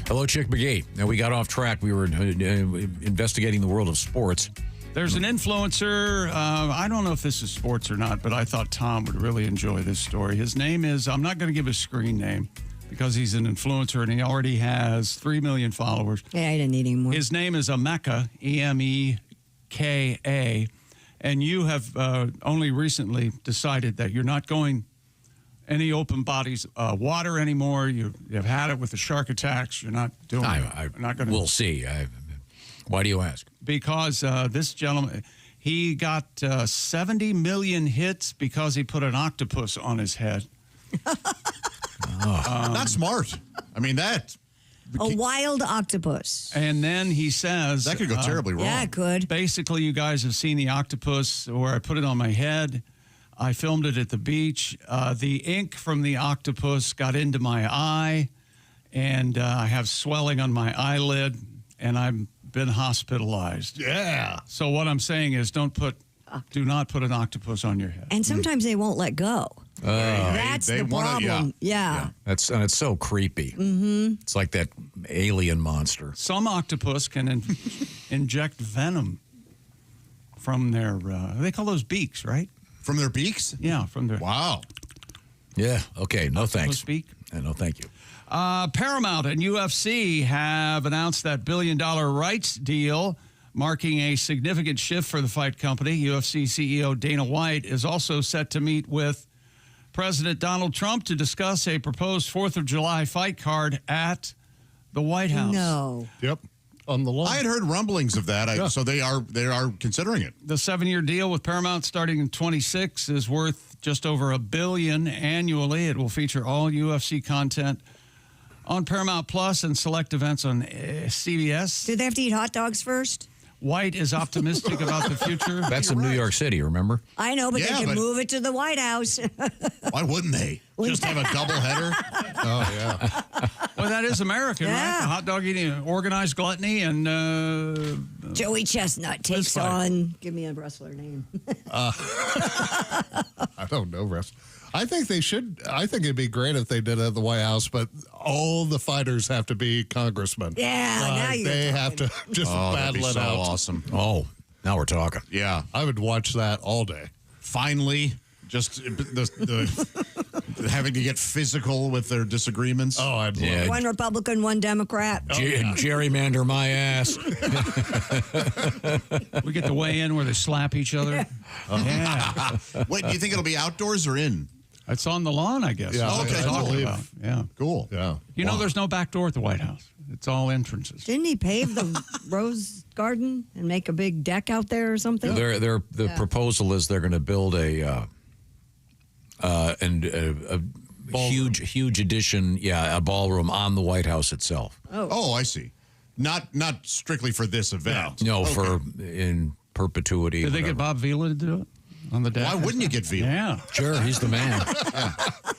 Hello, Chick McGee. Now, we got off track. We were investigating the world of sports. There's an influencer. I don't know if this is sports or not, but I thought Tom would really enjoy this story. His name is, I'm not going to give his screen name because he's an influencer and he already has 3 million followers. Yeah, I didn't need any more. His name is Emeka, Emeka. And you have only recently decided that you're not going any open bodies water anymore. You have had it with the shark attacks. You're not doing it. Not going to. We'll see. Why do you ask? Because this gentleman, he got 70 million hits because he put an octopus on his head. That's smart. I mean, that A wild octopus. And then he says that could go terribly wrong. Yeah, it could. Basically, you guys have seen the octopus where I put it on my head. I filmed it at the beach. The ink from the octopus got into my eye, and I have swelling on my eyelid, and I've been hospitalized. Yeah. So what I'm saying is, do not put an octopus on your head. And sometimes they won't let go. That's the problem. Yeah. And it's so creepy. Mm-hmm. It's like that alien monster. Some octopus can inject venom from their, they call those beaks, right? From their beaks? Yeah, from their. Wow. Yeah. Okay. No thanks. Beak? No, thank you. Paramount and UFC have announced that $1 billion rights deal, marking a significant shift for the fight company. UFC CEO Dana White is also set to meet with President Donald Trump to discuss a proposed 4th of July fight card at the White House. No. Yep. On the lawn. I had heard rumblings of that, so they are considering it. The 7-year deal with Paramount starting in 26 is worth just over $1 billion annually. It will feature all UFC content on Paramount Plus and select events on CBS. Do they have to eat hot dogs first? White is optimistic about the future. That's in New York City, remember? I know, but Yeah, they can but- move it to the White House. Why wouldn't they? Just have a double header? Oh, yeah. Well, that is American, right? Yeah. The hot dog eating, organized gluttony, and Joey Chestnut takes on. Give me a wrestler name. I don't know, refs. I think they should. I think it'd be great if they did it at the White House, but all the fighters have to be congressmen. Yeah, now you're they have to just that'd be battle it so out. awesome. Oh, now we're talking. Yeah. I would watch that all day. Finally, just the having to get physical with their disagreements. Oh, I'd love it. One Republican, one Democrat. Gerrymander my ass. we get to weigh in where they slap each other. Yeah. Wait, do you think it'll be outdoors or in? It's on the lawn, I guess. Yeah, That's what okay, they're talking cool. about. Yeah. Cool. Yeah. You know, there's no back door at the White House. It's all entrances. Didn't he pave the Rose Garden and make a big deck out there or something? The proposal is they're going to build a huge addition, a ballroom on the White House itself. Oh, I see. Not strictly for this event. No, Okay. for in perpetuity. Did they get Bob Vila to do it on the deck? Why wouldn't you get Vila? Yeah. Sure, he's the man.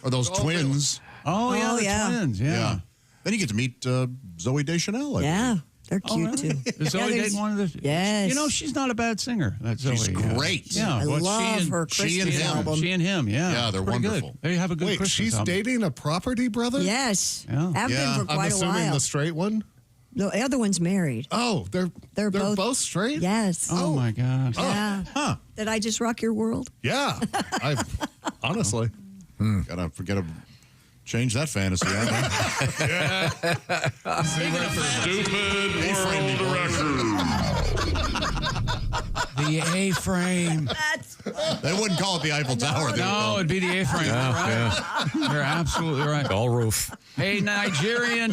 Or those twins. Oh, yeah, the twins. Yeah. Then you get to meet Zoe Deschanel. I Yeah, believe. they're cute really? too. Is Zoe dating one of the? Yes. You know, she's not a bad singer. That Zoe. She's great. Yeah. I but love she and, her she and Christmas him. album. She and him. Yeah. Yeah, they're Pretty good. wonderful. They have a good Wait, Christmas she's album. dating a property brother? Yes. Yeah. Have Yeah. been for I'm quite a assuming while. the straight one? The other one's married. Oh, they're both straight? Yes. Oh, my gosh. Yeah. Huh. Did I just rock your world? Yeah. I honestly. Gotta forget to change that fantasy. The A-frame. They wouldn't call it the Eiffel Tower. They would No, call it- it'd be the A-frame. Right. You're absolutely right. All roof. A Nigerian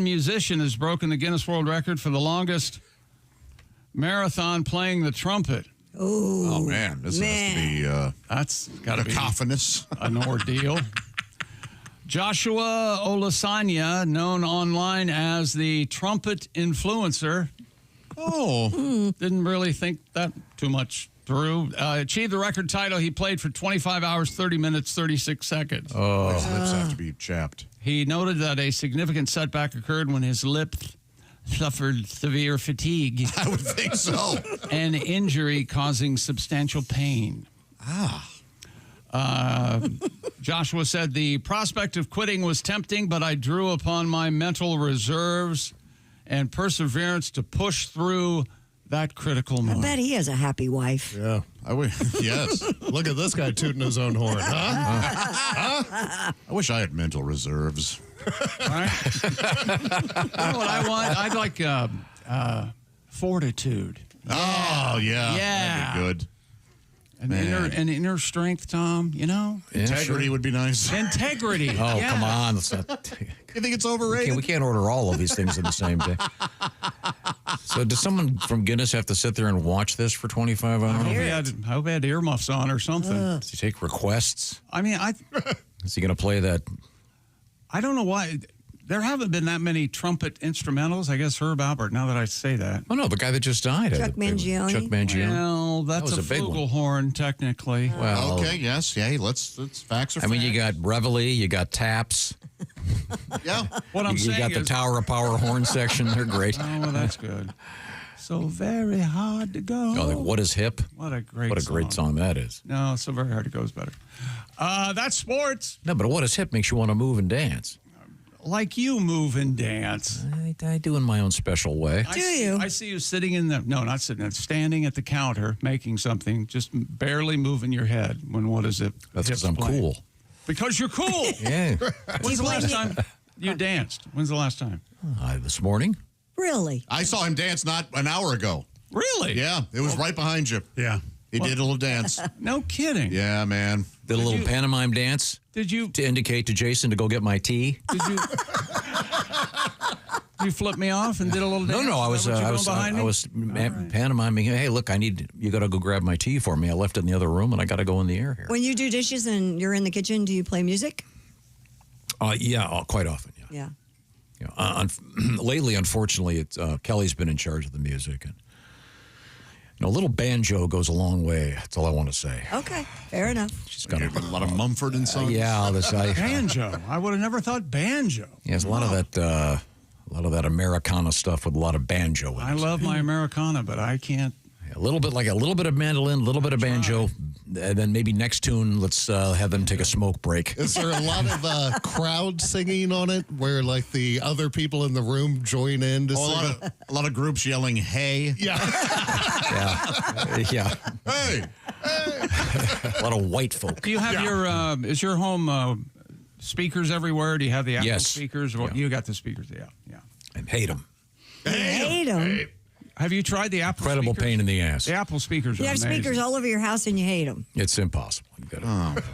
musician has broken the Guinness World Record for the longest marathon playing the trumpet. Oh, man. This has to be That's got to be cacophonous. an ordeal. Joshua Olasanya, known online as the trumpet influencer. Didn't really think that too much through. Achieved the record title. He played for 25 hours, 30 minutes, 36 seconds. Oh, his lips have to be chapped. He noted that a significant setback occurred when his lips suffered severe fatigue. I would think so. An injury causing substantial pain. Joshua said, the prospect of quitting was tempting, but I drew upon my mental reserves and perseverance to push through that critical I moment. bet he has a happy wife. Yeah. I would. Yes. Look at this guy tooting his own horn, huh? I wish I had mental reserves. All right. You know what I want? I'd like fortitude. Oh, yeah. Yeah. That'd be good. An inner strength, Tom, you know? Integrity would be nice. Integrity. Oh, yeah. come on. Let's not, You think it's overrated? we can't order all of these things in the same day. So does someone from Guinness have to sit there and watch this for 25 hours? I hope he had earmuffs on or something. Does he take requests? I mean, Is he going to play that? I don't know why. there haven't been that many trumpet instrumentals. I guess Herb Alpert, now that I say that. Oh, no, the guy that just died. Chuck Mangione. Chuck Mangione. Well, That that's was a big one. flugelhorn, technically. Well, Okay, yes. Yeah, let's facts are I mean, you facts. got Reveille, you got Taps. Yeah. What I'm You saying got the is, Tower of Power horn section. They're great. oh, well, that's good. So very hard to go. Oh, what is hip? What a great What a great song that is. No, so very hard to go is better. That's sports. No, but what is hip makes you want to move and dance. Like you move and dance. I do in my own special way. I see you sitting in the, no, not sitting, standing at the counter making something, just barely moving your head when what is it? That's because Hip's I'm playing. cool. Because you're cool. Yeah. When's the last time you danced? When's the last time? This morning. Really? I saw him dance not an hour ago. Really? Yeah, it was right behind you. Yeah. He did a little dance. No kidding. Yeah, man. Did a little pantomime dance. Did you? To indicate to Jason to go get my tea. Did you? You flip me off and did a little dance? No, I was Is that what you're doing behind me? pantomiming. Hey, look, you got to go grab my tea for me. I left it in the other room, and I got to go in the air here. When you do dishes and you're in the kitchen, do you play music? Yeah, quite often. Yeah. Yeah. Lately, unfortunately, it's Kelly's been in charge of the music, and a little banjo goes a long way. That's all I want to say. Okay, fair enough. She's got a lot of Mumford and Sons. Yeah, banjo. I would have never thought banjo. Yeah, there's a lot of that Americana stuff with a lot of banjo in it. I love my Americana, but I can't. A little bit of mandolin, a little bit of banjo, and then maybe next tune, let's have them take a smoke break. Is there a lot of crowd singing on it where like the other people in the room join in to sing? A lot of groups yelling, hey. Yeah. Yeah. Hey. A lot of white folk. Do you have your, is your home speakers everywhere? Do you have the Apple Yes. speakers? Well, you got the speakers, yeah. I hate them. Hate them. Have you tried the Apple Incredible speakers? pain in the ass. The Apple speakers You are have amazing. speakers all over your house and you hate them. It's impossible.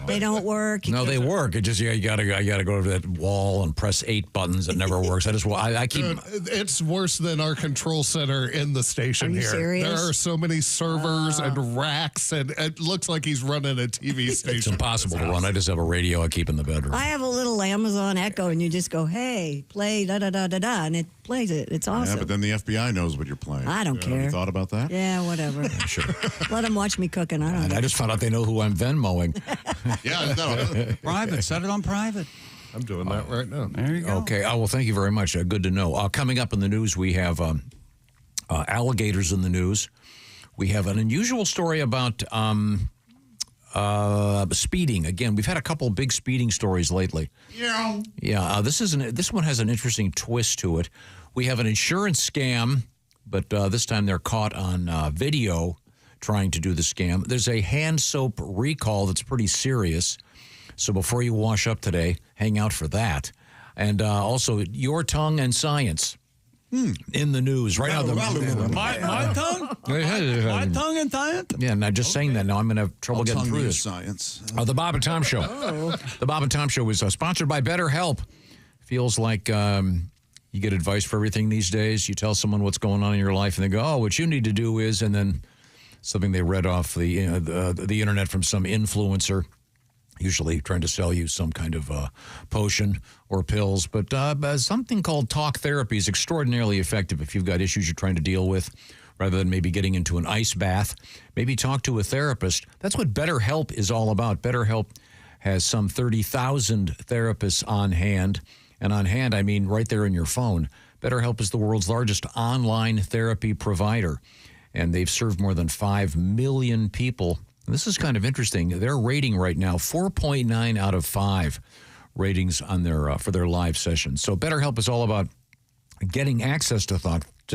They don't work. No, they work. It just I gotta go over that wall and press 8 buttons. It never works. I keep. Dude, it's worse than our control center in the station Are you here. serious? There are so many servers and racks, and it looks like he's running a TV station. It's impossible to run. I just have a radio I keep in the bedroom. I have a little Amazon Echo, and you just go, "Hey, play da da da da da," and it plays it. It's awesome. Yeah, but then the FBI knows what you're playing. I don't Have care. you thought about that? Yeah, whatever. Sure. Let them watch me cooking. I don't And know. I just found out they know who I'm Venmoing. Yeah, no. Private. Set it on private. I'm doing that right now. There you go. Okay. Well, thank you very much. Good to know. Coming up in the news, we have alligators in the news. We have an unusual story about speeding. Again, we've had a couple of big speeding stories lately. Yeah. Yeah. This one has an interesting twist to it. We have an insurance scam, but this time they're caught on video trying to do the scam. There's a hand soap recall that's pretty serious. So before you wash up today, hang out for that. And also, your tongue and science in the news. Right now, My tongue? My tongue and science? Yeah, and I'm just saying that now. I'm going to have trouble getting through this. Science. The Bob and Tom Show. The Bob and Tom Show is sponsored by BetterHelp. Feels like you get advice for everything these days. You tell someone what's going on in your life, and they go, "Oh, what you need to do is," and then something they read off the internet from some influencer, usually trying to sell you some kind of potion or pills. But something called talk therapy is extraordinarily effective if you've got issues you're trying to deal with. Rather than maybe getting into an ice bath, maybe talk to a therapist. That's what BetterHelp is all about. BetterHelp has some 30,000 therapists on hand. And on hand, I mean right there in your phone. BetterHelp is the world's largest online therapy provider. And they've served more than 5 million people. And this is kind of interesting. They're rating right now 4.9 out of 5 ratings on their for their live sessions. So BetterHelp is all about getting access to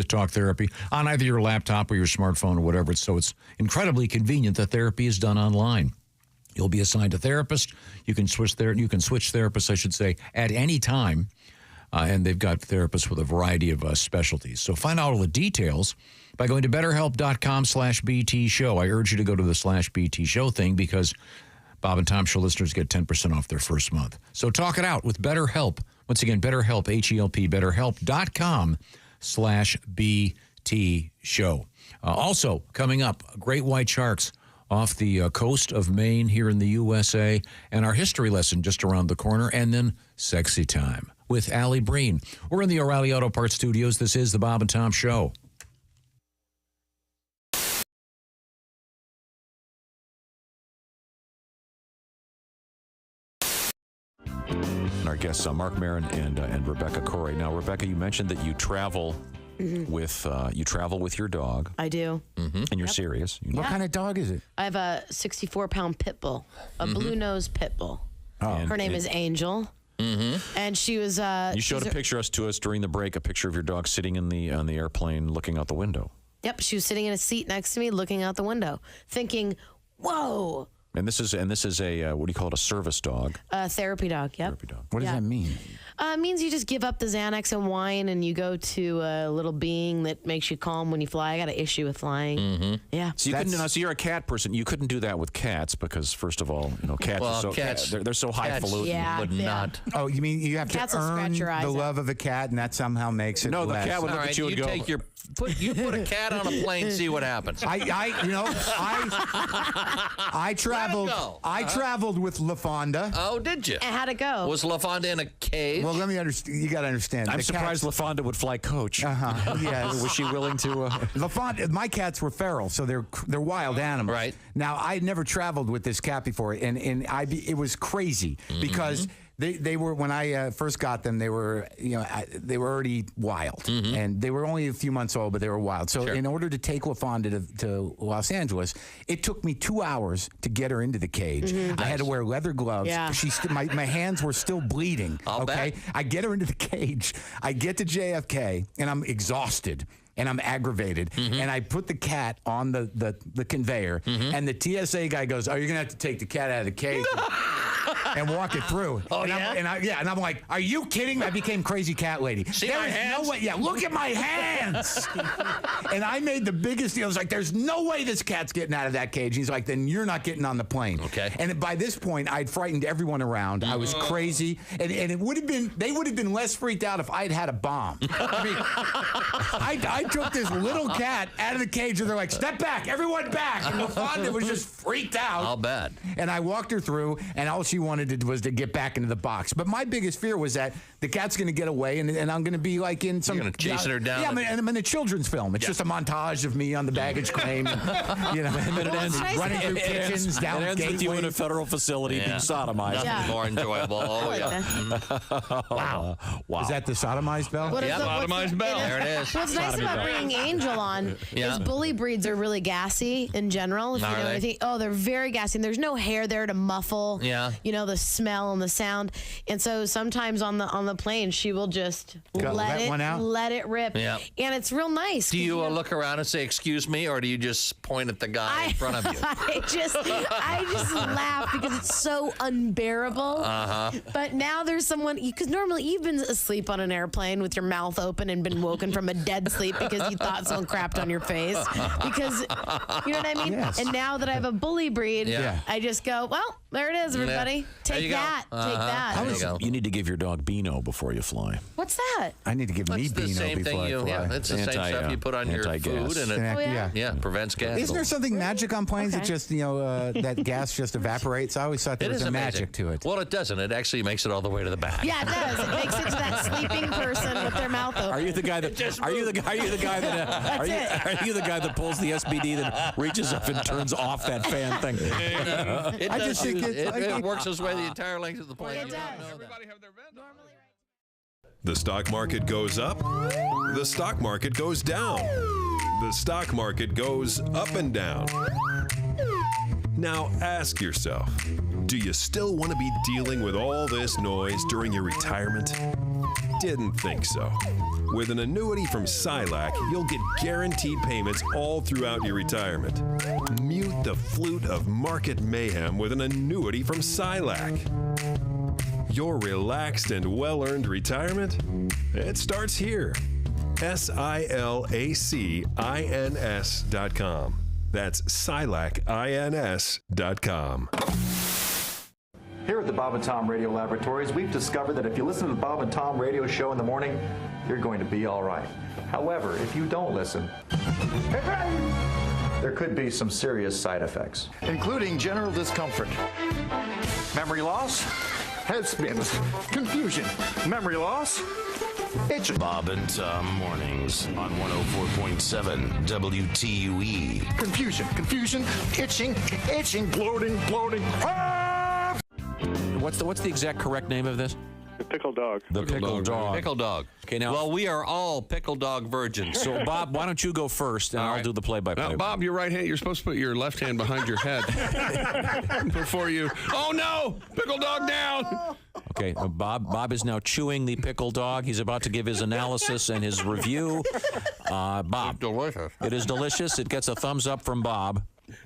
talk therapy on either your laptop or your smartphone or whatever. So it's incredibly convenient that therapy is done online. You'll be assigned a therapist. You can switch therapists, I should say, at any time. And they've got therapists with a variety of specialties. So find out all the details by going to betterhelp.com/BT show. I urge you to go to the /BT show thing because Bob and Tom Show listeners get 10% off their first month. So talk it out with BetterHelp. Once again, BetterHelp, H-E-L-P, betterhelp.com/BT show. Also, coming up, great white sharks off the coast of Maine here in the USA, and our history lesson just around the corner, and then sexy time. with Alli Breen. We're in the O'Reilly Auto Parts studios. This is the Bob and Tom Show. Our guests, Mark Maron and Rebecca Corey. Now, Rebecca, you mentioned that you travel with your dog. I do. And you're serious. What kind of dog is it? I have a 64-pound pit bull, a blue-nosed pit bull. Her name is Angel. And she was. You showed a picture to us during the break, a picture of your dog sitting on the airplane looking out the window. Yep, she was sitting in a seat next to me looking out the window, thinking, whoa. And this is a what do you call it? A service dog. A therapy dog. Yep. Therapy dog. What does that mean? It means you just give up the Xanax and wine, and you go to a little being that makes you calm when you fly. I got an issue with flying. Yeah. So you couldn't. So you're a cat person. You couldn't do that with cats because, first of all, cats. Well, are so cats- they're so highfalutin. Yeah, would yeah. not. Oh, you mean you have Cats to will scratch earn your eyes the out. love of a cat, and that somehow makes it No, the less. cat would look at you and go. take your put a cat on a plane, see what happens. I traveled. go. I traveled with LaFonda. Oh, did you? And how'd it go? Was LaFonda in a cage? Well, let me understand. You got to understand. I'm The surprised cats- LaFonda would fly coach. Yes. Was she willing to? LaFonda. My cats were feral, so they're wild animals. Right. Now, I had never traveled with this cat before, and it was crazy because. They were, when I first got them, they were already wild, and they were only a few months old, but they were wild. So in order to take LaFonda to Los Angeles, it took me 2 hours to get her into the cage. I had to wear leather gloves. Yeah. My hands were still bleeding. I'll bet. I get her into the cage. I get to JFK, and I'm exhausted. And I'm aggravated, and I put the cat on the conveyor, and the TSA guy goes, "Oh, you're gonna have to take the cat out of the cage and walk it through." Oh, and I'm like, "Are you kidding me?" I became crazy cat lady. See There my is hands? no way. Yeah, look at my hands. And I made the biggest deal. I was like, "There's no way this cat's getting out of that cage." He's like, "Then you're not getting on the plane." Okay. And by this point, I'd frightened everyone around. I was crazy, and it would have been. They would have been less freaked out if I'd had a bomb. I mean, I took this little cat out of the cage, and they're like, "Step back, everyone back!" And LaFonda was just freaked out. I'll bet. And I walked her through, and all she wanted was to get back into the box. But my biggest fear was that the cat's going to get away, and I'm going to be like in some. You're gonna chasing her down. Yeah, and I'm in a children's film. It's just a montage of me on the baggage claim, and, and it ends running through kitchens, down It ends with you in a federal facility being sodomized. Nothing more enjoyable. Oh, Wow. Is that the sodomized bell? Sodomized bell. There it is. What's nice about bringing Angel on is bully breeds are really gassy in general. If you know anything. Oh, they're very gassy. And there's no hair there to muffle, the smell and the sound. And so sometimes on the plane, she will just let it rip. Yeah. And it's real nice. Do you look around and say, "Excuse me," or do you just point at the guy in front of you? I just laugh because it's so unbearable. But now there's someone, because normally you've been asleep on an airplane with your mouth open and been woken from a dead sleep because you thought someone crapped on your face. Because, you know what I mean? Yes. And now that I have a bully breed, I just go, well, there it is, everybody. Take that. Take that. You need to give your dog Beano before you fly. What's that? I need to give me It's the Beano same before thing I fly. it's the same stuff you put on your anti-gas. food, and it prevents gas. Isn't there something magic on planes that just that gas just evaporates? I always thought there was a magic to it. Well, it doesn't. It actually makes it all the way to the back. Yeah, it does. It makes it to that sleeping person with their mouth open. Are you the guy that? Are you the guy that pulls the SBD that reaches up and turns off that fan thing? I just think it works its way the entire length of the plane. It does. Everybody have their vent. The stock market goes up, the stock market goes down, the stock market goes up and down. Now ask yourself, do you still want to be dealing with all this noise during your retirement? Didn't think so. With an annuity from Silac, you'll get guaranteed payments all throughout your retirement. Mute the flute of market mayhem with an annuity from Silac. Your relaxed and well-earned retirement? It starts here. SILACINS.com. That's SILACINS.com. Here at the Bob and Tom Radio Laboratories, we've discovered that if you listen to the Bob and Tom Radio Show in the morning, you're going to be all right. However, if you don't listen, there could be some serious side effects, including general discomfort, memory loss, head spins, confusion, memory loss. Itching. Bob and Tom mornings on 104.7 WTUE. Confusion, itching, bloating. What's the exact correct name of this? The pickle dog. The pickle dog. Pickle dog. Okay, now. Well, we are all pickle dog virgins. So, Bob, why don't you go first, and I'll do the play-by-play. Now, Bob, your right hand, you're supposed to put your left hand behind your head before you. Oh, no! Pickle dog down! Okay, Bob is now chewing the pickle dog. He's about to give his analysis and his review. Bob. Delicious. It is delicious. It gets a thumbs up from Bob.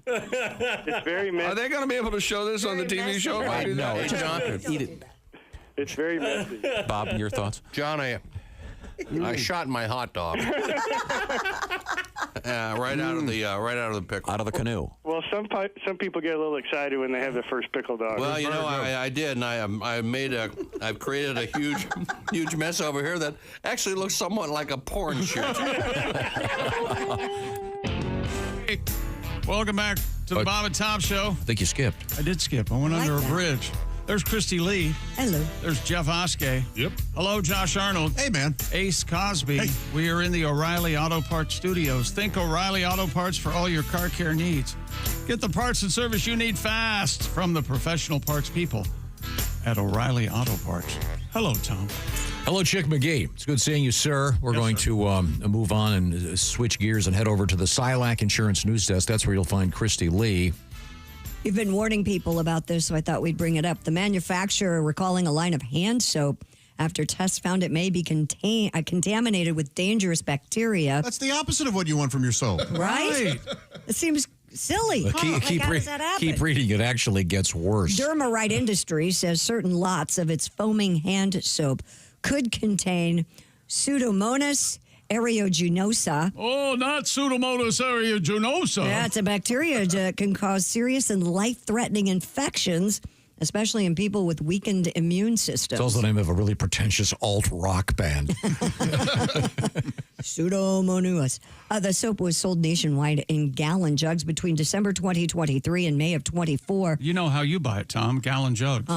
It's very messy. Are they going to be able to show this on the TV show? No, John, eat it. It's very messy. Bob, your thoughts? John, I shot my hot dog right out of the pickle. Out of the canoe. Well, some people get a little excited when they have their first pickle dog. Well, you know, I did, and I've created a huge mess over here that actually looks somewhat like a porn shoot. Hey, welcome back to the Bob and Tom Show. I think you skipped. I did skip. I went under a bridge. There's Christy Lee. Hello. There's Jeff Oskey. Yep. Hello, Josh Arnold. Hey, man. Ace Cosby. Hey. We are in the O'Reilly Auto Parts studios. Think O'Reilly Auto Parts for all your car care needs. Get the parts and service you need fast from the professional parts people at O'Reilly Auto Parts. Hello, Tom. Hello, Chick McGee. It's good seeing you, sir. We're going to move on and switch gears and head over to the Silac Insurance News Desk. That's where you'll find Christy Lee. You've been warning people about this, so I thought we'd bring it up. The manufacturer recalling a line of hand soap after tests found it may be contaminated with dangerous bacteria. That's the opposite of what you want from your soap. Right? It seems silly. How does that happen? Keep reading. It actually gets worse. Dermarite Industries says certain lots of its foaming hand soap could contain Pseudomonas aeruginosa. Oh, not Pseudomonas aeruginosa. Yeah, it's a bacteria that can cause serious and life-threatening infections, especially in people with weakened immune systems. It's also the name of a really pretentious alt-rock band. Pseudomonas. The soap was sold nationwide in gallon jugs between December 2023 and May of 24. You know how you buy it, Tom. Gallon jugs.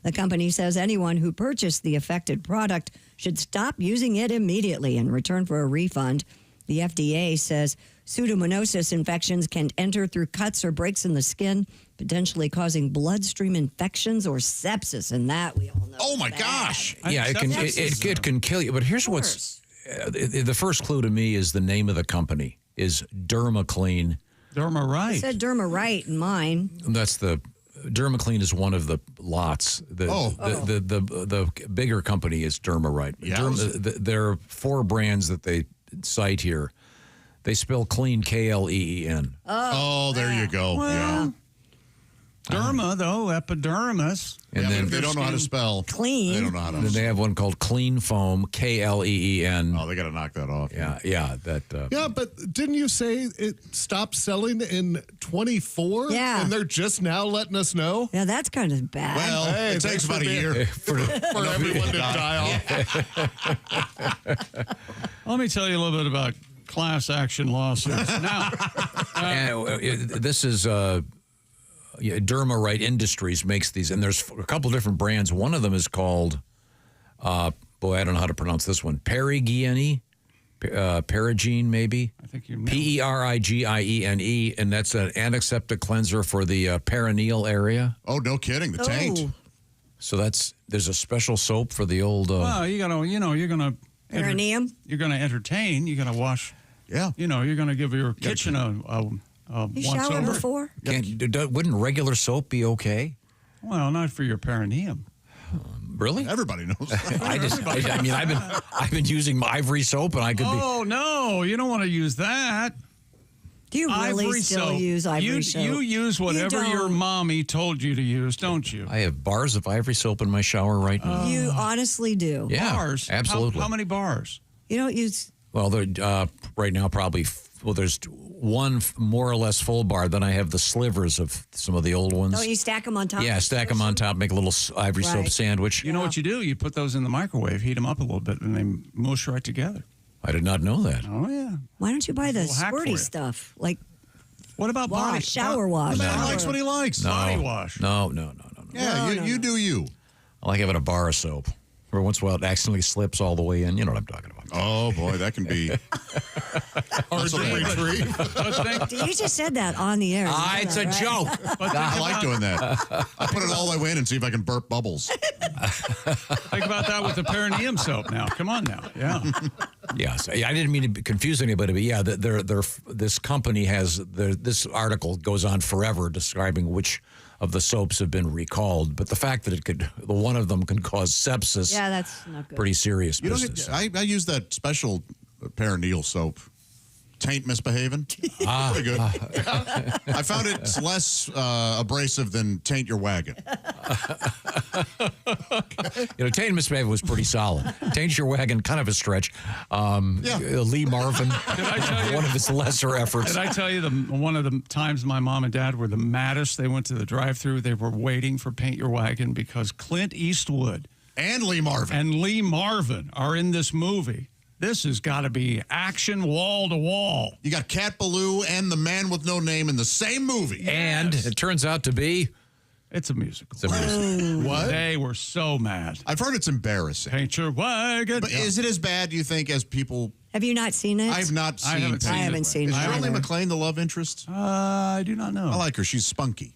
The company says anyone who purchased the affected product should stop using it immediately in return for a refund. The FDA says pseudomonas infections can enter through cuts or breaks in the skin, potentially causing bloodstream infections or sepsis, and that we all know. Oh my gosh! Yeah, it can kill you. But here's what's the first clue to me is the name of the company is DermaClean. Dermarite. I said Dermarite in mine. That's the. DermaClean is one of the lots. The bigger company is Dermarite. Yeah. There are 4 brands that they cite here. They spell clean Kleen. Oh, there you go. Well, yeah. Derma, though, epidermis. And then they don't know how to spell clean. They don't know how to. And then they have one called Clean Foam, Kleen. Oh, they got to knock that off. Yeah. Yeah, but didn't you say it stopped selling in 24? Yeah. And they're just now letting us know? Yeah, that's kind of bad. Well, Hey, it takes about a year for everyone to die off. Let me tell you a little bit about class action lawsuits. Now, this is Dermarite Industries makes these, and there's a couple different brands. One of them is called, I don't know how to pronounce this one, Perigene, maybe. I think you Perigiene, and that's an antiseptic cleanser for the perineal area. Oh, no kidding, the taint. So there's a special soap for the old. Well, you're gonna perineum. You're gonna entertain. You're gonna wash. Yeah. You're gonna give your kitchen a You once showered over. before? Wouldn't regular soap be okay? Well, not for your perineum. Really? Everybody knows. I've been using Ivory soap, and I could be. Oh no, you don't want to use that. Do you really Ivory still soap. use Ivory soap? You use whatever your mommy told you to use, don't you? I have bars of Ivory soap in my shower right now. You honestly do? Yeah, bars? absolutely. How many bars? You don't use... Well, right now probably, there's one more or less full bar. Then I have the slivers of some of the old ones. Don't you stack them on top? Yeah, stack them on top, make a little Ivory soap sandwich. You know what you do? You put those in the microwave, heat them up a little bit, and they mush right together. I did not know that. Oh, yeah. Why don't you buy the Little hack for squirty you. stuff? Like, what about body? shower wash? The man likes what he likes. No, Body wash. No. Yeah, you do you. I like having a bar of soap. Every once in a while, it accidentally slips all the way in. You know what I'm talking about. Oh, boy, that can be hard to retrieve. You just said that on the air. It's a joke. I like doing that. I put it all the way in and see if I can burp bubbles. Think about that with the perineum soap now. Come on now. Yeah. Yes. I didn't mean to confuse anybody, but yeah, this company has, this article goes on forever describing which of the soaps have been recalled, but the fact that one of them can cause sepsis, yeah, that's not good. Pretty serious business. I use that special perineal soap. Taint misbehaving. Pretty good. I found it's less abrasive than Taint Your Wagon. Taint misbehaving was pretty solid. Taint Your Wagon, kind of a stretch. Lee Marvin, one of his lesser efforts. Did I tell you one of the times my mom and dad were the maddest? They went to the drive-thru. They were waiting for Paint Your Wagon because Clint Eastwood and Lee Marvin are in this movie. This has got to be action wall to wall. You got Cat Ballou and the Man with No Name in the same movie. And it turns out to be... It's a musical. It's a musical. What? They were so mad. I've heard it's embarrassing. Paint Your Wagon. But is it as bad, do you think, as people... Have you not seen it? I've not seen it. I haven't seen it. Is Shirley MacLaine the love interest? I do not know. I like her. She's spunky.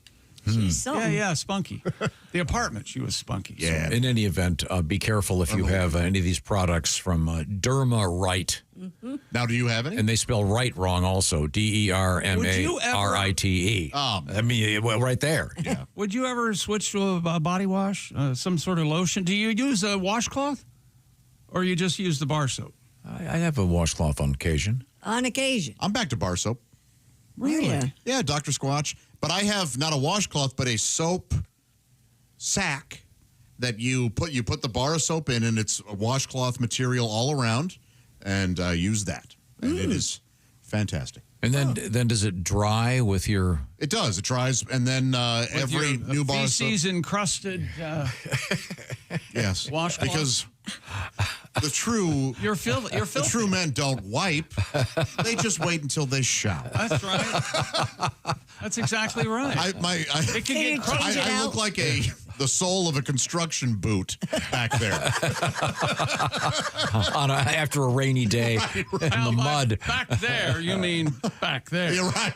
Yeah, spunky. The apartment, she was spunky. Yeah. In any event, be careful if you have any of these products from Derma Right. Mm-hmm. Now, do you have any? And they spell right wrong also. DERMARITE. I mean, well, right there. Yeah. Would you ever switch to a body wash, some sort of lotion? Do you use a washcloth? Or you just use the bar soap? I have a washcloth on occasion. On occasion. I'm back to bar soap. Really? Yeah, Dr. Squatch. But I have not a washcloth, but a soap sack that you put the bar of soap in, and it's a washcloth material all around, and I use that. And it is fantastic. And then does it dry with your... It does. It dries, and then every new bar of soap... feces encrusted yes. washcloth. Because the true the true men don't wipe. They just wait until they shower. That's right. That's exactly right. I look like the sole of a construction boot back there. After a rainy day in the mud. Back there, you mean back there. You're right.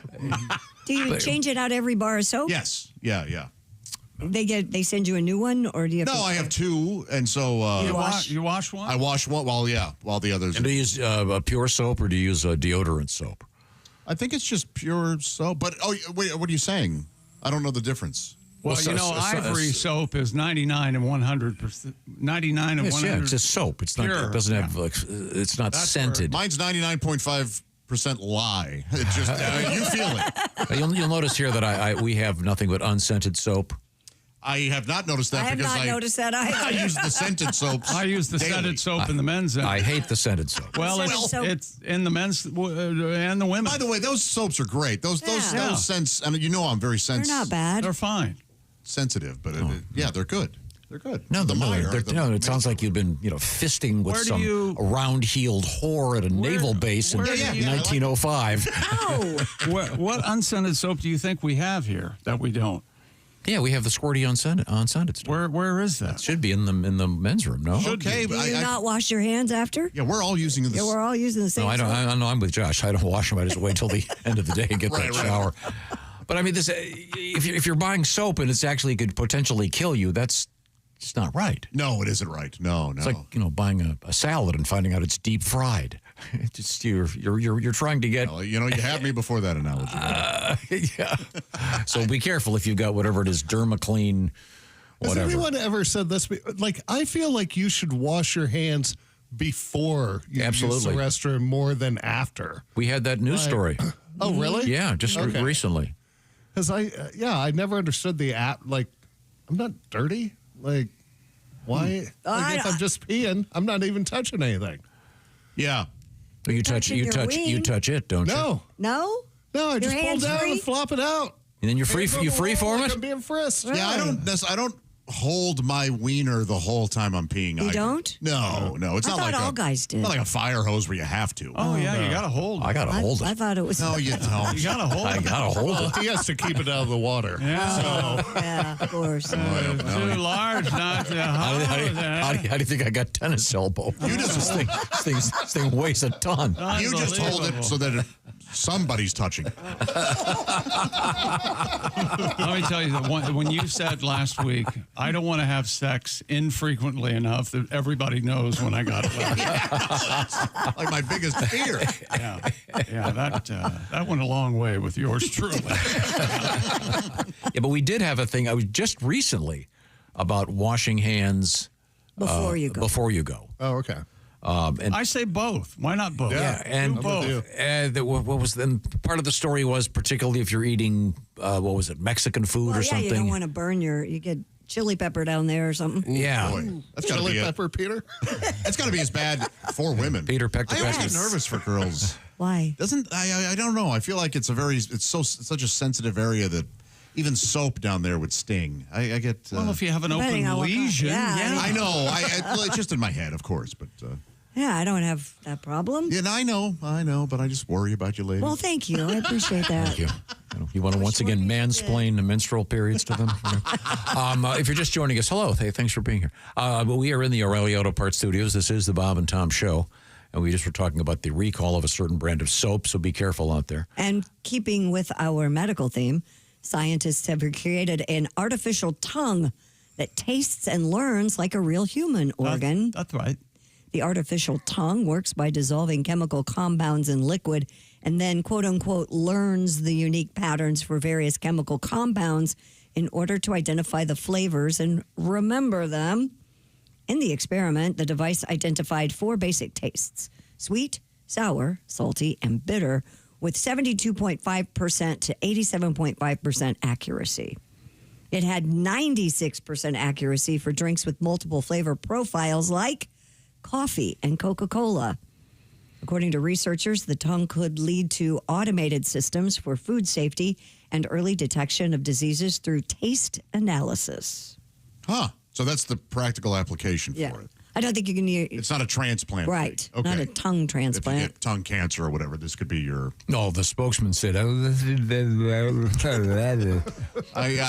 Do you change it out every bar of soap? Yes. Yeah. They send you a new one, or do you? No, I have two, and so you wash one. I wash one. While the others. And do you use a pure soap or do you use a deodorant soap? I think it's just pure soap. But wait, what are you saying? I don't know the difference. Well, Ivory soap is 99 and 100%. 99 and 100. Yeah, it's just soap. It's not. Pure. It doesn't have. It's not scented. Mine's 99.5% lie. It's just you feel it. You'll notice here that we have nothing but unscented soap. I have not noticed that because I noticed that either. I use the scented soaps. I use the scented soap in the men's end. I hate the scented soap. Well, it's in the men's and the women. By the way, those soaps are great. Those scents. I mean, I'm very sensitive. They're not bad. They're fine. Sensitive, but they're good. They're good. No, it sounds like you've been, fisting with some round-heeled whore at a naval base in 1905. What unscented soap do you think we have here that we don't? Yeah, we have the squirty unscented stuff. Where is that? It should be in the men's room. No. Okay, do you not wash your hands after? Yeah, we're all using the. Yeah, we're all using the same. No, I don't. I'm with Josh. I don't wash them. I just wait till the end of the day and get that shower. But I mean, if you're buying soap and it's actually could potentially kill you, that's just not right. No, it isn't right. No. It's like buying a salad and finding out it's deep fried. It's just you're trying to get. Well, you had me before that analogy. Yeah. So be careful if you've got whatever it is, DermaClean, whatever. Has anyone ever said this? Like, I feel like you should wash your hands before you use the restroom more than after. We had that news story. Oh, really? Yeah, just recently. Because I never understood the app. Like, I'm not dirty. Like, why? If I'm just peeing, I'm not even touching anything. Yeah. You touch it, don't you? No. I just pull down and flop it out. And then you're free for it. I'm being frisked. Yeah, I don't hold my wiener the whole time I'm peeing. You don't? No. It's I not thought like all guys did. Not like a fire hose where you have to. Oh, yeah, you got to hold it. I got to hold it. I thought it was. No, you don't. You got to hold it. I got to hold it. He has to keep it out of the water. Yeah. Yeah, of course. Too large, not to hold. How do you think I got tennis elbow? You just this thing weighs a ton. You just hold it so that somebody's touching. Let me tell you that when you said last week, I don't want to have sex infrequently enough that everybody knows when I got it last. Like my biggest fear. Yeah, that went a long way with yours truly. Yeah, but we did have a thing. I was just recently about washing hands Before you go. Before you go. Oh, okay. And I say both. Why not both? Yeah, and do both. What was then part of the story was particularly if you're eating what was it, Mexican food or something. You don't want to burn you get chili pepper down there or something. Yeah. Boy, that's got to be pepper, Peter. That's got to be as bad for women. Peter pecked the I always get peppers. nervous for girls. Why? I don't know. I feel like it's such a sensitive area that even soap down there would sting. I get. Well, if you have an Depending on open what kind- lesion, yeah. I know. Well, it's just in my head, of course, but. Yeah, I don't have that problem. Yeah, I know, but I just worry about you later. Well, thank you. I appreciate that. Thank you. You want to once again mansplain the menstrual periods to them? If you're just joining us, hello. Hey, thanks for being here. But we are in the O'Reilly Auto Parts Studios. This is the Bob and Tom Show. And we just were talking about the recall of a certain brand of soap, so be careful out there. And keeping with our medical theme, scientists have created an artificial tongue that tastes and learns like a real human organ. That's right. The artificial tongue works by dissolving chemical compounds in liquid and then, quote unquote, learns the unique patterns for various chemical compounds in order to identify the flavors and remember them. In the experiment, the device identified 4 basic tastes: sweet, sour, salty, and bitter, with 72.5% to 87.5% accuracy. It had 96% accuracy for drinks with multiple flavor profiles like coffee and Coca-Cola. According to researchers, the tongue could lead to automated systems for food safety and early detection of diseases through taste analysis. Huh. So that's the practical application for it. I don't think you can use... It's not a transplant. Right. Okay. Not a tongue If transplant. you get tongue cancer or whatever, this could be your... No, the spokesman said, so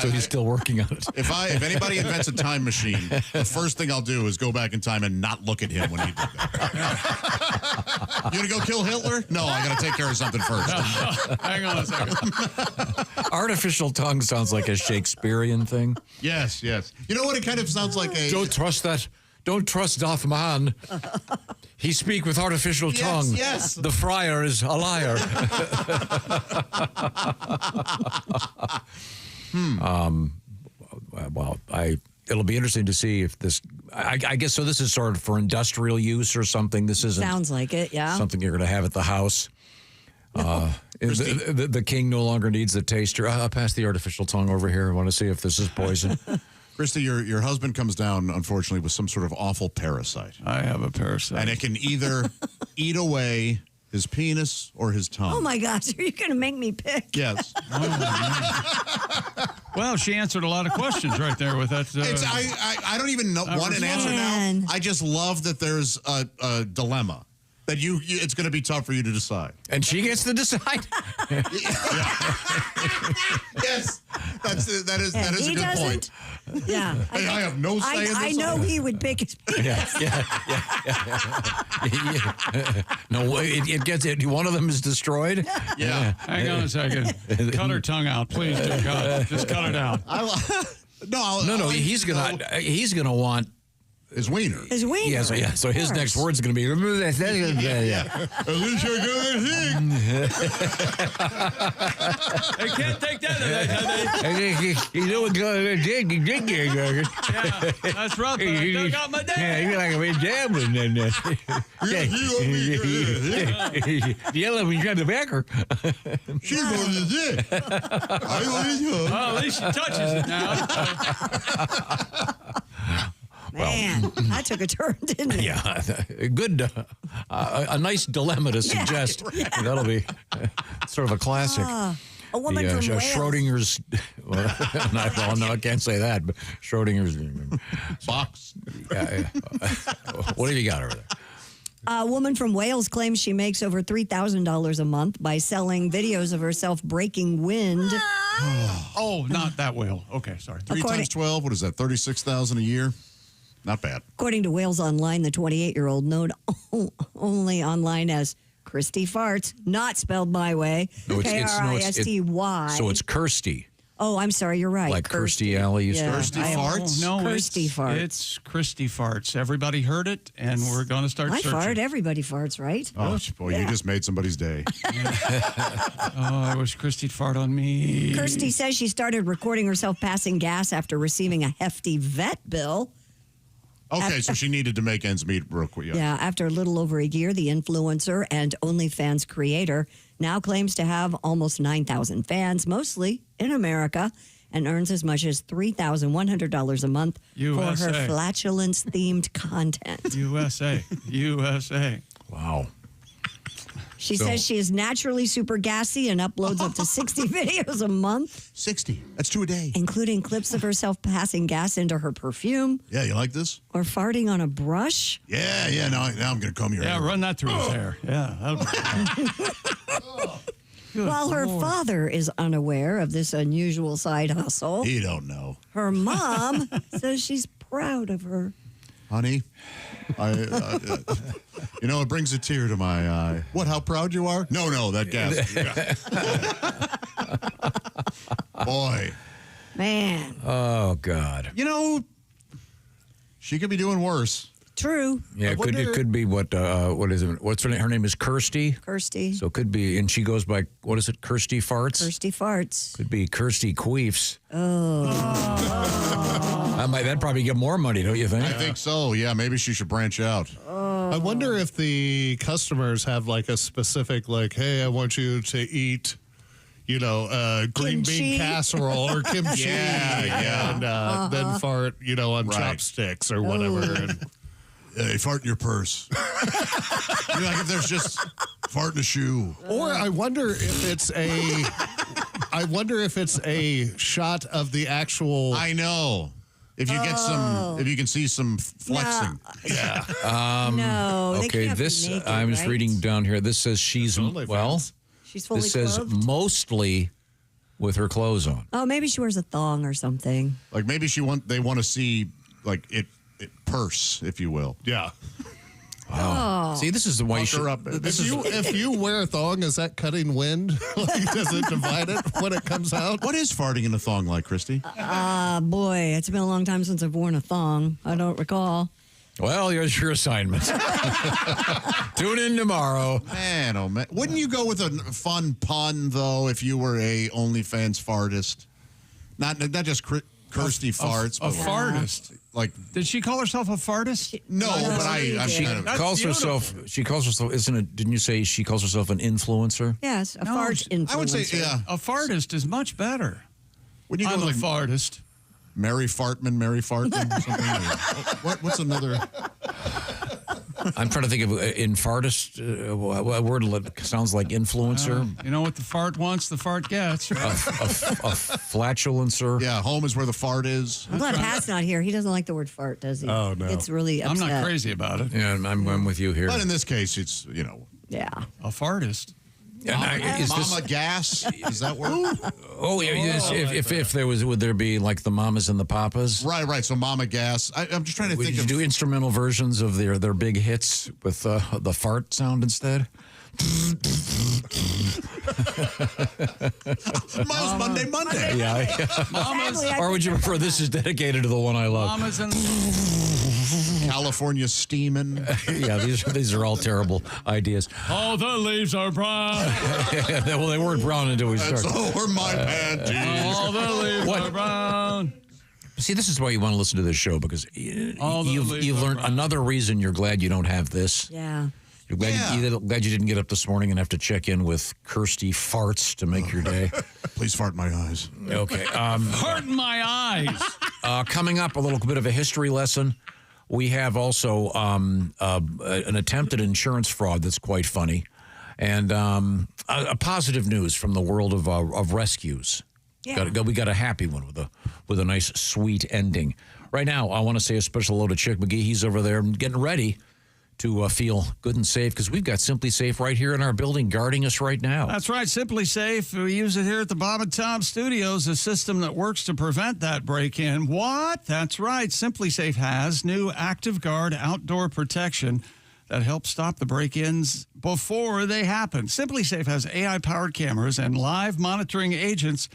he's still working on it. If anybody invents a time machine, the first thing I'll do is go back in time and not look at him when he did that. You gonna go kill Hitler? No, I gotta take care of something first. Hang on a second. Artificial tongue sounds like a Shakespearean thing. Yes. You know what? It kind of sounds like a... Don't trust that. Don't trust Doth Man. He speak with artificial tongue. Yes. The friar is a liar. Well, it'll be interesting to see if this. I guess so. This is sort of for industrial use or something. This isn't. Sounds like it, yeah. Something you're going to have at the house. The king no longer needs the taster. I'll pass the artificial tongue over here. I want to see if this is poison. Christy, your husband comes down, unfortunately, with some sort of awful parasite. I have a parasite. And it can either eat away his penis or his tongue. Oh, my gosh. Are you going to make me pick? Yes. Well, she answered a lot of questions right there with that. I don't even want an answer now. I just love that there's a dilemma. That it's going to be tough for you to decide. And she gets to decide? Yes. That is a good point. Yeah. Hey, I have no say in this. I know he would pick his penis. Yeah. No way. It gets it. One of them is destroyed. Yeah. Hang on a second. Cut her tongue out, please, dear God. Just cut it out. No. He's gonna want his wiener. His wiener. Yeah. So his next word's gonna be. At least you're good. I can't take that. You know what? Yeah, that's rough. But I dug out my dad. You're like a big gambling. Yellow when you got the backer. She's going to dick. Well, at least she touches it now. Man, that took a turn, didn't it? Yeah, good. A nice dilemma to suggest. Yeah. That'll be sort of a classic. A woman from Wales. Schrodinger's Well, no, I can't say that. But Schrodinger's box. What have you got over there? A woman from Wales claims she makes over $3,000 a month by selling videos of herself breaking wind. Oh, not that whale. Okay, sorry. 3 times 12, what is that, 36,000 a year? Not bad. According to Wales Online, the 28-year-old, known only online as Christy Farts, not spelled my way, K-R-I-S-T-Y. So it's Kirsty. Oh, I'm sorry, you're right. Like Kirsty Alley used to. Kirsty Farts? No, Kirsty Farts. It's Christy Farts. Everybody heard it, and we're going to start I searching. fart. Everybody farts, right? Oh, boy, you just made somebody's day. I wish Christy'd fart on me. Kirsty says she started recording herself passing gas after receiving a hefty vet bill. Okay, so she needed to make ends meet real quick. Yeah, after a little over a year, the influencer and OnlyFans creator now claims to have almost 9,000 fans, mostly in America, and earns as much as $3,100 a month USA. for her flatulence-themed content. USA. Wow. She says she is naturally super gassy and uploads up to 60 videos a month. 60. That's 2 a day. Including clips of herself passing gas into her perfume. Yeah, you like this? Or farting on a brush. Yeah. Now I'm going to comb your hair. Yeah, run that through his hair. Yeah. While her father is unaware of this unusual side hustle. He don't know. Her mom says she's proud of her. Honey, it brings a tear to my eye. What, how proud you are? No, that gas. Boy. Man. Oh, God. She could be doing worse. True. Yeah, it could be what is it? What's her name? Her name is Kirsty. Kirsty. So it could be, and she goes by, what is it, Kirsty Farts? Kirsty Farts. Could be Kirsty Queefs. Oh. That'd probably get more money, don't you think? I think so. Yeah, maybe she should branch out. I wonder if the customers have like a specific, like, hey, I want you to eat, green Kimchi? bean casserole or kimchi. And then fart, on chopsticks or whatever. And, Hey, fart in your purse. Like if there's just fart in a shoe. Or I wonder if it's a shot of the actual. I know. If you get if you can see some flexing. No. Yeah. No. They Okay, can't be this naked, I was right? reading down here. This says she's She's fully This says clothed? mostly with her clothes on. Oh, maybe she wears a thong or something. Like maybe they want to see like it purse, if you will. Yeah. Wow. Oh. See, this is the way you should. If you wear a thong, is that cutting wind? Like, does it divide it when it comes out? What is farting in a thong like, Christy? Boy, it's been a long time since I've worn a thong. I don't recall. Well, here's your assignment. Tune in tomorrow. Man, oh man. Wouldn't you go with a fun pun, though, if you were a OnlyFans fartist? Not just Kirsty Farts. A fartist. Like, did she call herself a fartist? No, but She calls herself. She calls herself. Isn't it? Didn't you say she calls herself an influencer? Yes, a fart influencer. I would say, A fartist is much better. When you go I'm like a fartist. Mary Fartman, something. What's another? I'm trying to think of in fartist. A word that sounds like influencer. You know what the fart wants, the fart gets. A flatulencer. Yeah, home is where the fart is. I'm glad Pat's not here. He doesn't like the word fart, does he? Oh, no. It's really upset. I'm not crazy about it. Yeah, I'm with you here. But in this case, it's, Yeah. A fartist. Mama gas? Is that word? Oh, yeah. Yes, if there was, would there be like the mamas and the papas? Right. So Mama Gas. I'm just trying to Would think you of. do instrumental versions of their big hits with the fart sound instead? Mama's Monday. Yeah. Mamas. Or would you prefer this is dedicated to the one I love? Mamas and California steaming. Yeah, these are all terrible ideas. all the leaves are brown. Well, they weren't brown until we started. So were my panties. All the leaves are brown. See, this is why you want to listen to this show, because you've learned another reason you're glad you don't have this. Yeah. You're glad you didn't get up this morning and have to check in with Kirsty Farts to make your day. Please fart in my eyes. Okay. Fart in my eyes. Coming up, a little bit of a history lesson. We have also an attempt at insurance fraud that's quite funny. And a positive news from the world of rescues. Yeah. We got a happy one with a nice sweet ending. Right now, I want to say a special hello to Chick McGee. He's over there getting ready to feel good and safe because we've got Simply Safe right here in our building guarding us right now. That's right, Simply Safe. We use it here at the Bob and Tom Studios, a system that works to prevent that break-in. What? That's right. Simply Safe has new Active Guard outdoor protection that helps stop the break-ins before they happen. Simply Safe has AI-powered cameras and live monitoring agents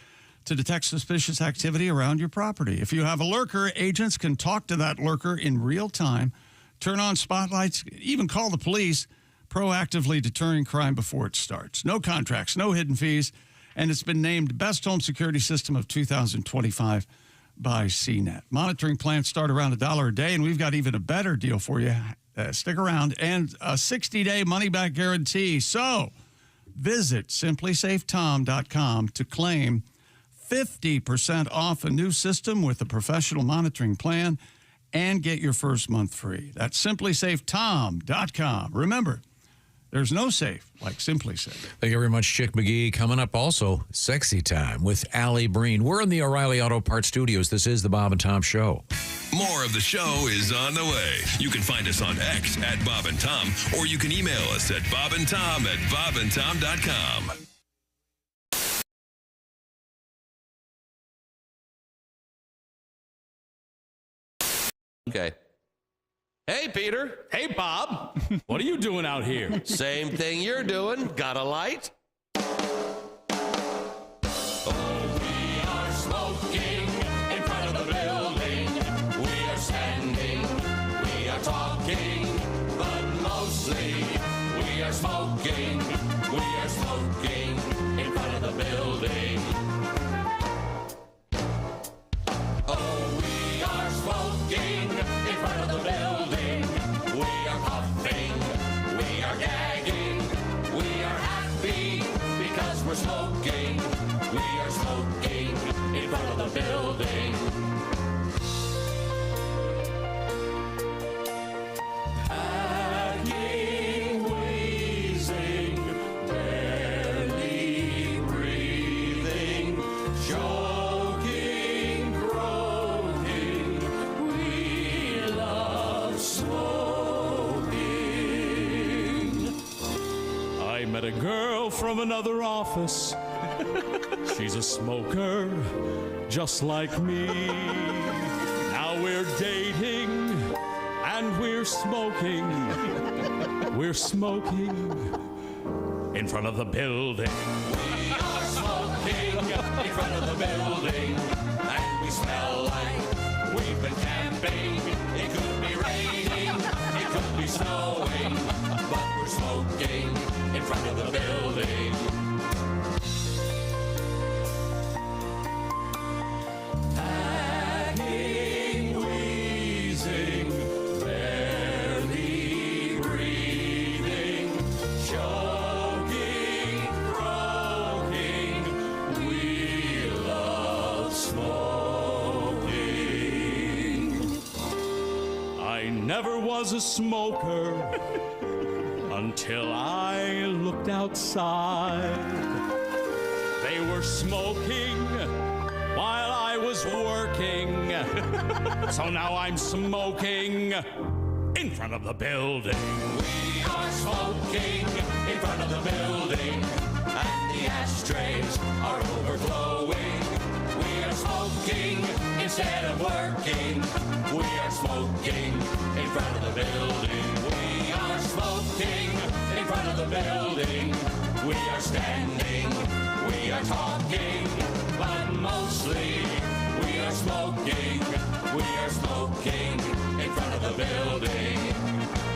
to detect suspicious activity around your property. If you have a lurker, agents can talk to that lurker in real time, turn on spotlights, even call the police, proactively deterring crime before it starts. No contracts, no hidden fees, and it's been named Best Home Security System of 2025 by CNET. Monitoring plans start around $1 a day, and we've got even a better deal for you. Stick around, and a 60-day money-back guarantee. So visit simplysafetom.com to claim 50% off a new system with a professional monitoring plan and get your first month free. That's simplysafetom.com. Remember, there's no safe like Simply Safe. Thank you very much, Chick McGee. Coming up also, Sexy Time with Alli Breen. We're in the O'Reilly Auto Parts Studios. This is the Bob and Tom Show. More of the show is on the way. You can find us on X at Bob and Tom, or you can email us at bobandtom@bobandtom.com. Okay. Hey, Peter. Hey, Bob. What are you doing out here? Same thing you're doing. Got a light? Smoking, we are smoking in front of the building. Oh, we are smoking in front of the building. We are puffing, we are gagging, we are happy because we're smoking. We are smoking in front of the building. Met a girl from another office. She's a smoker, just like me. Now we're dating and we're smoking. We're smoking in front of the building. We are smoking in front of the building, and we smell like we've been camping. It could be raining, it could be snowing, but we're smoking in front of the building. Hacking, wheezing, barely breathing, choking, croaking. We love smoking. I never was a smoker until I looked outside. They were smoking while I was working. So now I'm smoking in front of the building. We are smoking in front of the building, and the ashtrays are overflowing. We are smoking instead of working. We are smoking in front of the building. We are smoking in front of the building. We are standing, we are talking, but mostly we are smoking. We are smoking in front of the building.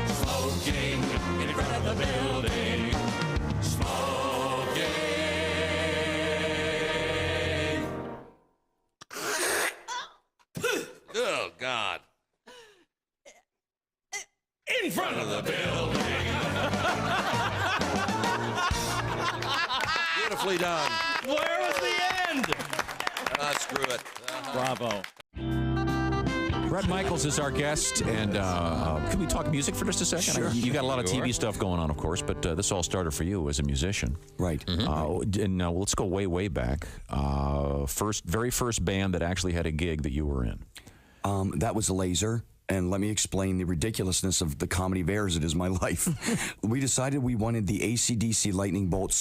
Smoking in front of the building. Smoking. Oh, God. In front of the building. Beautifully done. Where was the end? Screw it. Bravo. Bret Michaels is our guest, and can we talk music for just a second? Sure. You got a lot of TV stuff going on, of course, but this all started for you as a musician. Right. And let's go way, way back. Very first band that actually had a gig that you were in. That was Laser. And let me explain the ridiculousness of the comedy of errors that is my life. We decided we wanted the AC/DC Lightning Bolt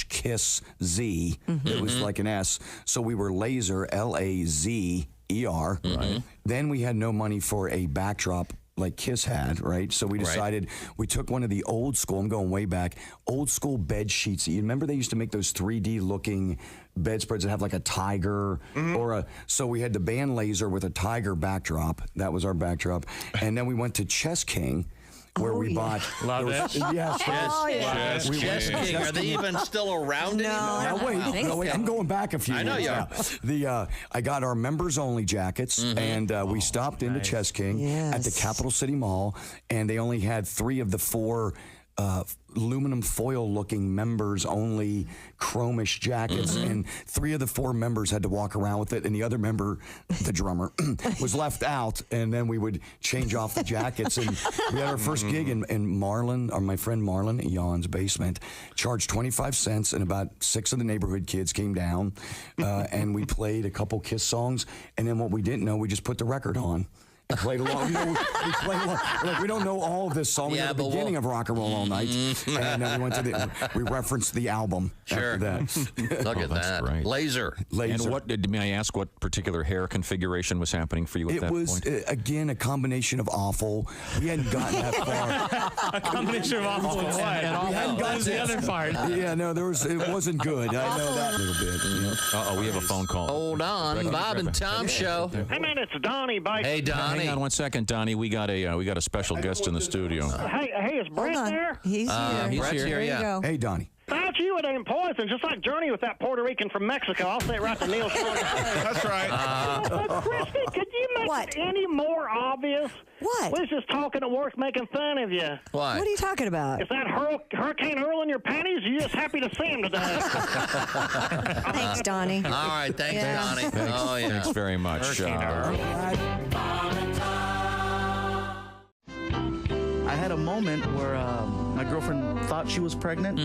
/ Kiss Z. It was like an S. So we were Laser, Lazer. Right. Then we had no money for a backdrop like Kiss had, right? So we decided we took one of the old school, I'm going way back, old school bed sheets. You remember they used to make those 3D looking bedspreads that have like a tiger so we had the band Laser with a tiger backdrop. That was our backdrop. And then we went to Chess King, where we bought. Love it. Yes. Chess King. Are they even still around anymore? No, wait. I'm going back a few years. I know you are. I got our members only jackets, and we stopped into Chess King at the Capital City Mall, and they only had 3 of the 4 aluminum foil looking members only chromish jackets, and 3 of the 4 members had to walk around with it, and the other member, the drummer, was left out. And then we would change off the jackets, and we had our first gig in Marlon, or my friend Marlon at Jan's basement, charged 25 cents, and about 6 of the neighborhood kids came down, and we played a couple Kiss songs, and then what we didn't know, we just put the record on. And played along. We played along. Like, we don't know all of this song. We had the beginning of Rock and Roll All Night, and then we referenced the album after that. Look at that. Great. Laser. And may I ask what particular hair configuration was happening for you at that point? It was, again, a combination of awful. We hadn't gotten that far. A combination of awful and what? We hadn't gotten the other part. Yeah, no, it wasn't good. I know that a little bit. Uh-oh, we have a phone call. Hold on. Bob and Tom show. Hey, man, it's Donnie. Hey, Donnie. Hang on 1 second, Donnie. We got a special guest in the studio. Hey, is Brett there? He's here. He's here. Here, yeah. Hey, Donnie. Thought you would aim poison, just like Journey with that Puerto Rican from Mexico. I'll say it right to Neil's face. That's right. Christy, could you make it any more obvious? What? We was just talking at work making fun of you. Why? What are you talking about? Is that Hurricane Earl in your panties? You're just happy to see him today. Thanks, Donnie. All right, thanks, Donnie. Thanks very much. I had a moment where my girlfriend thought she was pregnant.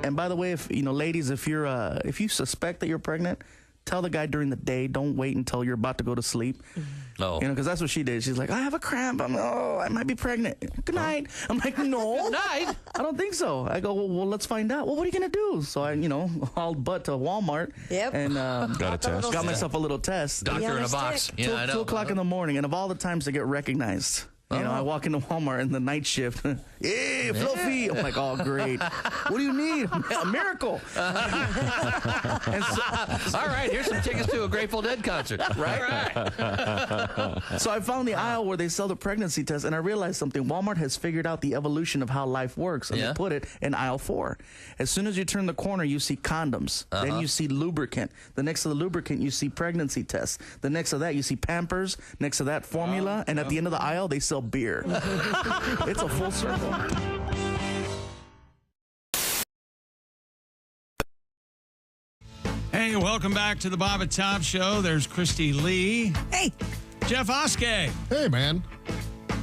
And by the way, if ladies, if you suspect that you're pregnant, tell the guy during the day. Don't wait until you're about to go to sleep. Oh. Because that's what she did. She's like, I have a cramp. I might be pregnant. Good night. I'm like, no. Good night. I don't think so. I go, well, let's find out. Well, what are you going to do? So I, hauled butt to Walmart. Yep. And got a test. Got myself a little test. Doctor in a box. Yeah, I know. 2 o'clock in the morning. And of all the times to get recognized. I walk into Walmart in the night shift. Hey, Fluffy. I'm like, oh, great. What do you need? A miracle. All right, here's some tickets to a Grateful Dead concert. Right. So I found the aisle where they sell the pregnancy test, and I realized something. Walmart has figured out the evolution of how life works, and they put it in aisle 4. As soon as you turn the corner, you see condoms. Then you see lubricant. The next to the lubricant, you see pregnancy tests. The next to that, you see Pampers. Next to that, formula. And at the end of the aisle, they sell beer. It's a full circle. Hey, welcome back to the Bob and Tom Show. There's Christy Lee. Hey. Jeff Oskey. Hey, man.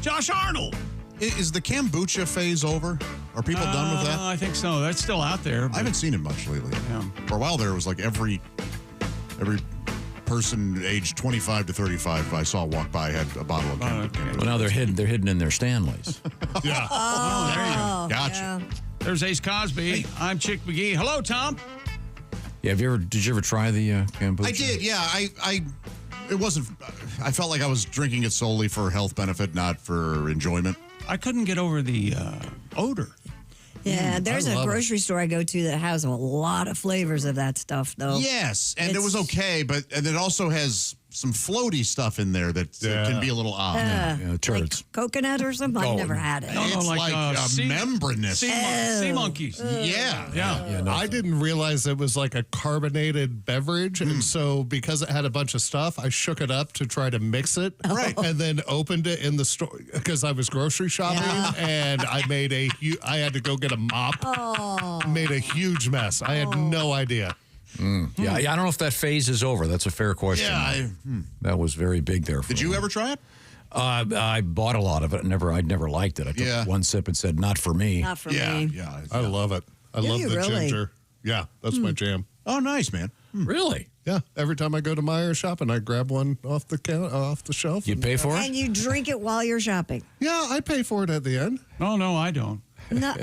Josh Arnold. Is the kombucha phase over? Are people done with that? I think so. That's still out there. I haven't seen it much lately. Yeah. For a while there, it was like every person aged 25 to 35 I saw walk by had a bottle of kombucha. Well, now they're hidden in their Stanleys. Yeah. Oh, there you go. Gotcha. Yeah. There's Ace Cosby. I'm Chick McGee. Hello, Tom. Yeah, did you ever try the kombucha? I did, yeah. It wasn't, I felt like I was drinking it solely for health benefit, not for enjoyment. I couldn't get over the odor. Yeah, there's a grocery store I go to that has a lot of flavors of that stuff, though. Yes, and it was okay, but it also has some floaty stuff in there that can be a little odd. Turds. Like coconut or something? I've never had it. It's like a membranous. Sea monkeys. Yeah. I didn't realize it was like a carbonated beverage, and so because it had a bunch of stuff, I shook it up to try to mix it, right, and then opened it in the store because I was grocery shopping, and I I had to go get a mop. Made a huge mess. I had no idea. Yeah, I don't know if that phase is over. That's a fair question. Yeah, that was very big there. Did you ever try it? I bought a lot of it. I'd never liked it. I took one sip and said, "Not for me." Not for me. Yeah, I love it. I love you the really? ginger. Yeah, that's my jam. Oh, nice, man. Really? Yeah. Every time I go to Meijer shopping, I grab one off the shelf. You pay for it? And you drink it while you're shopping. Yeah, I pay for it at the end. Oh, no, I don't. No.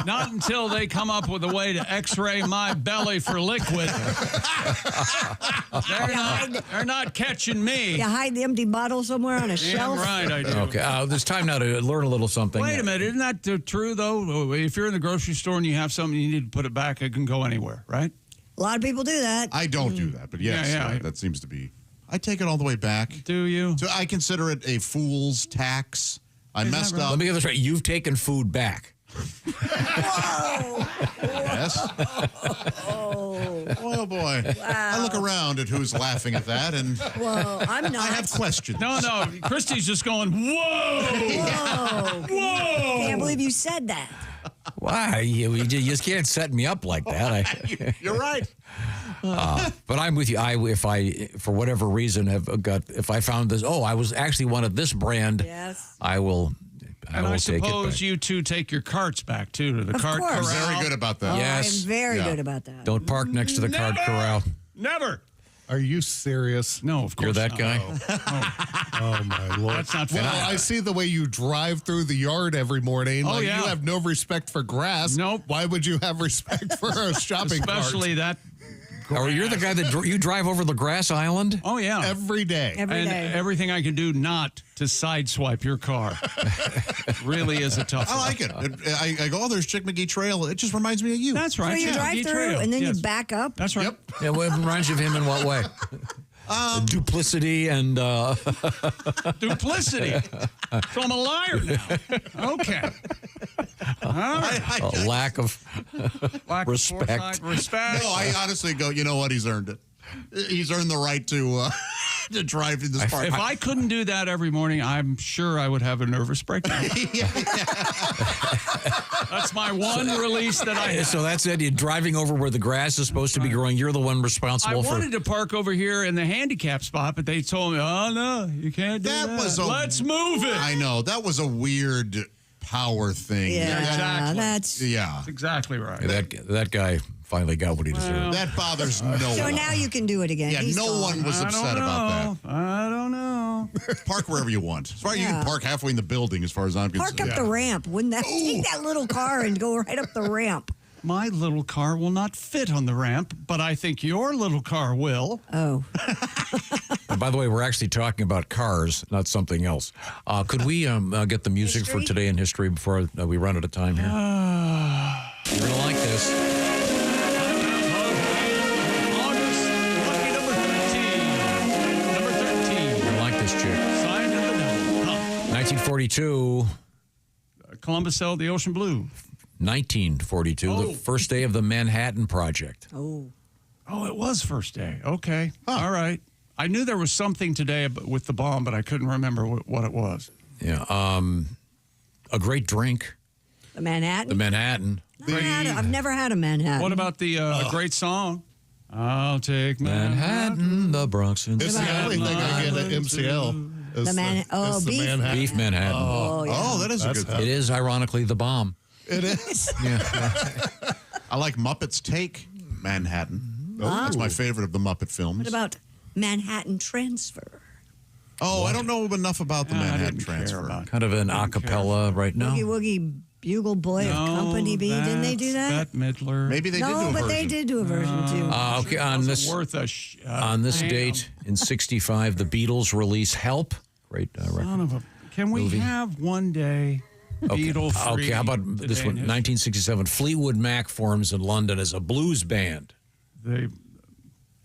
Not until they come up with a way to X-ray my belly for liquid. They're not catching me. You hide the empty bottle somewhere on a shelf. Right, I do. Okay, there's time now to learn a little something. Wait a minute, isn't that true, though? If you're in the grocery store and you have something, you need to put it back. It can go anywhere, right? A lot of people do that. I don't do that, but yes, that seems to be. I take it all the way back. Do you? So I consider it a fool's tax. I messed up. Let me get this right. You've taken food back. Whoa. Yes. Oh, boy. Wow. I look around at who's laughing at that, and Well, I'm not. I have questions. No, Christy's just going, whoa! Whoa. Whoa! Can't believe you said that. Why? You just can't set me up like that. You're right. But I'm with you. If I, for whatever reason, if I found this, I was actually wanted this brand, yes, I will And I take it back. suppose you two take your carts back, too, to the cart corral. Very good about that. Yes. I'm very good about that. Don't park next to the cart corral. Never. Are you serious? No, of course You're that not. guy? Oh, my Lord. That's not fair. Well, I see the way you drive through the yard every morning. Oh, like, yeah. You have no respect for grass. Nope. Why would you have respect for a shopping cart? Especially that. Or you're the guy that you drive over the grass island? Oh, yeah. Every day. Every and day. everything I can do not to sideswipe your car really is a tough I one. like it. I go, there's Chick McGee Trail. It just reminds me of you. That's right. So you yeah, drive Gee through Trail. and then Yes. you back up. That's right. Yep. Yeah, well, it reminds you of him in what way? Duplicity and... Duplicity. So I'm a liar now. Okay. All right. lack of Lack of respect. foresight, respect. No, I honestly go, you know what? He's earned it. He's earned the right to drive in this park. If I couldn't do that every morning, I'm sure I would have a nervous breakdown. That's my one release that I have. So that's it. You're driving over where the grass is supposed to be growing. You're the one I responsible for... wanted to park over here in the handicap spot, but they told me, oh, no, you can't do that. Let's move it. I know. That was a weird power thing. Yeah, Exactly. that's. Yeah. That's exactly right. That guy finally got what he deserved. That bothers no So one. now you can do it again. Yeah, He's no gone. one was upset about that. I don't know. Park wherever you want. As far as you Yeah. can park halfway in the building, as far as I'm Park concerned. up the ramp. Wouldn't that take that little car and go right up the ramp? My little car will not fit on the ramp, but I think your little car will. Oh. And by the way, we're actually talking about cars, not something else. Could we get the music for today in history before we run out of time here? You're going to like this. Lucky number 13. Number 13. You're going to like this chick. Signed in the devil. 1942. Columbus sailed the ocean blue. 1942, the first day of the Manhattan Project. Oh. Oh, it was first day. Okay. All right. I knew there was something today with the bomb, but I couldn't remember what it was. Yeah. A great drink. The Manhattan? The Manhattan. I've never had a Manhattan. What about the great song? I'll take Manhattan, the Bronx. And It's the only thing I get at MCL. Is The beef? Manhattan. Beef Manhattan. Oh, yeah. Oh, that is a good thing. It is, ironically, the bomb. It is. Yeah. I like Muppets Take Manhattan. That's my favorite of the Muppet films. What about Manhattan Transfer? Oh, I don't know enough about the Manhattan Transfer. Kind of an a cappella right now. Boogie Woogie Bugle Boy of Company B. Didn't they do that? Bette Midler. Maybe they did do a No, but they version. did do a version too. Okay, on this Worth a on this damn. date in '65, the Beatles release "Help." Great record. Son of a. Can we movie. have one day Beatle free? Okay, how about this one? 1967, Fleetwood Mac forms in London as a blues band.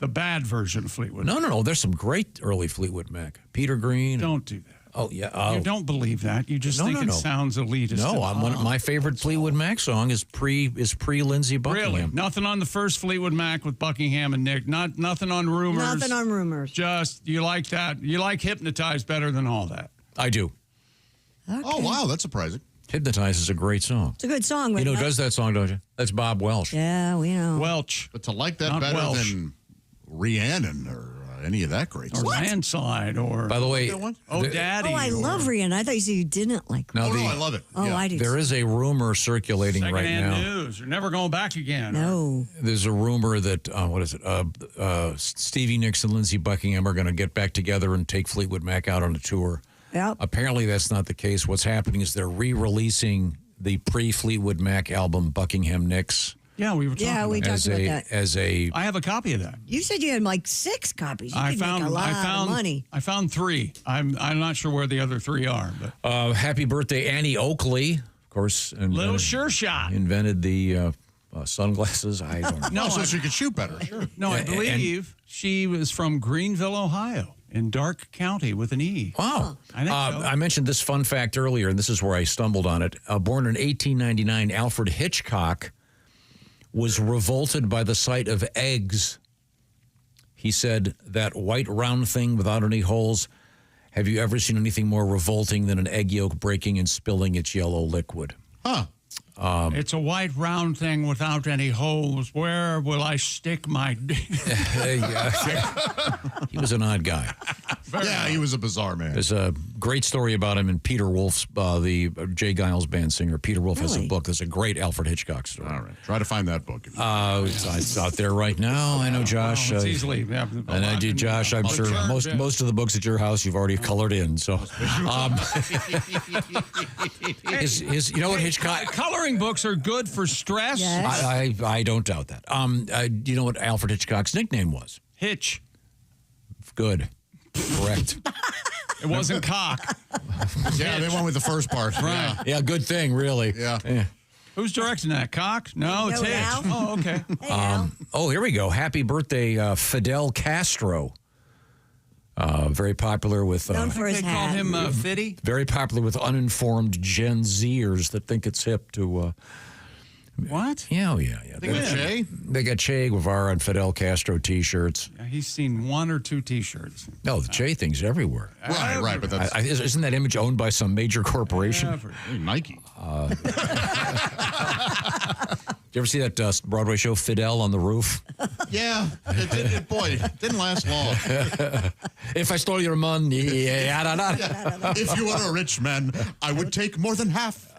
The bad version of Fleetwood. No. There's some great early Fleetwood Mac. Peter Green. Don't do that. Oh yeah. You don't believe that. You just think it sounds elitist. No, and one of my favorite Fleetwood Mac song is pre Lindsey Buckingham. Really? Nothing on the first Fleetwood Mac with Buckingham and Nick. Nothing on Rumors. Nothing on Rumors. Just you like that. You like Hypnotized better than all that. I do. Okay. Oh, wow. That's surprising. Hypnotize is a great song. It's a good song. You but know who not- does that song, don't you? That's Bob Welsh. Yeah, we know. Welch. But to like that Not better Welsh. than Rhiannon or any of that great or stuff. landslide, or By the way, Daddy. Oh, I love Rhiannon. I thought you said you didn't like Now Rhiannon. the- I love it. Oh, I do. There is a rumor circulating right Secondhand now. news. You're never going back again. No. There's a rumor that what is it? Stevie Nicks and Lindsey Buckingham are going to get back together and take Fleetwood Mac out on a tour. Yep. Apparently, that's not the case. What's happening is they're re-releasing the pre-Fleetwood Mac album, Buckingham Nicks. Yeah, we were talking Yeah, we about talked about that. As a I have a copy of that. You said you had like 6 copies. You could make a lot of money. I found 3. I'm not sure where the other 3 are, but happy birthday, Annie Oakley, of course. Little Sure Shot. Invented the sunglasses. I don't know. No, so she could shoot better. Sure. No, I And- believe she was from Greenville, Ohio, in Darke County with an E. Wow. I think so. I mentioned this fun fact earlier, and this is where I stumbled on it. Born in 1899, Alfred Hitchcock was revolted by the sight of eggs. He said, that white round thing without any holes, have you ever seen anything more revolting than an egg yolk breaking and spilling its yellow liquid? Huh. It's a white round thing without any holes. Where will I stick my dick? He was an odd guy. Yeah, he was a bizarre man. There's a great story about him in Peter Wolf's, the Jay Giles band singer. Peter Wolf has a book. There's a great Alfred Hitchcock story. All right. Try to find that book. It's out there right now. I know, Josh. It's easily. Yeah, And I did, Josh. I'm sure most of the books at your house you've already colored in. So, you know what Hitchcock? Coloring books are good for stress. Yes. I don't doubt that. Do you know what Alfred Hitchcock's nickname was? Hitch. Good. Correct. It wasn't cock. Yeah, they went with the first part. Right. Yeah, good thing, really. Yeah. Who's directing that? Cock? No, it's No, Hitch. Al. Oh, okay. Here we go. Happy birthday, Fidel Castro. Very popular with. Known for his They call hat. him Fiddy. Very popular with uninformed Gen Zers that think it's hip to. What? Yeah. They got Che? They got Che Guevara and Fidel Castro T-shirts. Yeah, he's seen 1 or 2 T-shirts. No, the Che thing's everywhere. Right, but that's Isn't that image owned by some major corporation? Nike. Did you ever see that Broadway show, Fidel on the Roof? Yeah, it didn't last long. If I stole your money, If you were a rich man, I would take more than half.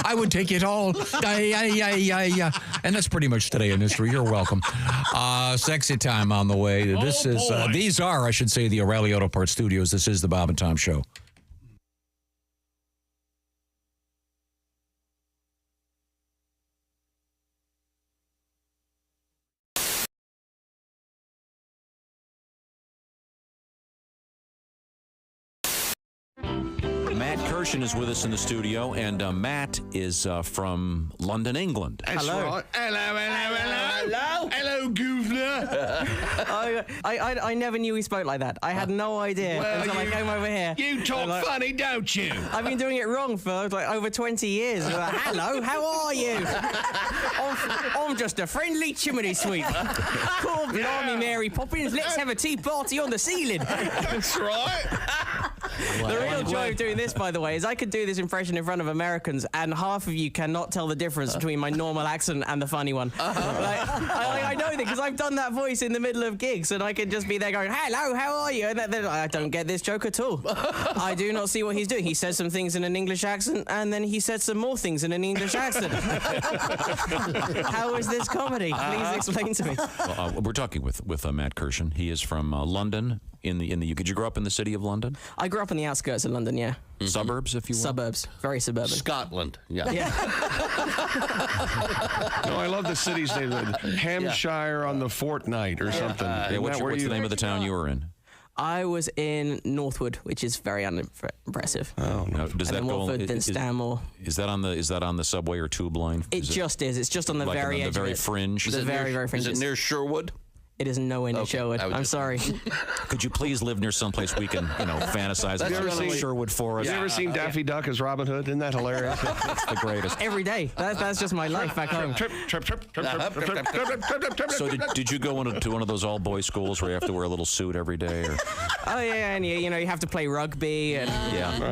I would take it all. Yeah. And that's pretty much today in history. You're welcome. Sexy time on the way. These are, I should say, the O'Reilly Auto Parts Studios. This is the Bob and Tom Show. Matt Kirshen is with us in the studio, and Matt is from London, England. That's right. Hello, governor. I never knew he spoke like that. I had no idea until I came over here. You talk funny, don't you? I've been doing it wrong for over 20 years. Like, hello, how are you? I'm just a friendly chimney sweep. Cool, blimey, Mary Poppins. Let's have a tea party on the ceiling. That's right. The real joy of doing this, by the way, is I could do this impression in front of Americans, and half of you cannot tell the difference between my normal accent and the funny one. I know that because I've done that voice in the middle of gigs, and I can just be there going, hello, how are you? And then I don't get this joke at all. I do not see what he's doing. He says some things in an English accent, and then he said some more things in an English accent. How is this comedy? Please explain to me. We're talking with Matt Kirshen. He is from London. In the UK. Did you grow up in the city of London? I grew up on the outskirts of London, yeah. Mm-hmm. Suburbs, if you will? Suburbs. Very suburban. Scotland, yeah. No, I love the city's name. Hampshire on the Fortnight or something. What's the name of the town you were in? I was in Northwood, which is very unimpressive. Oh, no. Does that go? Watford, then Stanmore. Is that on the subway or tube line? It's just on the like very edge. The very of it. fringe. The very fringe. Is it near Sherwood? It is nowhere near Sherwood. I'm sorry. Could you please live near someplace we can, fantasize Have you ever seen Sherwood Forest? Have you ever seen Daffy Duck as Robin Hood? Isn't that hilarious? That's the greatest. Every day. That's just my life back home. So did you go into one of those all-boys schools where you have to wear a little suit every day? Or? Oh yeah, and you have to play rugby and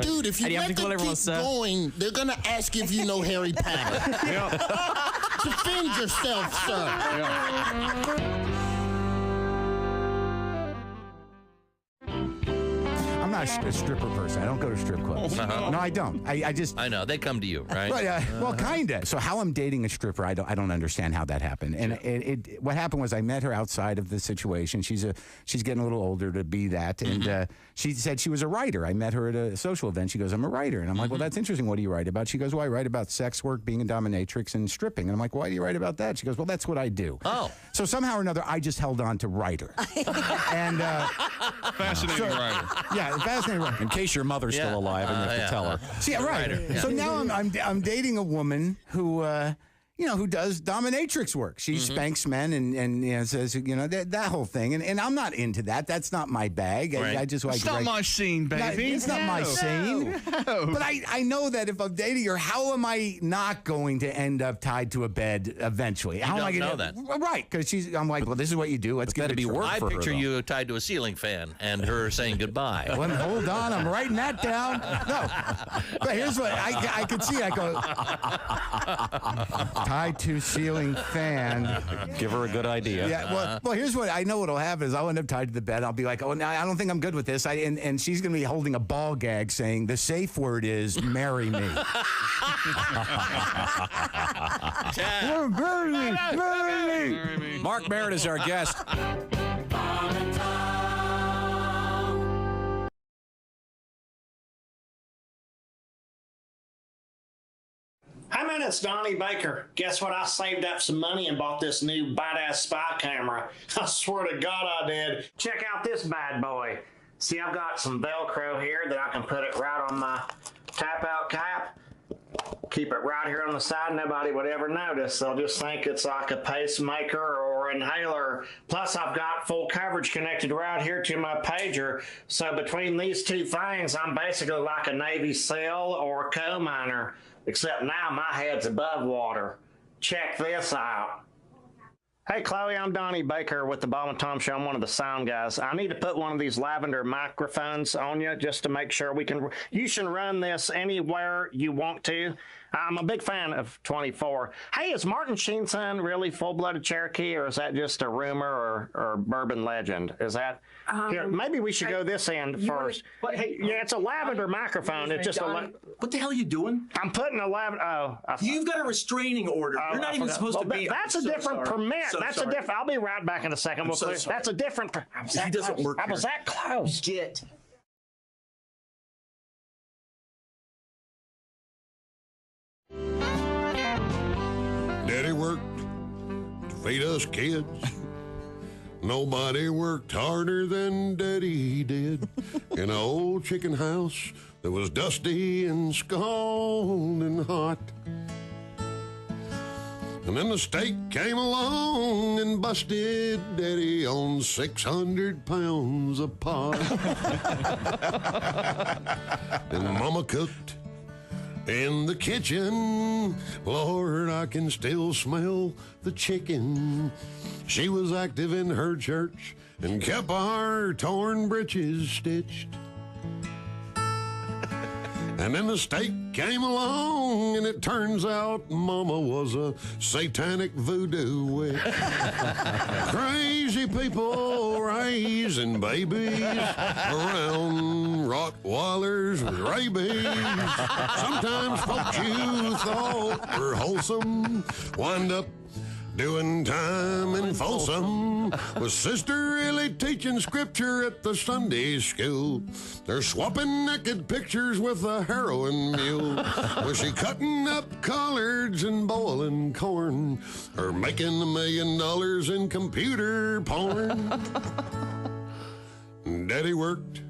Dude, if you let them keep going, they're gonna ask if you know Harry Potter. Defend yourself, sir. not a stripper person. I don't go to strip clubs. Uh-huh. No, I don't. I know they come to you, right? Well, kinda. So how I'm dating a stripper, I don't understand how that happened. And what happened was I met her outside of the situation. She's getting a little older to be that, and she said she was a writer. I met her at a social event. She goes, "I'm a writer," and I'm like, "Well, that's interesting. What do you write about?" She goes, "Well, I write about sex work, being a dominatrix, and stripping." And I'm like, "Why do you write about that?" She goes, "Well, that's what I do." Oh. So somehow or another, I just held on to writer. And fascinating writer. Yeah, fascinating writer. In case your mother's still alive and you have to tell her. See, right. Writer, So now I'm dating a woman who who does dominatrix work. She spanks men and says that whole thing. And I'm not into that. That's not my bag. Right. I just like it's not my scene, baby. It's not my scene. No. But I know that if I'm dating her, how am I not going to end up tied to a bed eventually? How am I don't gonna know that. Right, because I'm like, well, this is what you do. Let's get be work I for picture you tied to a ceiling fan and her saying goodbye. Well, hold on, I'm writing that down. No, but here's what I could see. I go tied to ceiling fan. Give her a good idea. Yeah. Well, here's what I know. What'll happen is I'll end up tied to the bed. I'll be like, oh, no, I don't think I'm good with this. And she's gonna be holding a ball gag, saying the safe word is marry me. Marry me. Mark Merritt is our guest. Hey man, it's Donnie Baker. Guess what? I saved up some money and bought this new badass spy camera. I swear to God I did. Check out this bad boy. See, I've got some Velcro here that I can put it right on my tap-out cap. Keep it right here on the side. Nobody would ever notice. They'll just think it's like a pacemaker or inhaler. Plus, I've got full coverage connected right here to my pager. So between these two things, I'm basically like a Navy SEAL or a coal miner. Except now my head's above water. Check this out. Hey, Chloe, I'm Donnie Baker with the Bob and Tom Show. I'm one of the sound guys. I need to put one of these lavender microphones on you just to make sure we can. You should run this anywhere you want to. I'm a big fan of 24. Hey, is Martin Sheen's son really full-blooded Cherokee, or is that just a rumor or bourbon legend? Is that here? Maybe we should go this end first. Yeah, it's a lavender microphone. It's just What the hell are you doing? I'm putting a lavender. You've got a restraining order. You're not even supposed to be. That's a different permit. That's a different. I'll be right back in a second. That's a different. He doesn't work. I was that close. Get. Daddy worked to feed us kids. Nobody worked harder than Daddy did in an old chicken house that was dusty and scalding hot. And then the steak came along and busted Daddy on 600 pounds of pot. And Mama cooked in the kitchen. Lord, I can still smell the chicken. She was active in her church and kept our torn breeches stitched. And then the steak came along, and it turns out Mama was a satanic voodoo witch. Crazy people raising babies around Rottweilers with rabies. Sometimes folks you thought were wholesome wind up doing time in Folsom. Was Sister really teaching scripture at the Sunday school? They're swapping naked pictures with a heroin mule. Was she cutting up collards and boiling corn? Or making $1 million in computer porn? Daddy worked,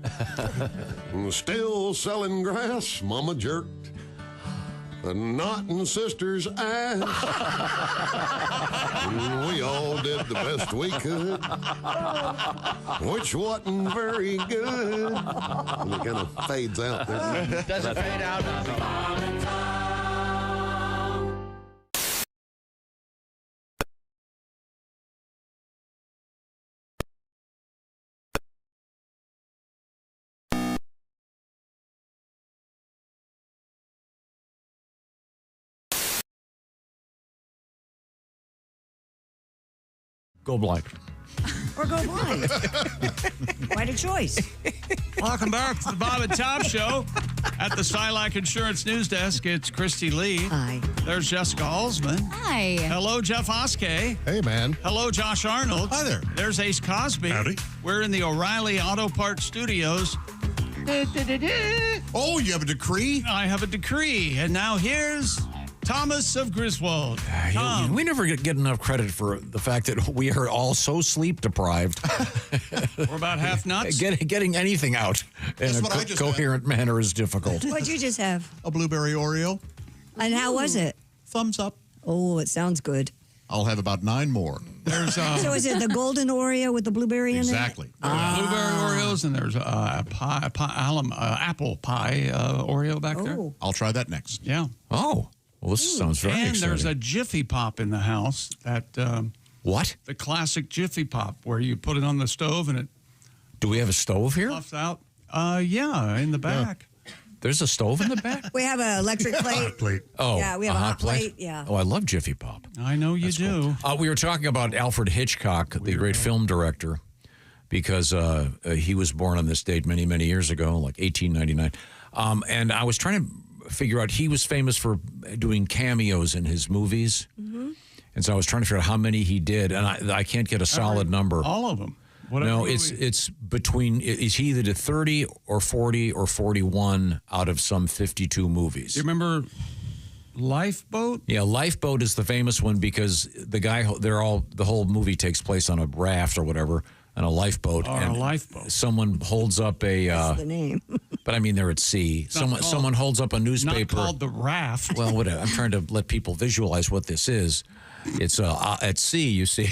still selling grass. Mama jerked a knot in Sister's ass. We all did the best we could, which wasn't very good. And it kind of fades out there. Does it fade out? Go blind. or go blind. Quite a choice. Welcome back to the Bob and Tom Show at the Silac Insurance News Desk. It's Christy Lee. Hi. There's Jessica Alsman. Hi. Hello, Jeff Oskey. Hey, man. Hello, Josh Arnold. Hi there. There's Ace Cosby. Howdy. We're in the O'Reilly Auto Parts Studios. Oh, you have a decree? I have a decree. And now here's Thomas of Griswold. Tom. We never get enough credit for the fact that we are all so sleep deprived. We're about half nuts. Getting anything out in a coherent manner is difficult. What'd you just have? A blueberry Oreo. And how was it? Thumbs up. Oh, it sounds good. I'll have about 9 more. There's So is it the golden Oreo with the blueberry in it? Exactly. Blueberry Oreos, and there's apple pie Oreo back there. I'll try that next. Yeah. Oh, well, this sounds very And exciting. there's a Jiffy Pop in the house. What? The classic Jiffy Pop, where you put it on the stove and it Do we have a stove here? puffs out. Yeah, in the back. There's a stove in the back? We have an electric plate. Oh, Yeah, we have a hot plate. Yeah. Oh, I love Jiffy Pop. I know you do. We were talking about Alfred Hitchcock, the great film director, because he was born on this date many, many years ago, like 1899. And I was trying to figure out, he was famous for doing cameos in his movies. Mm-hmm. And so I was trying to figure out how many he did, and I can't get a solid number. All of them. No, it's between, he either did 30 or 40 or 41 out of some 52 movies. You remember Lifeboat? Yeah, Lifeboat is the famous one because the whole movie takes place on a raft or whatever, on a lifeboat. A lifeboat. Someone holds up a. That's the name. But I mean, they're at sea. Someone holds up a newspaper. Not called the raft. Well, whatever. I'm trying to let people visualize what this is. It's at sea, you see.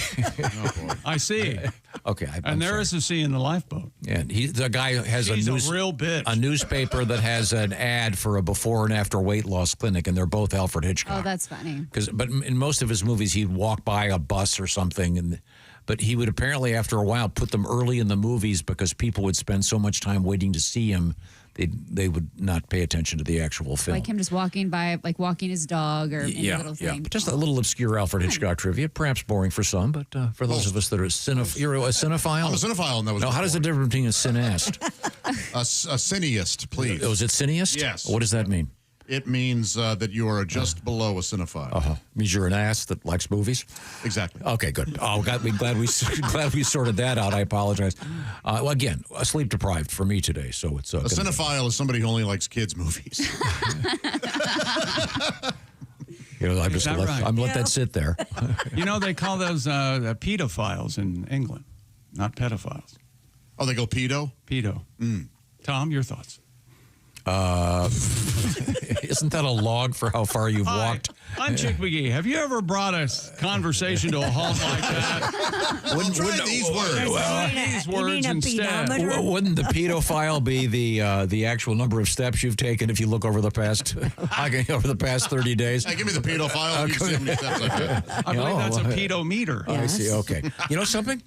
I see. Okay. And there is a sea in the lifeboat. Yeah, the guy has She's a real bitch. a newspaper that has an ad for a before and after weight loss clinic, and they're both Alfred Hitchcock. Oh, that's funny. But in most of his movies, he'd walk by a bus or something, but he would apparently, after a while, put them early in the movies because people would spend so much time waiting to see him, they would not pay attention to the actual film. Like him just walking by, like walking his dog or any little thing. But just a little obscure Alfred Hitchcock trivia, perhaps boring for some, but for those of us that are you're a cinephile? I'm a cinephile, and that was No, how does the difference between a cineast? a cineast, please. Oh, is it cineast? Yes. What does that mean? It means that you are just below a cinephile. Means you're an ass that likes movies? Exactly. Okay, good. Oh, glad we sorted that out. I apologize. Well, again, sleep deprived for me today, so it's a cinephile is somebody who only likes kids' movies. I'm just let that sit there. They call those pedophiles in England, not pedophiles. Oh, they go pedo? Pedo. Tom, your thoughts? Isn't that a log for how far you've walked? I'm Chick McGee. Have you ever brought a conversation to a halt like that? Try these words. These words instead. Wouldn't the pedophile be the actual number of steps you've taken if you look over the past 30 days? Hey, give me the pedophile. You can see how many steps I took. I believe that's a pedometer. Oh, I see. Okay. You know something?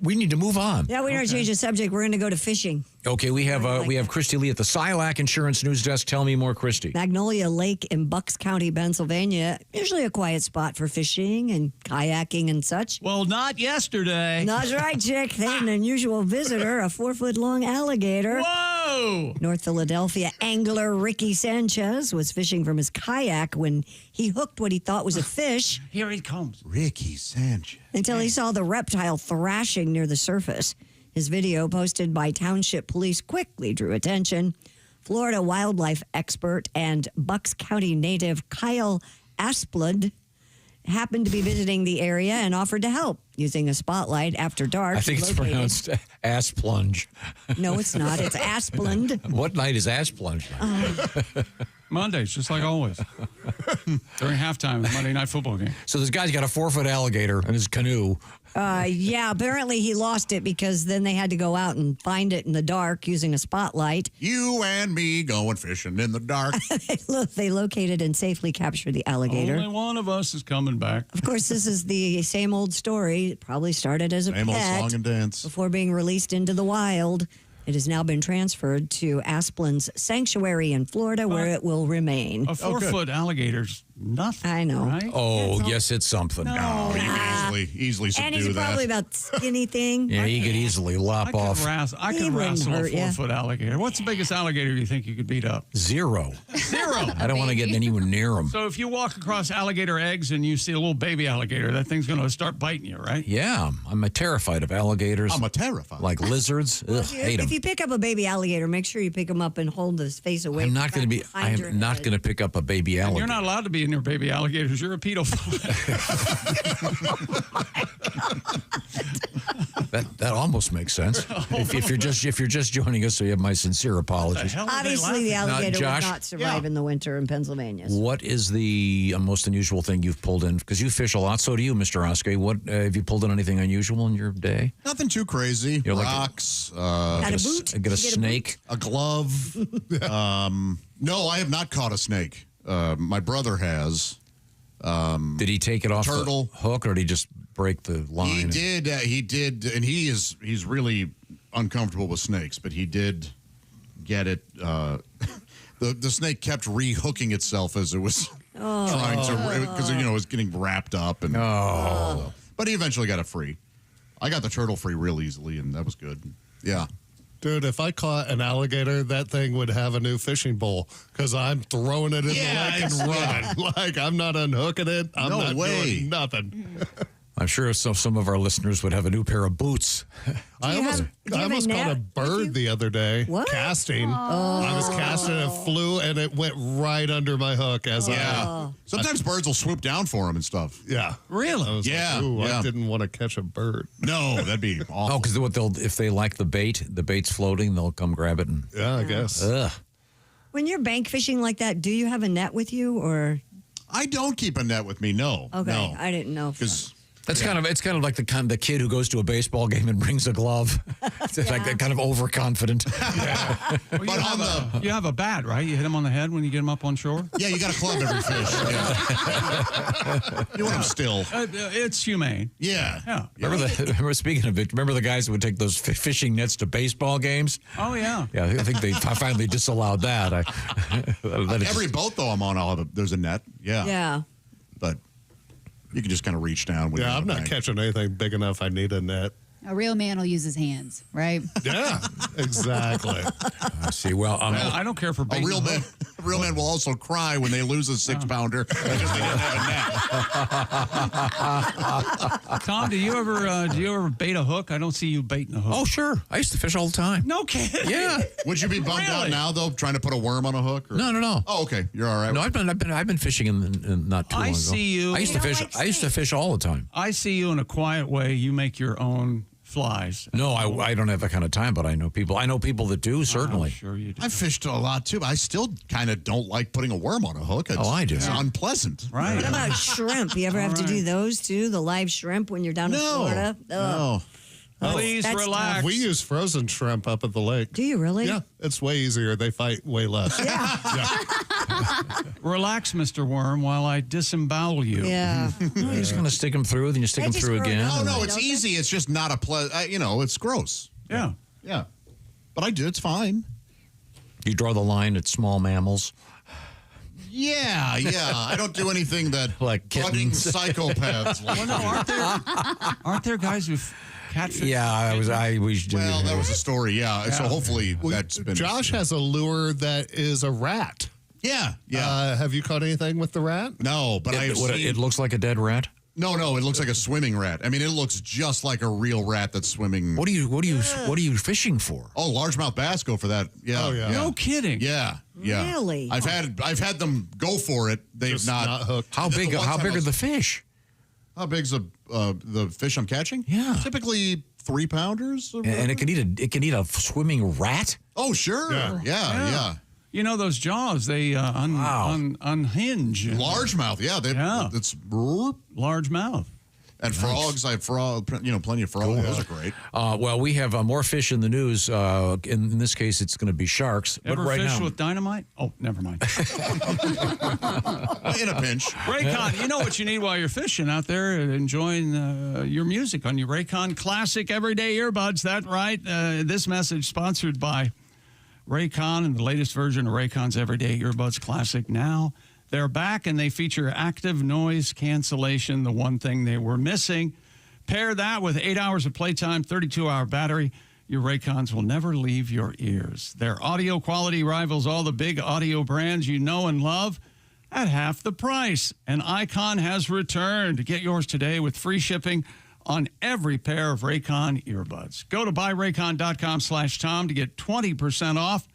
We need to move on. Yeah, we're going to change the subject. We're going to go to fishing. Okay, we have Christy Lee at the Silac Insurance News Desk. Tell me more, Christy. Magnolia Lake in Bucks County, Pennsylvania. Usually a quiet spot for fishing and kayaking and such. Well, not yesterday. That's right, Chick. They had an unusual visitor, a 4-foot-long alligator. Whoa! North Philadelphia angler Ricky Sanchez was fishing from his kayak when he hooked what he thought was a fish. Here he comes. Ricky Sanchez. Until he saw the reptile thrashing near the surface. His video, posted by Township Police, quickly drew attention. Florida wildlife expert and Bucks County native Kyle Asplund happened to be visiting the area and offered to help using a spotlight after dark. I think it's pronounced ass plunge. No, it's not. It's Asplund. What night is ass plunge? Mondays, just like always. During halftime of the Monday Night Football game. So this guy's got a 4-foot alligator in his canoe. Yeah, apparently he lost it because then they had to go out and find it in the dark using a spotlight. You and me going fishing in the dark. They located and safely captured the alligator. Only one of us is coming back. Of course, this is the same old story. It probably started as a Same pet old song and dance. before being released into the wild. It has now been transferred to Asplund's sanctuary in Florida, where it will remain. A 4-foot alligator's nothing. I know. Right? Oh, yes, it's something. No. You can easily And subdue it's that. probably about skinny thing. Yeah, you could easily lop off. I He could wouldn't wrestle a hurt ya. 4-foot alligator. What's the biggest alligator you think you could beat up? Zero. Zero. I don't want to get anywhere near them. So if you walk across alligator eggs and you see a little baby alligator, that thing's going to start biting you, right? Yeah, I'm terrified of alligators. I'm terrified. Like lizards. Ugh, hate them. If you pick up a baby alligator, make sure you pick him up and hold his face away. I'm not going to be. I behind your am not head. going to pick up a baby And alligator. you're not allowed to be near baby alligators. You're a pedophile. That almost makes sense. If you're just joining us, so you have my sincere apologies. Obviously, the alligator Josh? would not survive in the winter in Pennsylvania. What is the most unusual thing you've pulled in? Because you fish a lot, so do you, Mr. Oskey. What have you pulled in anything unusual in your day? Nothing too crazy. You know, like Rocks. Got a boot? Get a snake. A glove. No, I have not caught a snake. My brother has. Did he take it off turtle the hook, or did he just break the line? He did, and he's really uncomfortable with snakes, but he did get it. The snake kept re-hooking itself as it was trying to, because it was getting wrapped up, and but he eventually got it free. I got the turtle free real easily, and that was good. Yeah. Dude, if I caught an alligator, that thing would have a new fishing bowl because I'm throwing it in the lake and running. Like, I'm not unhooking it. I'm not doing nothing. I'm sure some of our listeners would have a new pair of boots. I almost caught a bird the other day. What? Casting. I was casting and it flew and it went right under my hook Sometimes birds will swoop down for them and stuff. Yeah. Really? I was like, ooh, I didn't want to catch a bird. No, that'd be awful. Oh, because if they like the bait's floating, they'll come grab it. Yeah, I guess. Ugh. When you're bank fishing like that, do you have a net with you, or? I don't keep a net with me. No. Okay, No. I didn't know. Because it's kind of like the kid who goes to a baseball game and brings a glove. It's like that kind of overconfident. Well, you have a bat, right? You hit him on the head when you get him up on shore? Yeah, you got to club every fish. Yeah. You want him still. It's humane. Yeah. Remember, speaking of it, remember the guys who would take those fishing nets to baseball games? Oh, yeah. Yeah, I think they finally disallowed that. Every boat, though, I'm on, there's a net. Yeah. Yeah. But you can just kind of reach down. When I'm not catching anything big enough. I need a net. A real man will use his hands, right? Yeah, exactly. I see. Well, I don't care for a real man. A real man will also cry when they lose a 6-pounder because they didn't have a net. Tom, do you ever bait a hook? I don't see you baiting a hook. Oh, sure. I used to fish all the time. No kidding. Yeah. Would you be bummed out now, though, trying to put a worm on a hook? Or? No. Oh, okay. You're all right. No, I've been fishing in not too long ago. I see you. I used to fish all the time. I see you in a quiet way. You make your own flies. No, I don't have that kind of time, but I know people. I know people that do, certainly. Sure you do. I've fished a lot, too, but I still kind of don't like putting a worm on a hook. I do. It's unpleasant. Right. What about shrimp? You ever have to do those, too? The live shrimp when you're down in Florida? No. Please That's relax. tough. We use frozen shrimp up at the lake. Do you really? Yeah, it's way easier. They fight way less. Relax, Mr. Worm, while I disembowel you. Yeah. You're just going to stick them through, then you stick them through again. No, it's easy. It's just not a it's gross. Yeah. Yeah. But I do. It's fine. You draw the line at small mammals. Yeah. I don't do anything that like budding kittens. psychopaths. Well, no, aren't there guys who've catfished? Yeah, Well, that was a story. Yeah. So hopefully that's been. Josh has a lure that is a rat. Yeah. Have you caught anything with the rat? No, but It looks like a dead rat. No, it looks like a swimming rat. I mean, it looks just like a real rat that's swimming. What are you fishing for? Oh, largemouth bass go for that. Yeah. Oh, yeah. No kidding. Yeah. Really? I've had them go for it. They've Just not hooked. How big are the fish? How big's the fish I'm catching? Yeah. Typically 3-pounders. And it can eat a swimming rat? Oh, sure. Yeah. You know those jaws? They unhinge. Largemouth. Yeah. It's largemouth. And frogs. I have plenty of frogs. Those are great. Well, we have more fish in the news. In this case, it's going to be sharks. Ever but right fish now, with dynamite? Oh, never mind. In a pinch. Raycon, you know what you need while you're fishing out there, enjoying your music on your Raycon Classic Everyday Earbuds. That's right. This message sponsored by Raycon and the latest version of Raycon's Everyday Earbuds Classic now They're back, and they feature active noise cancellation, the one thing they were missing. Pair that with 8 hours of playtime, 32-hour battery. Your Raycons will never leave your ears. Their audio quality rivals all the big audio brands you know and love at half the price. And Icon has returned. Get yours today with free shipping on every pair of Raycon earbuds. Go to buyraycon.com/Tom to get 20% off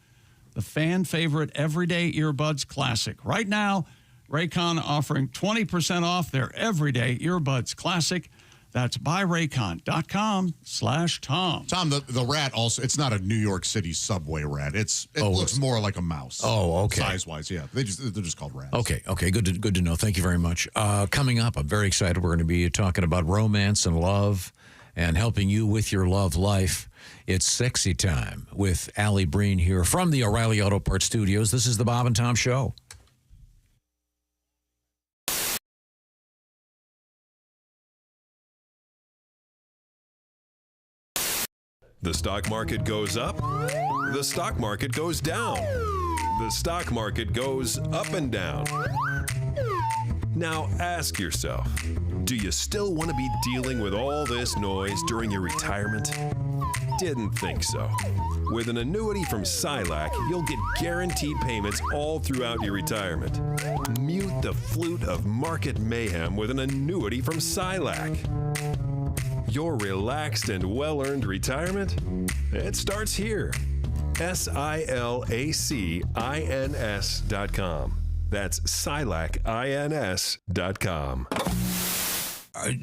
the fan favorite Everyday Earbuds Classic. Right now, Raycon offering 20% off their Everyday Earbuds Classic. That's buyraycon.com/Tom. Tom, the rat also, it's not a New York City subway rat. It looks more like a mouse. Oh, okay. Size-wise, yeah. They're just called rats. Okay. Good to know. Thank you very much. Coming up, I'm very excited. We're going to be talking about romance and love and helping you with your love life. It's sexy time with Alli Breen here from the O'Reilly Auto Parts Studios. This is the Bob and Tom Show. The stock market goes up, the stock market goes down, the stock market goes up and down. Now ask yourself, do you still want to be dealing with all this noise during your retirement? Didn't think so. With an annuity from Silac, you'll get guaranteed payments all throughout your retirement. Mute the flute of market mayhem with an annuity from Silac. Your relaxed and well-earned retirement? It starts here. SILACINS.com. That's SILACINS.com.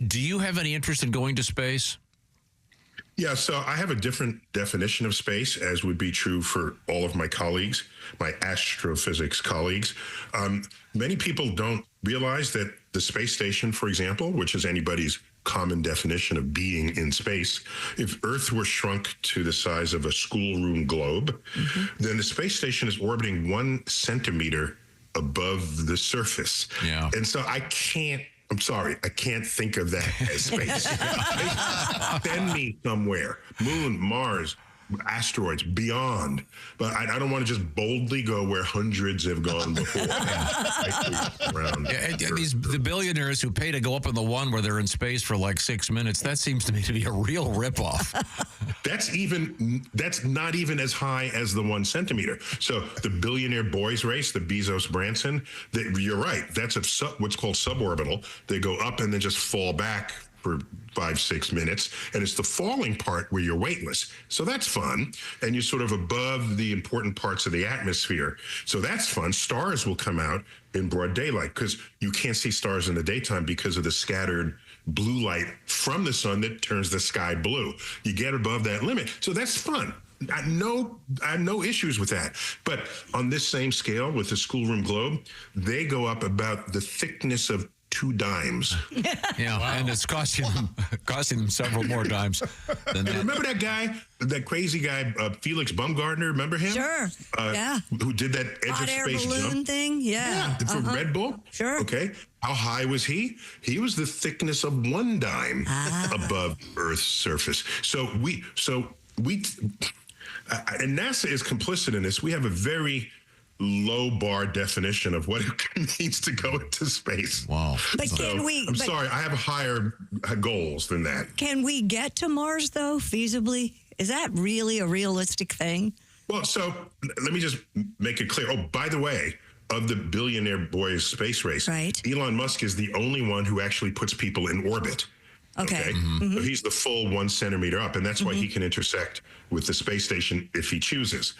Do you have any interest in going to space? Yeah, so I have a different definition of space, as would be true for all of my colleagues, my astrophysics colleagues. Many people don't realize that the space station, for example, which is anybody's common definition of being in space, if Earth were shrunk to the size of a schoolroom globe, then the space station is orbiting 1 centimeter above the surface. Yeah. And so I'm sorry, I can't think of that as space. Send me somewhere. Moon, Mars, asteroids, beyond. But I don't want to just boldly go where hundreds have gone before. The billionaires who pay to go up in the one where they're in space for like 6 minutes, that seems to me to be a real ripoff. That's not even as high as the 1 centimeter. So the billionaire boys race, the Bezos-Branson, you're right. That's what's called suborbital. They go up and then just fall back for 5-6 minutes, and it's the falling part where you're weightless. So that's fun, and you're sort of above the important parts of the atmosphere. So that's fun. Stars will come out in broad daylight because you can't see stars in the daytime because of the scattered blue light from the sun that turns the sky blue. You get above that limit, so that's fun. I have no issues with that. But on this same scale with the schoolroom globe, they go up about the thickness of 2 dimes. Yeah, wow. And it's costing them several more dimes than that. Remember that guy, that crazy guy, Felix Baumgartner? Remember him? Sure. Yeah. Who did that edge hot of air space balloon jump thing? Yeah. For Red Bull? Sure. Okay. How high was he? He was the thickness of 1 dime above Earth's surface. So we, and NASA is complicit in this. We have a very low bar definition of what it means to go into space. Wow. But I'm sorry, I have higher goals than that. Can we get to Mars, though, feasibly? Is that really a realistic thing? Well, so let me just make it clear. Oh, by the way, of the billionaire boys space race, Elon Musk is the only one who actually puts people in orbit. Okay. So he's the full 1 centimeter up, and that's why he can intersect with the space station if he chooses.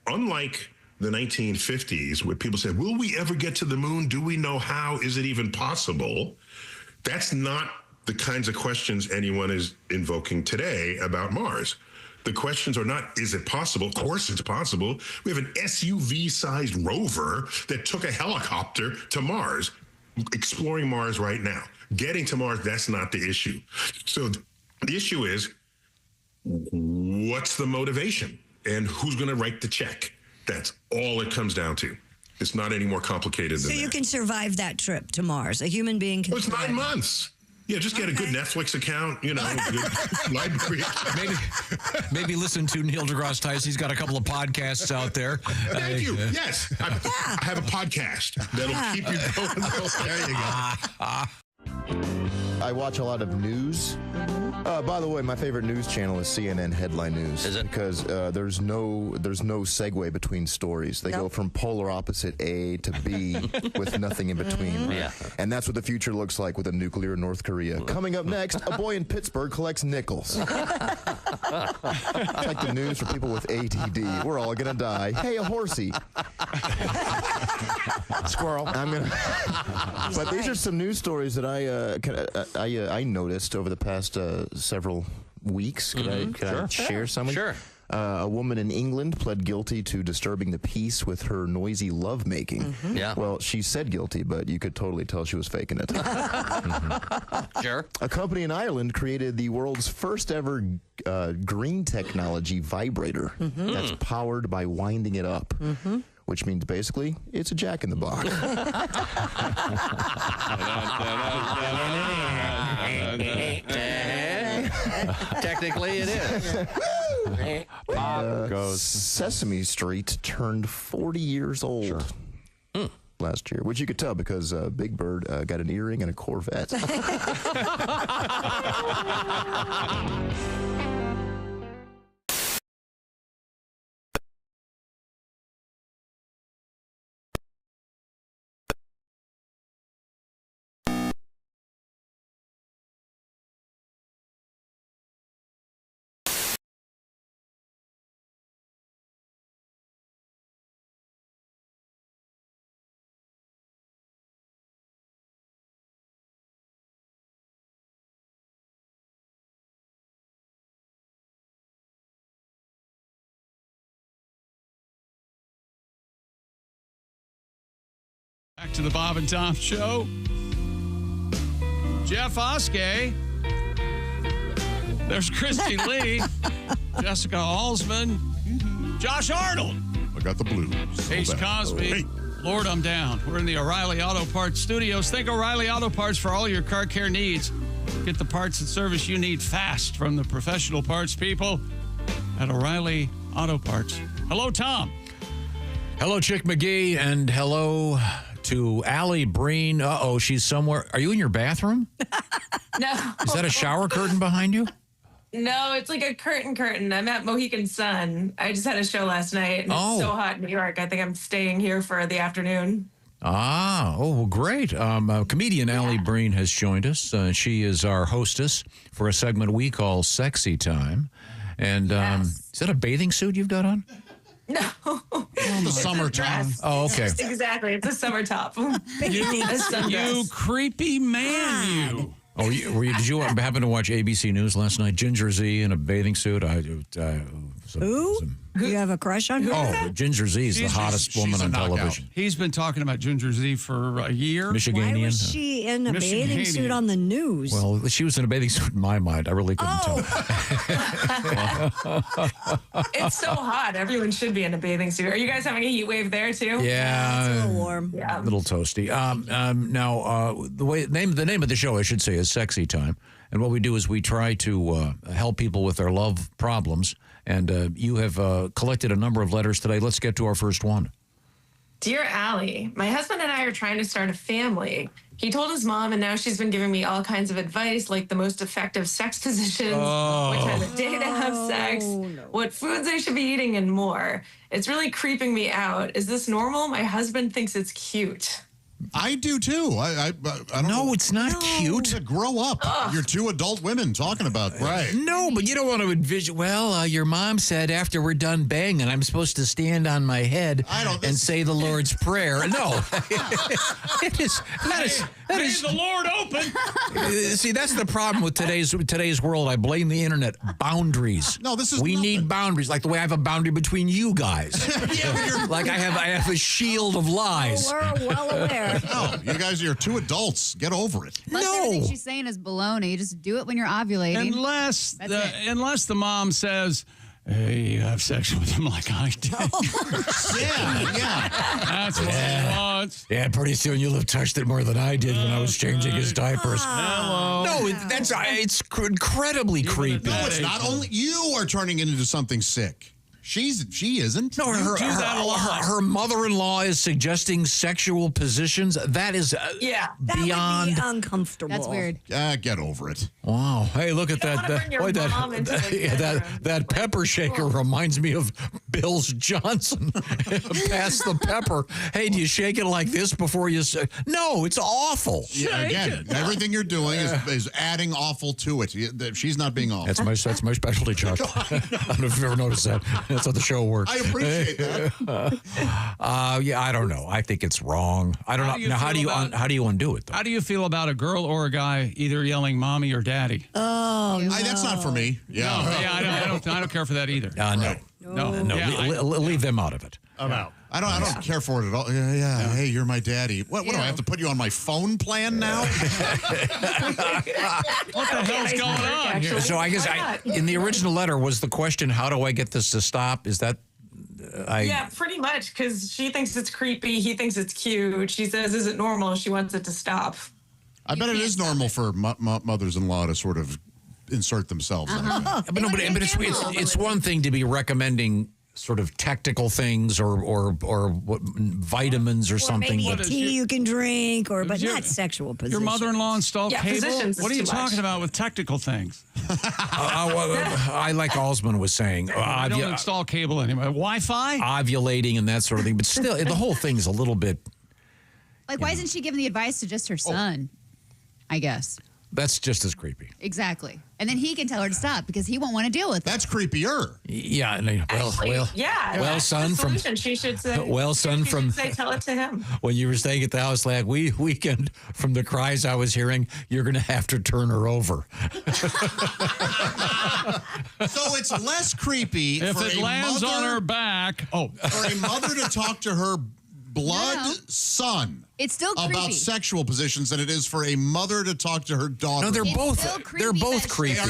Unlike the 1950s, where people said, will we ever get to the moon? Do we know how? Is it even possible? That's not the kinds of questions anyone is invoking today about Mars. The questions are not, is it possible? Of course it's possible. We have an SUV-sized rover that took a helicopter to Mars, exploring Mars right now. Getting to Mars, that's not the issue. So the issue is, what's the motivation? And who's going to write the check? That's all it comes down to. It's not any more complicated than that. So you can survive that trip to Mars. A human being can. It's 9 months. Yeah, just get a good Netflix account, good library. Maybe listen to Neil deGrasse Tyson. He's got a couple of podcasts out there. Thank you. Yes, I have a podcast that'll keep you going. There you go. I watch a lot of news. By the way, my favorite news channel is CNN Headline News. Is it? Because there's no segue between stories. They go from polar opposite A to B with nothing in between. Yeah. And that's what the future looks like with a nuclear North Korea. Coming up next, a boy in Pittsburgh collects nickels. It's like the news for people with ADD. We're all gonna die. Hey, a horsey. Squirrel. But these are some news stories that I noticed over the past several weeks. Could I share some? Sure. A woman in England pled guilty to disturbing the peace with her noisy lovemaking. Yeah. Well, she said guilty, but you could totally tell she was faking it. Sure. A company in Ireland created the world's first ever green technology vibrator that's powered by winding it up. Which means basically it's a Jack in the Box. Technically, it is. Sesame Street turned 40 years old last year, which you could tell because Big Bird got an earring and a Corvette. Back to the Bob and Tom Show. Jeff Oskey. There's Christy Lee. Jessica Alsman. Josh Arnold. I got the blues. Ace Cosby. Hey. Lord, I'm down. We're in the O'Reilly Auto Parts studios. Think O'Reilly Auto Parts for all your car care needs. Get the parts and service you need fast from the professional parts people at O'Reilly Auto Parts. Hello, Tom. Hello, Chick McGee, and hello to Alli Breen. Uh-oh, she's somewhere. Are you in your bathroom? No. Is that a shower curtain behind you? No, it's like a curtain. I'm at Mohegan Sun. I just had a show last night, and it's so hot in New York. I think I'm staying here for the afternoon. Well, great. Comedian Alli Breen has joined us. She is our hostess for a segment we call Sexy Time. And is that a bathing suit you've got on? No. The summer time. Oh, okay. Exactly. It's a summer top. You creepy man, you. Oh, did you happen to watch ABC News last night? Ginger Z in a bathing suit. Who? You have a crush on her? Oh, Ginger Z is the hottest woman on television. He's been talking about Ginger Z for a year. Michiganian. Why was she in a bathing suit on the news? Well, she was in a bathing suit in my mind. I really couldn't tell. It's so hot. Everyone should be in a bathing suit. Are you guys having a heat wave there too? Yeah, it's a little warm. Yeah, a little toasty. Now, the name of the show, I should say, is Sexy Time. And what we do is we try to help people with their love problems. And you have collected a number of letters today. Let's get to our first one. Dear Allie, my husband and I are trying to start a family. He told his mom, and now she's been giving me all kinds of advice, like the most effective sex positions, what time of day to have sex, what foods I should be eating, and more. It's really creeping me out. Is this normal? My husband thinks it's cute. I do too. I don't know. It's not cute. Grow up. You're two adult women talking about this. Right. No, but you don't want to envision. Well, your mom said after we're done banging, I'm supposed to stand on my head and say the Lord's Prayer. No, it is. That is the Lord open. See, that's the problem with today's world. I blame the internet. Boundaries. No, this is. We need boundaries, like the way I have a boundary between you guys. Like I have a shield of lies. Oh, we're well aware. No, you guys are two adults. Get over it. Plus everything she's saying is baloney. Just do it when you're ovulating. Unless the mom says, hey, you have sex with him like I did. Yeah. That's what he wants. Yeah, pretty soon you'll have touched it more than I did when I was changing his diapers. Hello. No, it's incredibly creepy. No, it's not. Only you are turning it into something sick. She isn't. No, her mother-in-law is suggesting sexual positions. That is that beyond would be uncomfortable. That's weird. Get over it. Wow. Hey, look at that. That pepper shaker reminds me of Bill's Johnson. Pass the pepper. Hey, do you shake it like this before you say? No, it's awful. Yeah, again, everything you're doing is adding awful to it. She's not being awful. That's my specialty, Chuck. I don't know if you've ever noticed that. That's how the show works. I appreciate that. Yeah, I don't know. I think it's wrong. I don't know. Now, how do you undo it, though? How do you feel about a girl or a guy either yelling "mommy" or "daddy"? Oh, no. That's not for me. Yeah, I don't care for that either. No. Yeah, leave them out of it. I'm out. I don't care for it at all. Yeah. Hey, you're my daddy. What do I have to put you on my phone plan now? What the hell's going on here? So I guess in the original letter was the question, how do I get this to stop? Is that Yeah, pretty much, because she thinks it's creepy. He thinks it's cute. She says, is it normal? She wants it to stop. I bet it is normal for mothers-in-law to sort of insert themselves. But it's one thing to be recommending sort of technical things or what, vitamins or something. Maybe a tea you can drink, but not sexual positions. Your mother-in-law installed cable? What are you talking about with technical things? I like Alsman was saying. I don't install cable anymore. Wi-Fi? Ovulating and that sort of thing. But still, the whole thing's a little bit... Like, why isn't she giving the advice to just her son? I guess. That's just as creepy. Exactly. And then he can tell her to stop because he won't want to deal with it. That's creepier. Yeah. Well, son, from... She should say... Well, son, from... tell it to him. When you were staying at the house last weekend, from the cries I was hearing, you're going to have to turn her over. So it's less creepy if for it a lands mother, on her back. For a mother to talk to her blood son. It's still creepy. About sexual positions than it is for a mother to talk to her daughter. No, they're both creepy.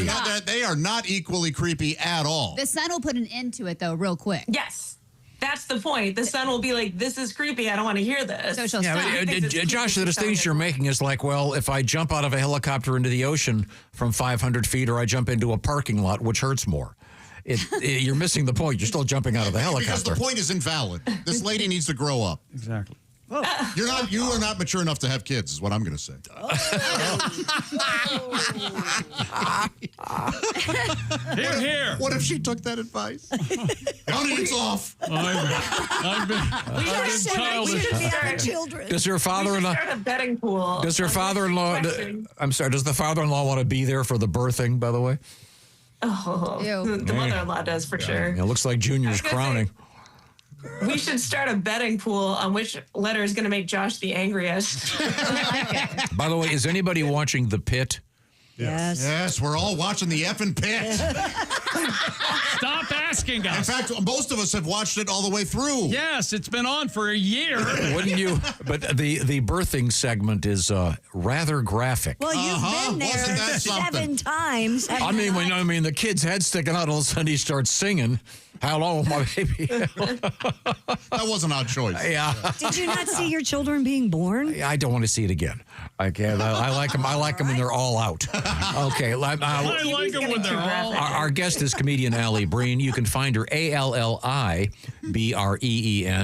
They are not equally creepy at all. The son will put an end to it, though, real quick. Yes. That's the point. The son will be like, this is creepy. I don't want to hear this. So she'll stop. Josh, the distinction you're making is like, well, if I jump out of a helicopter into the ocean from 500 feet or I jump into a parking lot, which hurts more? You're missing the point. You're still jumping out of the helicopter. Because the point is invalid. This lady needs to grow up. Exactly. You are not mature enough to have kids, is what I'm going to say. Here. What if she took that advice? Honey, it's off. I've been childish. Children. Does her father-in-law start a betting pool? Does her father-in-law? I'm sorry. Does the father-in-law want to be there for the birthing? By the way. Oh, the mother-in-law does for sure. It looks like Junior's crowning. We should start a betting pool on which letter is going to make Josh the angriest. By the way, is anybody watching The Pit? Yes. Yes, we're all watching the effing Pit. Stop asking us. In fact, most of us have watched it all the way through. Yes, it's been on for a year. Wouldn't you? But the birthing segment is rather graphic. Well, you've been there 7 times. I mean, the kid's head sticking out. All of a sudden, he starts singing. Hello, my baby. That was an odd choice. Yeah. Did you not see your children being born? I don't want to see it again. I can't. I like them. I like them when they're all out. Okay. I like them when they're all out. Our guest is comedian Alli Breen. You can find her ALLIBREEN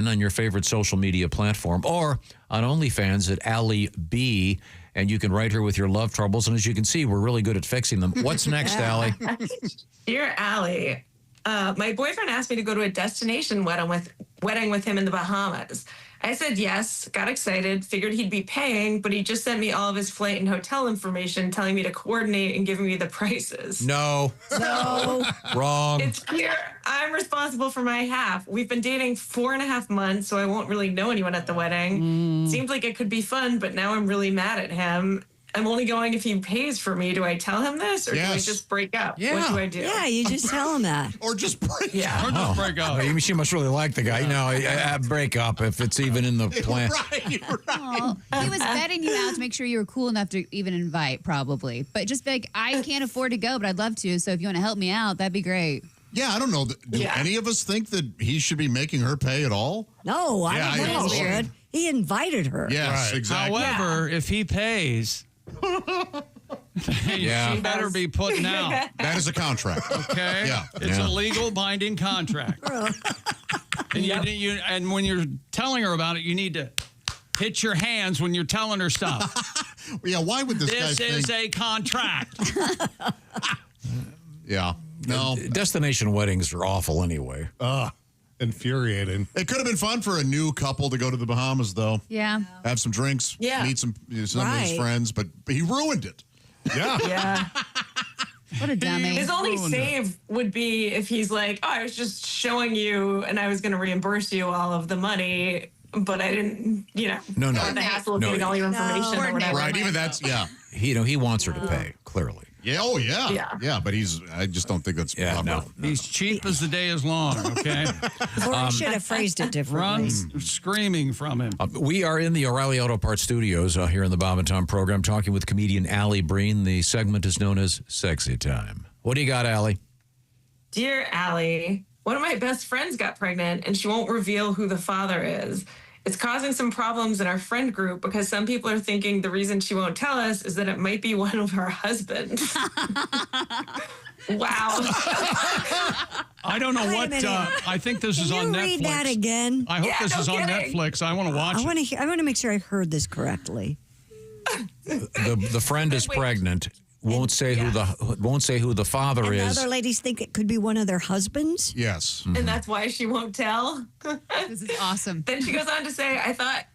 on your favorite social media platform or on OnlyFans at Alli B. And you can write her with your love troubles. And as you can see, we're really good at fixing them. What's next, Alli? Dear Alli, my boyfriend asked me to go to a destination wedding with him in the Bahamas. I said yes, got excited, figured he'd be paying, but he just sent me all of his flight and hotel information, telling me to coordinate and giving me the prices. No. Wrong. It's clear I'm responsible for my half. We've been dating 4.5 months, so I won't really know anyone at the wedding. Seems like it could be fun, but now I'm really mad at him. I'm only going if he pays for me. Do I tell him this or do I just break up? Yeah. What do I do? Yeah, you just tell him that. Or just break Yeah. Or just break up. She must really like the guy. No, break up if it's even in the plan. Right. Well, he was vetting you out to make sure you were cool enough to even invite, probably. But just be like, I can't afford to go, but I'd love to. So if you want to help me out, that'd be great. Yeah, I don't know. Do any of us think that he should be making her pay at all? No, I don't think he should. He invited her. Yes, exactly. However, if he pays, she better be putting out. That is a contract. Okay? Yeah. It's a legal binding contract. And and when you're telling her about it, you need to hit your hands when you're telling her stuff. Yeah, why would this guy is a contract. Yeah. No. Destination weddings are awful anyway. Infuriating. It could have been fun for a new couple to go to the Bahamas, though. Yeah. Have some drinks, meet some of his friends, but he ruined it. Yeah. Yeah. What a dummy. His only save would be if he's like, oh, I was just showing you and I was going to reimburse you all of the money, but I didn't, No. want the hassle of getting all your information or whatever. Right, even that's, He wants her to pay, clearly. Yeah, oh, yeah. Yeah, but I just don't think that's proper. No. He's cheap as the day is long, okay? Or I should have phrased it differently. Runs screaming from him. We are in the O'Reilly Auto Parts studios here in the Bob and Tom program talking with comedian Alli Breen. The segment is known as Sexy Time. What do you got, Alli? Dear Allie, one of my best friends got pregnant and she won't reveal who the father is. It's causing some problems in our friend group because some people are thinking the reason she won't tell us is that it might be one of her husbands. Wow. I don't know what. I think this is on Netflix. Can you read that again? I hope this is on Netflix. I want to watch it. I want to make sure I heard this correctly. The friend is pregnant. Won't say who the father and is. The other ladies think it could be one of their husbands. Yes. And that's why she won't tell. This is awesome. Then she goes on to say,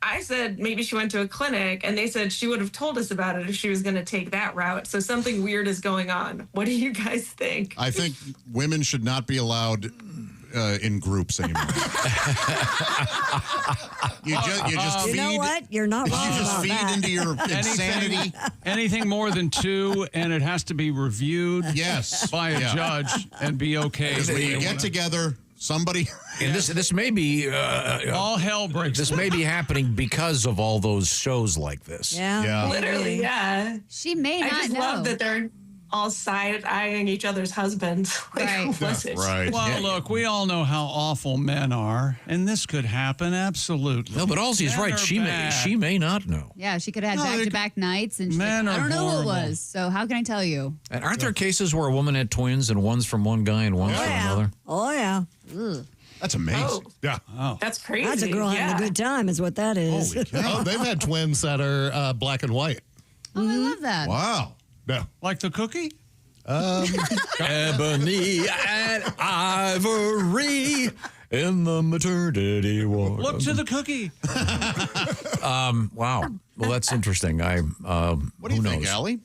I said maybe she went to a clinic and they said she would have told us about it if she was going to take that route. So something weird is going on. What do you guys think? I think women should not be allowed in groups anymore. you just feed. You know what? You're not wrong. You just feed into your insanity. Anything more than two, and it has to be reviewed by a Yeah. judge and be okay. Because when you get together, somebody. And this may be all hell breaks. This may be happening because of all those shows like this. Yeah. Literally, yeah. She may I not just know. love that they're all side-eyeing each other's husbands. Like, who was it? Well, look, we all know how awful men are, and this could happen, absolutely. No, but Halsey's Men right. are She bad. may not know. Yeah, she could have had No, back-to-back nights, and she's men like, I are don't know who it horrible. was. So how can I tell you? And aren't there cases where a woman had twins and one's from one guy and one's from another? Oh, yeah. That's amazing. Oh. Yeah. That's crazy. That's a girl having a good time, is what that is. Holy cow. Oh, they've had twins that are black and white. Oh, I love that. Wow. Yeah. Like the cookie? Ebony and ivory in the maternity ward. Look to the cookie. Wow. Well, that's interesting. What do you think, Allie?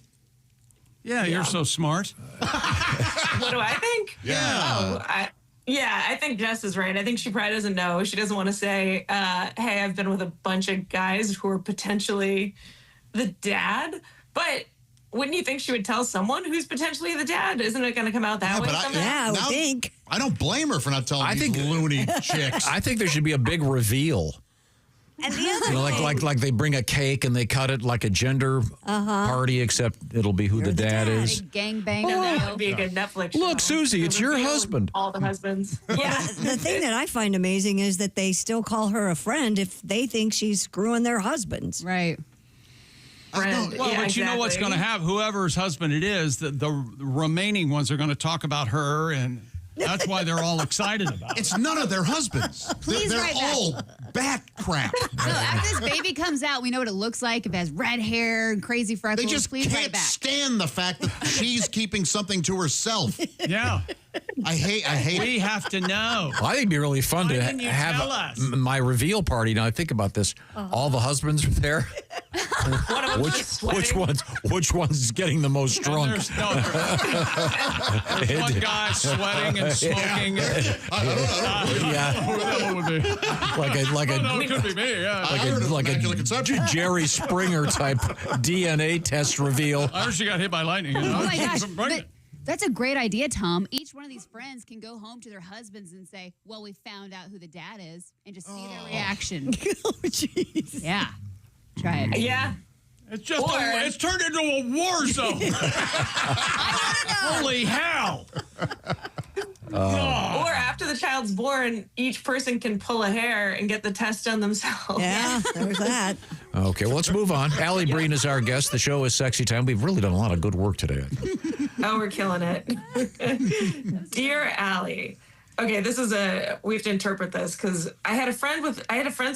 Yeah, you're so smart. What do I think? Yeah. Oh, I think Jess is right. I think she probably doesn't know. She doesn't want to say, hey, I've been with a bunch of guys who are potentially the dad. But wouldn't you think she would tell someone who's potentially the dad? Isn't it going to come out that way? I would think. I don't blame her for not telling these loony chicks. I think there should be a big reveal. And the other Like they bring a cake and they cut it like a gender party, except it'll be who the dad is. Big gangbang. That would be a good Netflix show. Look, Susie, it's your husband. All the husbands. Yeah. The thing that I find amazing is that they still call her a friend if they think she's screwing their husbands. Right. Friend. Well, Yeah, but you know what's going to exactly. happen. Whoever's husband it is, the remaining ones are going to talk about her, and that's why they're all excited about it. It's none of their husbands. Please They're write that. all bat crap. So after this baby comes out, we know what it looks like. If it has red hair and crazy freckles, They just please write can't back. stand the fact that she's keeping something to herself. Yeah. I hate We it. have to know. Well, I think it'd be really fun Why to didn't you have tell us? my reveal party. Now I think about this. All the husbands are there. One of them is Which sweating. which one's getting the most drunk? There's one guy sweating and smoking. Yeah. Who that would be? like Oh, no, a it could be me. Yeah. like a Jerry Springer type DNA test reveal. I heard she got hit by lightning. You know? Oh my gosh. She's pregnant. But that's a great idea, Tom. Each one of these friends can go home to their husbands and say, well, we found out who the dad is, and just see their reaction. Oh, jeez. Yeah. Try it. Yeah. It's just it's turned into a war zone. Holy hell. Or after the child's born, each person can pull a hair and get the test done themselves. Yeah, there's that. Okay, well, let's move on. Alli Breen is our guest. The show is Sexy Time. We've really done a lot of good work today. Oh, we're killing it. Dear Alli. Okay, we have to interpret this because I had a friends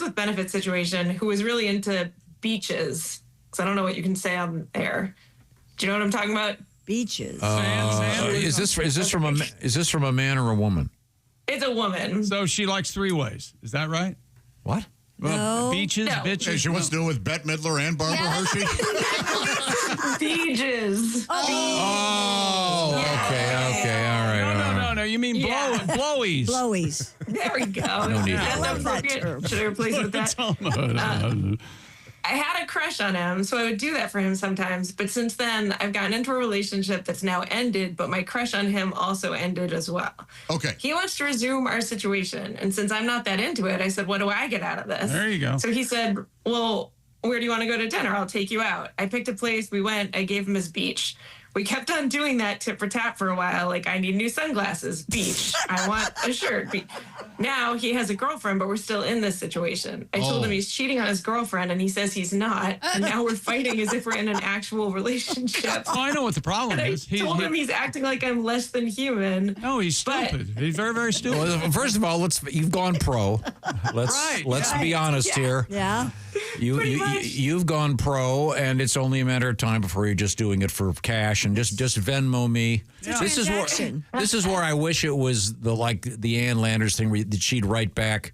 with benefits situation who was really into beaches. Because I don't know what you can say on air. Do you know what I'm talking about? Beaches. Is this from a man or a woman? It's a woman. So she likes three ways. Is that right? What? Well, beaches, bitches. Hey, she wants to do it with Bette Midler and Barbara Hershey. Beaches. Oh, okay, all right. No. You mean blowies. Blowies. There we go. No need. I love that term. Should I replace it with that? I had a crush on him, so I would do that for him sometimes. But since then, I've gotten into a relationship that's now ended, but my crush on him also ended as well. Okay. He wants to resume our situation. And since I'm not that into it, I said, what do I get out of this? There you go. So he said, well, where do you want to go to dinner? I'll take you out. I picked a place. We went. I gave him his beach. We kept on doing that tit for tat for a while. Like, I need new sunglasses. Beach. I want a shirt. Now he has a girlfriend, but we're still in this situation. I told him he's cheating on his girlfriend, and he says he's not. And now we're fighting as if we're in an actual relationship. Oh, I know what the problem is. I told him he's acting like I'm less than human. No, he's stupid. He's very, very stupid. Well, first of all, you've gone pro. Let's be honest here. Yeah. You've gone pro, and it's only a matter of time before you're just doing it for cash and just Venmo me. Yeah. This is where I wish it was the Ann Landers thing where she'd write back,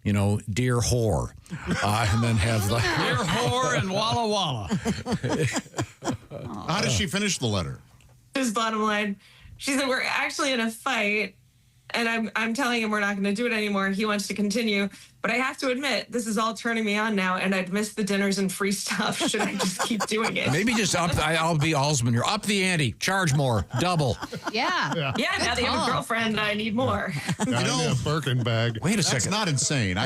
dear whore, and then have the dear whore and walla walla. How does she finish the letter? Just bottom line, she said we're actually in a fight. And I'm telling him we're not going to do it anymore. He wants to continue. But I have to admit, this is all turning me on now, and I'd miss the dinners and free stuff. Should I just keep doing it? Maybe just I'll be Alsman. You're up the ante. Charge more. Double. Yeah, now that you have a girlfriend, I need more. A Birkin bag. Wait a That's second. not insane.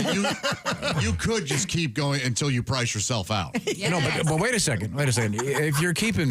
You could just keep going until you price yourself out. But wait a second. If you're keeping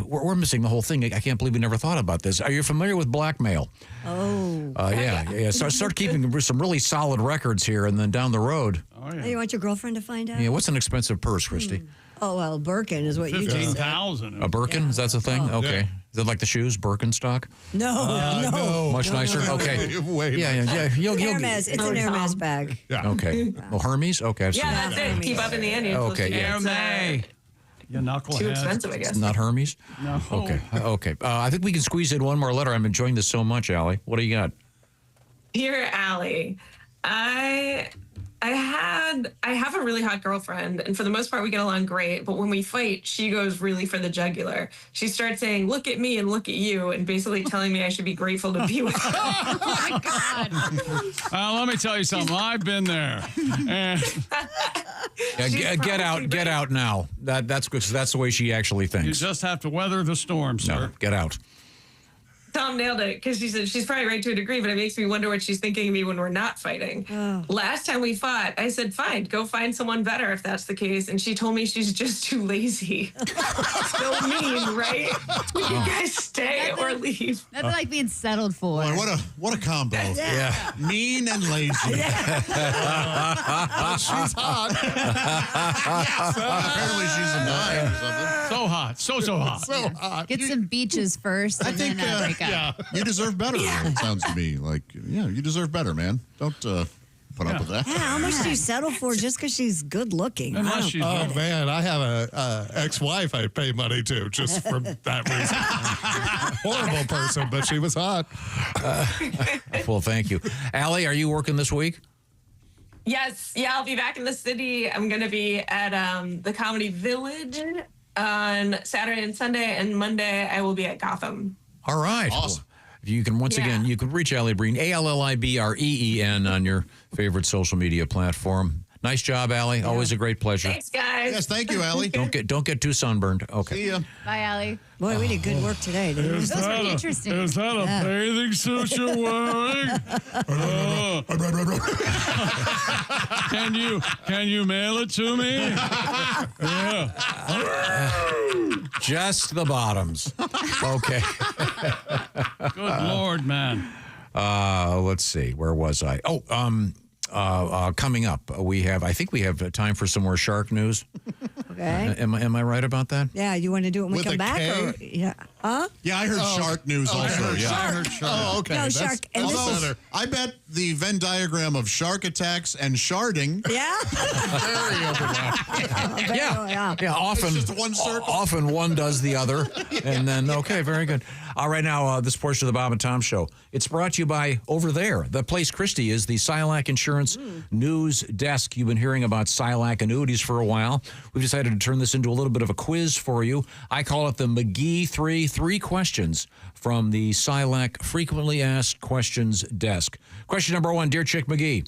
we're missing the whole thing. I can't believe we never thought about this. Are you familiar with blackmail? Oh. Yeah. Start keeping some really solid records here, and then down the road. Oh, you want your girlfriend to find out? Yeah. What's an expensive purse, Christy? Oh, well, Birkin is what you just said. $15,000. A Birkin? Yeah. Is that a thing? Oh. Okay. Yeah. Is it like the shoes, Birkenstock? No. Much nicer? Okay. Way Yeah. Hermes. It's an Hermes bag. Yeah. Okay. Well, Hermes? Okay. I've seen Yeah, that. that's it. Keep up in the ante. Okay, yeah. Hermes. You knucklehead. Too expensive, I guess. Not Hermes? No. Okay. I think we can squeeze in one more letter. I'm enjoying this so much, Alli. What do you got? Dear Alli, I have a really hot girlfriend, and for the most part we get along great, but when we fight, she goes really for the jugular. She starts saying, look at me and look at you, and basically telling me I should be grateful to be with her. Oh my God. Let me tell you something. I've been there. And Get out now. That's good. That's the way she actually you thinks. just have to weather the storm, sir. No, get out. Tom nailed it, because she said she's probably right to a degree, but it makes me wonder what she's thinking of me when we're not fighting. Last time we fought, I said, fine, go find someone better if that's the case. And she told me she's just too lazy. So mean, right? You guys stay or leave. That's like being settled for. Boy, what a combo. Yeah. Mean and lazy. She's hot. Apparently she's a 9 or something. So hot. So hot. So hot. Get some beaches first and then break up. Yeah. You deserve better. It sounds to me like, you deserve better, man. Don't put up with that. Yeah, how much do you settle for just because she's good looking? Unless she's Oh, man, I have a ex-wife I pay money to just for that reason. Horrible person, but she was hot. Well, thank you. Alli, are you working this week? Yes, I'll be back in the city. I'm going to be at the Comedy Village on Saturday and Sunday, and Monday I will be at Gotham. All right. Awesome. Well, you can again, you can reach Alli Breen, ALLIBREEN, on your favorite social media platform. Nice job, Alli. Always a great pleasure. Thanks, guys. Yes, thank you, Alli. Don't get too sunburned. Okay. See ya. Bye, Alli. Boy, we did good work today, didn't we? Is Those were that interesting. Is that a bathing suit you're wearing? Can you mail it to me? Yeah. Just the bottoms. Okay. Good Lord, man. Let's see. Where was I? Coming up, I think we have time for some more shark news. Okay. Am I right about that? Yeah, you want to do it when we With come a back? K? Or, yeah. Huh? Yeah, I heard shark news also. Yeah, I heard shark. Oh, okay. No, That's shark. And this also is- better. I bet the Venn diagram of shark attacks and sharding. Yeah. Very overlap. Yeah. Often, It's just one circle. often one does the other, and then okay, very good. All right, now this portion of the Bob and Tom Show. It's brought to you by over there, the place Christy is, the Silac Insurance News Desk. You've been hearing about Silac annuities for a while. We've decided to turn this into a little bit of a quiz for you. I call it the McGee 3 questions from the Silac Frequently Asked Questions Desk. Question number 1, Dear Chick McGee.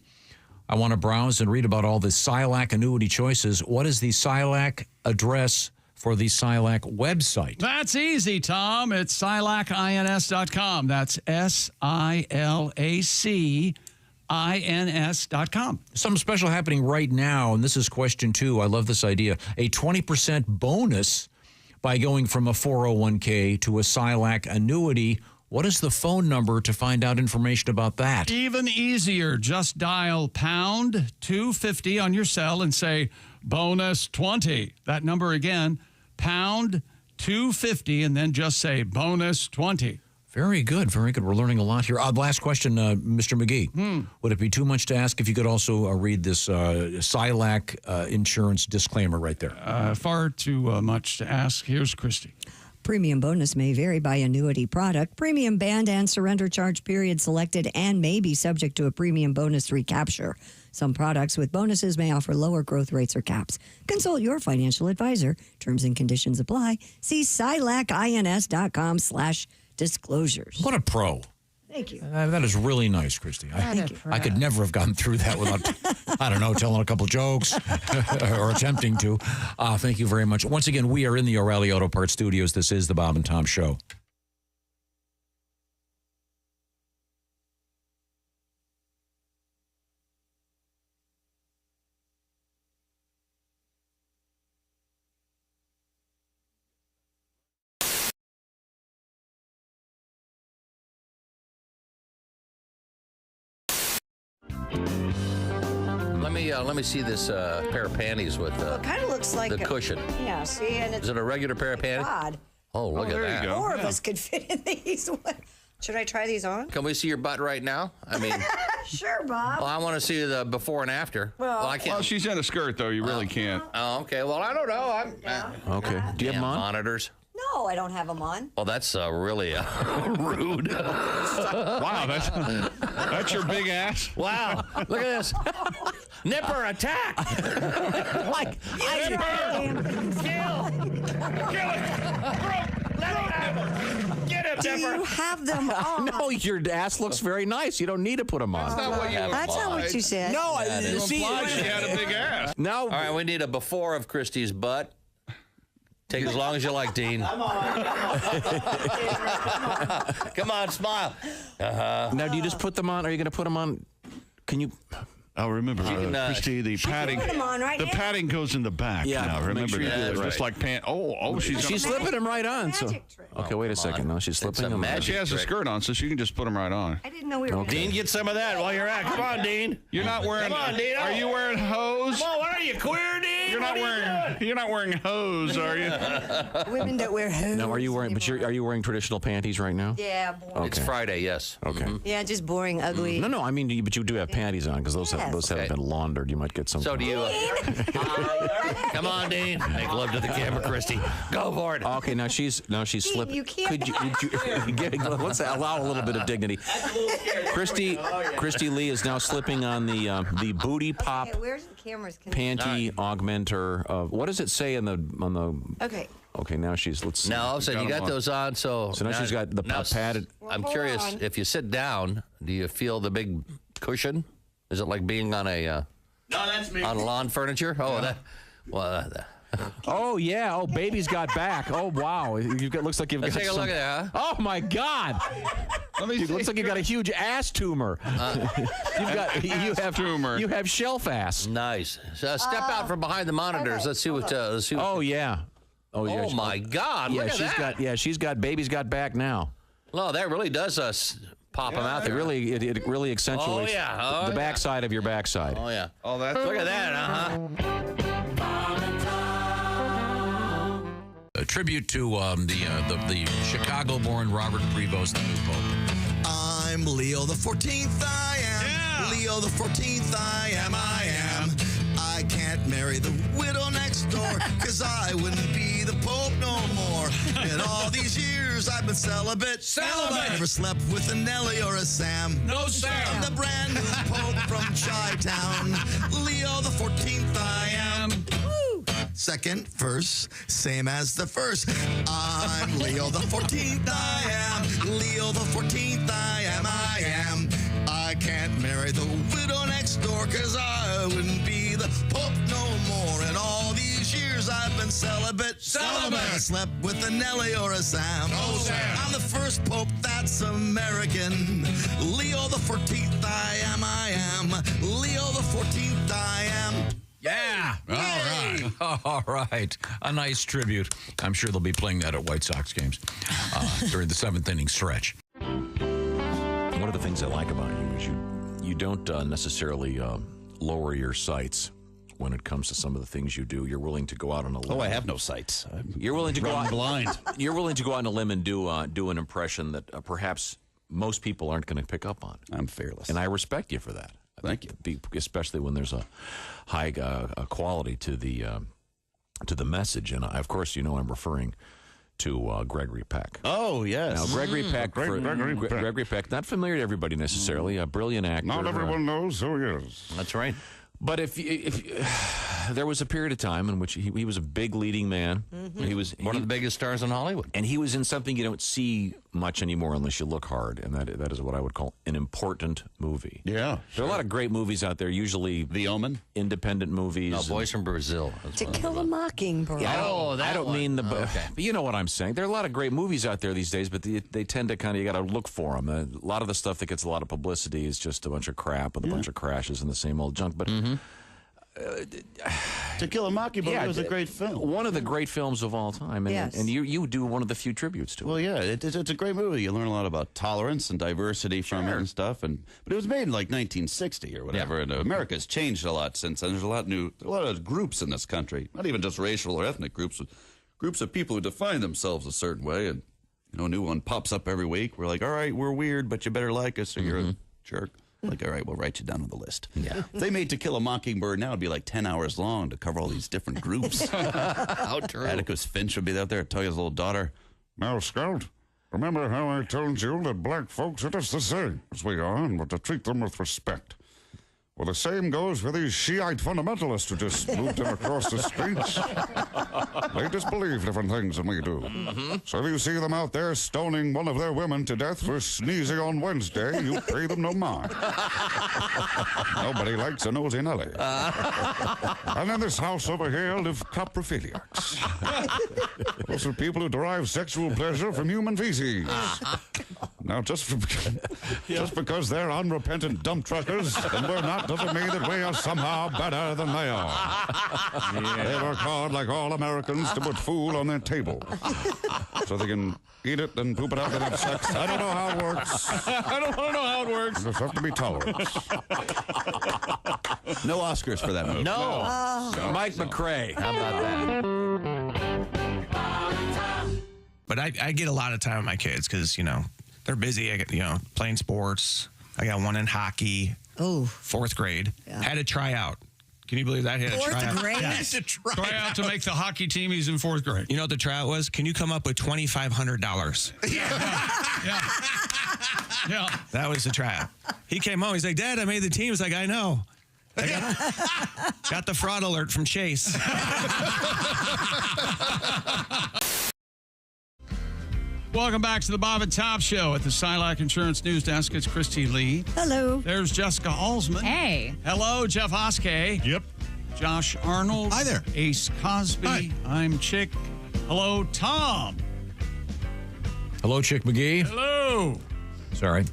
I want to browse and read about all the Silac annuity choices. What is the Silac address for the Silac website? That's easy, Tom. It's silacins.com. That's SILACINS.com. Something special happening right now, and this is question 2. I love this idea. A 20% bonus by going from a 401k to a Silac annuity. What is the phone number to find out information about that? Even easier. Just dial pound 250 on your cell and say bonus 20. That number again, pound 250, and then just say bonus 20. Very good. Very good. We're learning a lot here. Last question, Mr. McGee. Would it be too much to ask if you could also read this Silac insurance disclaimer right there? Far too much to ask. Here's Christy. Premium bonus may vary by annuity product. Premium band and surrender charge period selected and may be subject to a premium bonus recapture. Some products with bonuses may offer lower growth rates or caps. Consult your financial advisor. Terms and conditions apply. See silacins.com/disclosures. What a pro. Thank you. That is really nice, Christy. I could never have gotten through that without, telling a couple jokes or attempting to. Thank you very much. Once again, we are in the O'Reilly Auto Parts Studios. This is the Bob and Tom Show. Let me see this pair of panties with It kind of looks like the cushion. Yeah, see, and it's Is it a regular pair of panties? God. Oh, look at that. Four of us could fit in these. Should I try these on? Can we see your butt right now? I mean, Sure, Bob. well, I want to see the before and after. Well, I can't. Well, she's in a skirt, though. You really can't. Oh, okay. Well, I don't know. Okay. Do you have them on? Monitors? No, I don't have them on. Well, that's really rude. Wow, that's your big ass. Wow, look at this. Nipper attack. Like, Get him, do you have them on? No, your ass looks very nice. You don't need to put them on. That's not what you That's not what you said. No, You see, implied she had a big ass. now. All right, we need a before of Christy's butt. Take as long as you like, Dean. Come on, smile. Now, do you just put them on? Are you going to put them on? Can you? Oh, remember, Christy, the padding. put 'em on right the now. padding goes in the back. Yeah, now make remember sure you that. do it It's right. just like pant. Oh, she's Slipping them right on. So, okay, wait a second. No, she's slipping a them. magic She has a trick. skirt on, so she can just put them right on. I didn't know we were. Dean, get some of that while you're at. Come on, Dean. You're not wearing. Come on, Dean. Are you wearing hose? Come on, what are you, queer, Dean? You're not wearing. You're not wearing hose, are you? Women don't wear hose. Now, are you wearing? But are you wearing traditional panties right now? Yeah, boring. It's Friday, yes. Okay. Yeah, just boring, ugly. No, I mean, but you do have panties on because those Yes. haven't been laundered. You might get some. So do you. Come on, Dean. Make love to the camera, Christy. Go for it. Okay, now she's slipping. you can't. Could you let's allow a little bit of dignity. Christy Lee is now slipping on the booty pop Okay, where's the cameras? panty augmenter. What does it say on the? Okay. Okay, now she's. Let's see. Now, all of a sudden, you got those on, so now she's got the padded. I'm Well, curious, hold on. if you sit down, do you feel the big cushion? Is it like being on a on lawn furniture? Oh, Oh yeah. Oh, baby's got back. Oh wow. Looks like you've Let's got. take a some, look at that. Oh my God. Looks like you got a huge ass tumor. You have tumor. You have shelf ass. Nice. So step out from behind the monitors. Okay, Let's see what. Let's see what. Oh yeah. Oh my God! Yeah, Look at that. baby's got back now. No, that really does pop them out It there. really really accentuates the backside of your backside. Oh, yeah. Oh, that's Look at that, A tribute to the Chicago-born Robert Prevost, the new pope. I'm Leo the 14th, I am. Yeah. Leo the 14th, I am. I can't marry the widow next door, because I wouldn't be the pope no more. In all these years, I've been celibate. I never slept with a Nelly or a Sam. No Sam. I'm the brand new pope from Chi-Town. Leo the 14th, I am. Woo. Second verse, same as the first. I'm Leo the 14th, I am. Leo the 14th, I am. I can't marry the widow next door, because I wouldn't be the pope no more. In all these years, I've been celibate. I slept with a Nelly or a Sam. No Sam. I'm the first pope that's American. Leo the 14th, I am. Leo the 14th, I am. Yeah. All right. A nice tribute. I'm sure they'll be playing that at White Sox games during the seventh inning stretch. One of the things I like about you is you don't necessarily lower your sights when it comes to some of the things you do. You're willing to go out on a limb. Oh, I have no sights. You're willing to go out blind. You're willing to go out on a limb and do an impression that perhaps most people aren't going to pick up on. I'm fearless, and I respect you for that. Thank you. Especially when there's a high quality to the message, and of course, I'm referring to Gregory Peck. Oh, yes. Now, Gregory Peck, Gregory Peck, not familiar to everybody necessarily, a brilliant actor. Not everyone knows who he is. That's right. But if there was a period of time in which he was a big leading man. Mm-hmm. He was one of the biggest stars in Hollywood. And he was in something you don't see much anymore unless you look hard, and that is what I would call an important movie. Yeah. There are a lot of great movies out there, usually The Omen, independent movies. No, Boys from Brazil. To Kill a Mockingbird. Yeah, I don't mean the... okay. But you know what I'm saying. There are a lot of great movies out there these days, but they tend to you got to look for them. A lot of the stuff that gets a lot of publicity is just a bunch of crap with a bunch of crashes and the same old junk. But... To Kill a Mockingbird was a great film. One of the great films of all time. And, Yes. and you do one of the few tributes to it. Well, yeah, it's a great movie. You learn a lot about tolerance and diversity from it and stuff. But it was made in like 1960 or whatever, and America's changed a lot since then. There's a lot of groups in this country, not even just racial or ethnic groups, groups of people who define themselves a certain way. And a new one pops up every week. We're like, all right, we're weird, but you better like us, or you're a jerk. Like, all right, we'll write you down on the list. Yeah. If they made To Kill a Mockingbird now, it'd be like 10 hours long to cover all these different groups. How true. Atticus Finch would be out there, tell his little daughter, Now, Scout, remember how I told you that black folks are just the same as we are, and we're to treat them with respect. Well, the same goes for these Shiite fundamentalists who just moved in across the streets. They just believe different things than we do. So if you see them out there stoning one of their women to death for sneezing on Wednesday, you pay them no mind. Nobody likes a nosy Nelly. And in this house over here live coprophiliacs. Those are people who derive sexual pleasure from human feces. Now, just because they're unrepentant dump truckers and we're not, doesn't mean that we are somehow better than they are. They work hard, like all Americans, to put food on their table so they can eat it and poop it out and have sex. I don't know how it works. I don't want to know how it works. You just have to be tolerant. no Oscars for that movie. No. Mike McRae. How about that? But I get a lot of time with my kids because, they're busy. I get, playing sports. I got one in hockey. Oh. 4th grade. Yeah. Had to try out. Can you believe that? He had a tryout. 4th grade? Yes. Try out to make the hockey team. He's in 4th grade. You know what the tryout was? Can you come up with $2,500? Yeah. That was the tryout. He came home. He's like, Dad, I made the team. He's like, I know. I got the fraud alert from Chase. Welcome back to the Bob and Top Show at the Silac Insurance News Desk. It's Christy Lee. Hello. There's Jessica Alsman. Hey. Hello, Jeff Oskey. Yep. Josh Arnold. Hi there. Ace Cosby. Hi. I'm Chick. Hello, Tom. Hello, Chick McGee. Hello. Sorry.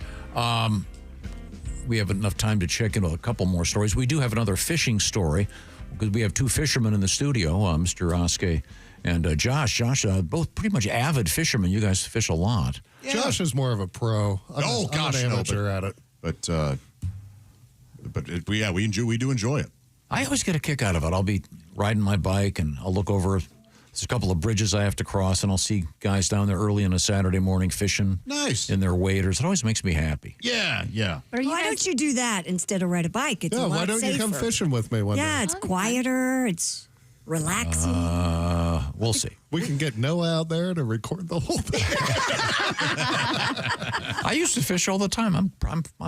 We have enough time to check into a couple more stories. We do have another fishing story because we have two fishermen in the studio, Mr. Oskey And Josh, both pretty much avid fishermen. You guys fish a lot. Josh is more of a pro. I'm an amateur at it. But we do enjoy it. I always get a kick out of it. I'll be riding my bike and I'll look over. There's a couple of bridges I have to cross, and I'll see guys down there early on a Saturday morning fishing. Nice. In their waders. It always makes me happy. Yeah. Why don't you do that instead of ride a bike? It's a lot why don't you come safer. fishing with me one day? Yeah, it's quieter. It's relaxing. We'll see. We can get Noah out there to record the whole thing. I used to fish all the time. I'm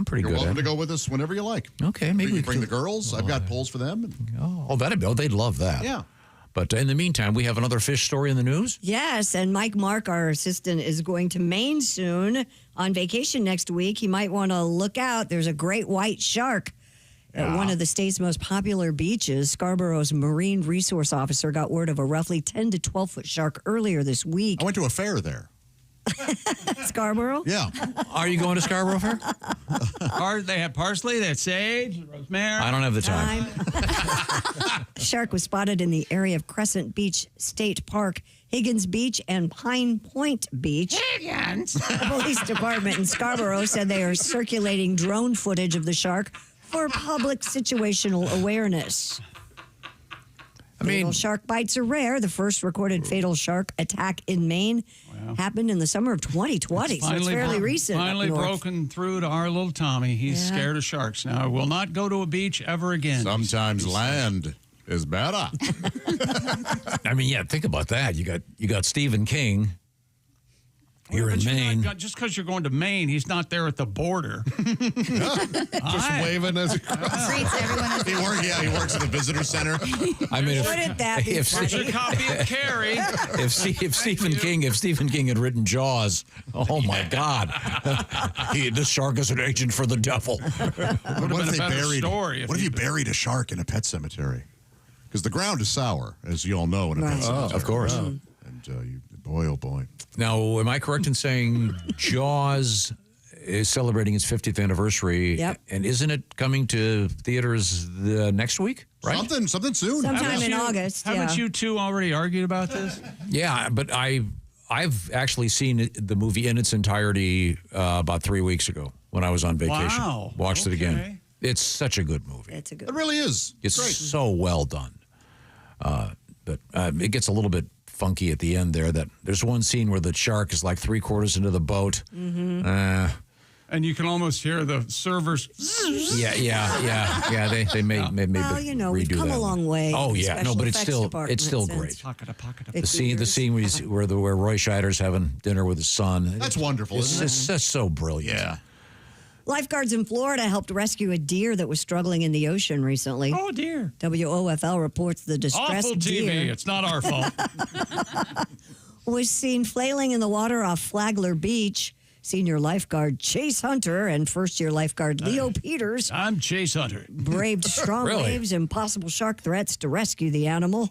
pretty You're good welcome at to it. go with us whenever you like. Okay, maybe we we bring could- the girls. I've got poles for them. They'd love that. Yeah. But in the meantime, we have another fish story in the news. Yes, and Mike Mark, our assistant, is going to Maine soon on vacation next week. He might want to look out. There's a great white shark at one of the state's most popular beaches. Scarborough's marine resource officer got word of a roughly 10 to 12-foot shark earlier this week. I went to a fair there. Scarborough? Yeah. Are you going to Scarborough Fair? They have parsley, they have sage, rosemary. I don't have the time. Shark was spotted in the area of Crescent Beach State Park, Higgins Beach, and Pine Point Beach. Higgins? The police department in Scarborough said they are circulating drone footage of the shark for public situational awareness. Fatal shark bites are rare. The first recorded fatal shark attack in Maine happened in the summer of 2020, so it's fairly recent. Finally up north. broken through to our little Tommy. He's scared of sharks now. I will not go to a beach ever again. Sometimes land is better. I mean, think about that. You got Stephen King here in Maine. Just because you're going to Maine, he's not there at the border. Just waving as he He works at the visitor center. I mean, Wouldn't that be if funny? A copy of Carrie. if Stephen King had written Jaws, oh my God, this shark is an agent for the devil. What if you buried buried a shark in a pet cemetery? Because the ground is sour, as you all know, in a pet cemetery. Of course. And boy, oh boy. Now, am I correct in saying Jaws is celebrating its 50th anniversary? Yep. And isn't it coming to theaters next week? Right. Something soon. Sometime in August. Haven't you two already argued about this? Yeah, but I've actually seen the movie in its entirety about 3 weeks ago when I was on vacation. Wow. Watched it again. It's such a good movie. It's a good It really is. It's great. so well done. But it gets a little bit funky at the end there. That there's one scene where the shark is like 3/4 into the boat. Mm-hmm. And you can almost hear the servers. Yeah. They may Well, redo we've come that a long one. way. Oh in the yeah, no, special but effects it's still department great. since The scene where Roy Scheider's having dinner with his son. That's wonderful, It's isn't it? just so brilliant. Yeah. Lifeguards in Florida helped rescue a deer that was struggling in the ocean recently. Oh, dear. WOFL reports the distressed Awful TV. deer It's not our fault. was seen flailing in the water off Flagler Beach. Senior lifeguard Chase Hunter and first-year lifeguard Leo Peters I'm Chase Hunter. braved strong Really? waves and possible shark threats to rescue the animal.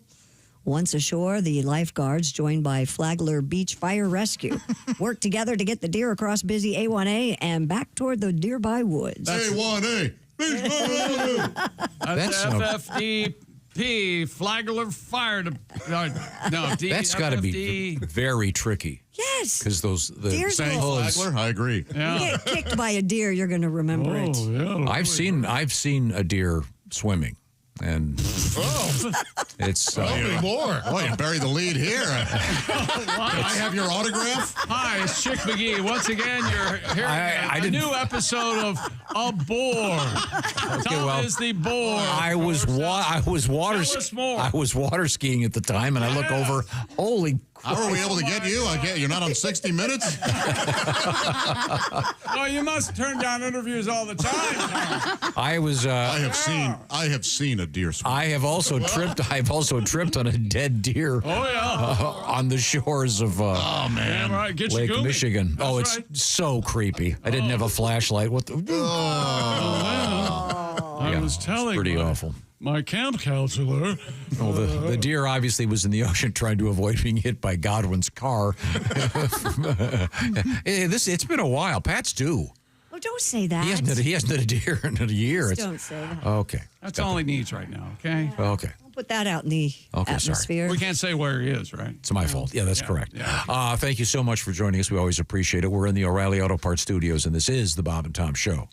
Once ashore, the lifeguards, joined by Flagler Beach Fire Rescue, worked together to get the deer across busy A1A and back toward the nearby woods. A1A. That's no- FFDP, Flagler Fire. That's got to be very tricky Yes. because the Deers Saying will- Flagler, I agree. You get kicked by a deer, you're going to remember it. I've seen a deer swimming, and it's Tell me more. Boy, you buried the lead here. Can I have your autograph? Hi, it's Chick McGee. Once again, you're hearing I a didn't- new episode of A Bore. Tom is the bore. I was water Tell us more. I was water skiing at the time, and I look over. Holy! How are we able to get you? You're not on 60 Minutes? Well, you must turn down interviews all the time, Tom. I was. I have seen a deer swim. I have also tripped. I've also tripped on a dead deer. Oh, yeah. On the shores of Oh, man. Damn right. Get your Lake goomy. Michigan. That's Oh, it's right. so creepy. I didn't have a flashlight. What the? I Yeah, was it's telling pretty my, awful. my camp counselor. Oh, the deer obviously was in the ocean trying to avoid being hit by Godwin's car. It's been a while. Pat's due. Oh, don't say that. He hasn't had a deer in a year. Just don't say that. Okay. That's all he needs right now, okay? Okay. put that out in the atmosphere. We can't say where he is, right? It's my fault. Yeah, that's correct. Thank you so much for joining us. We always appreciate it. We're in the O'Reilly Auto Parts studios, and this is the Bob and Tom Show.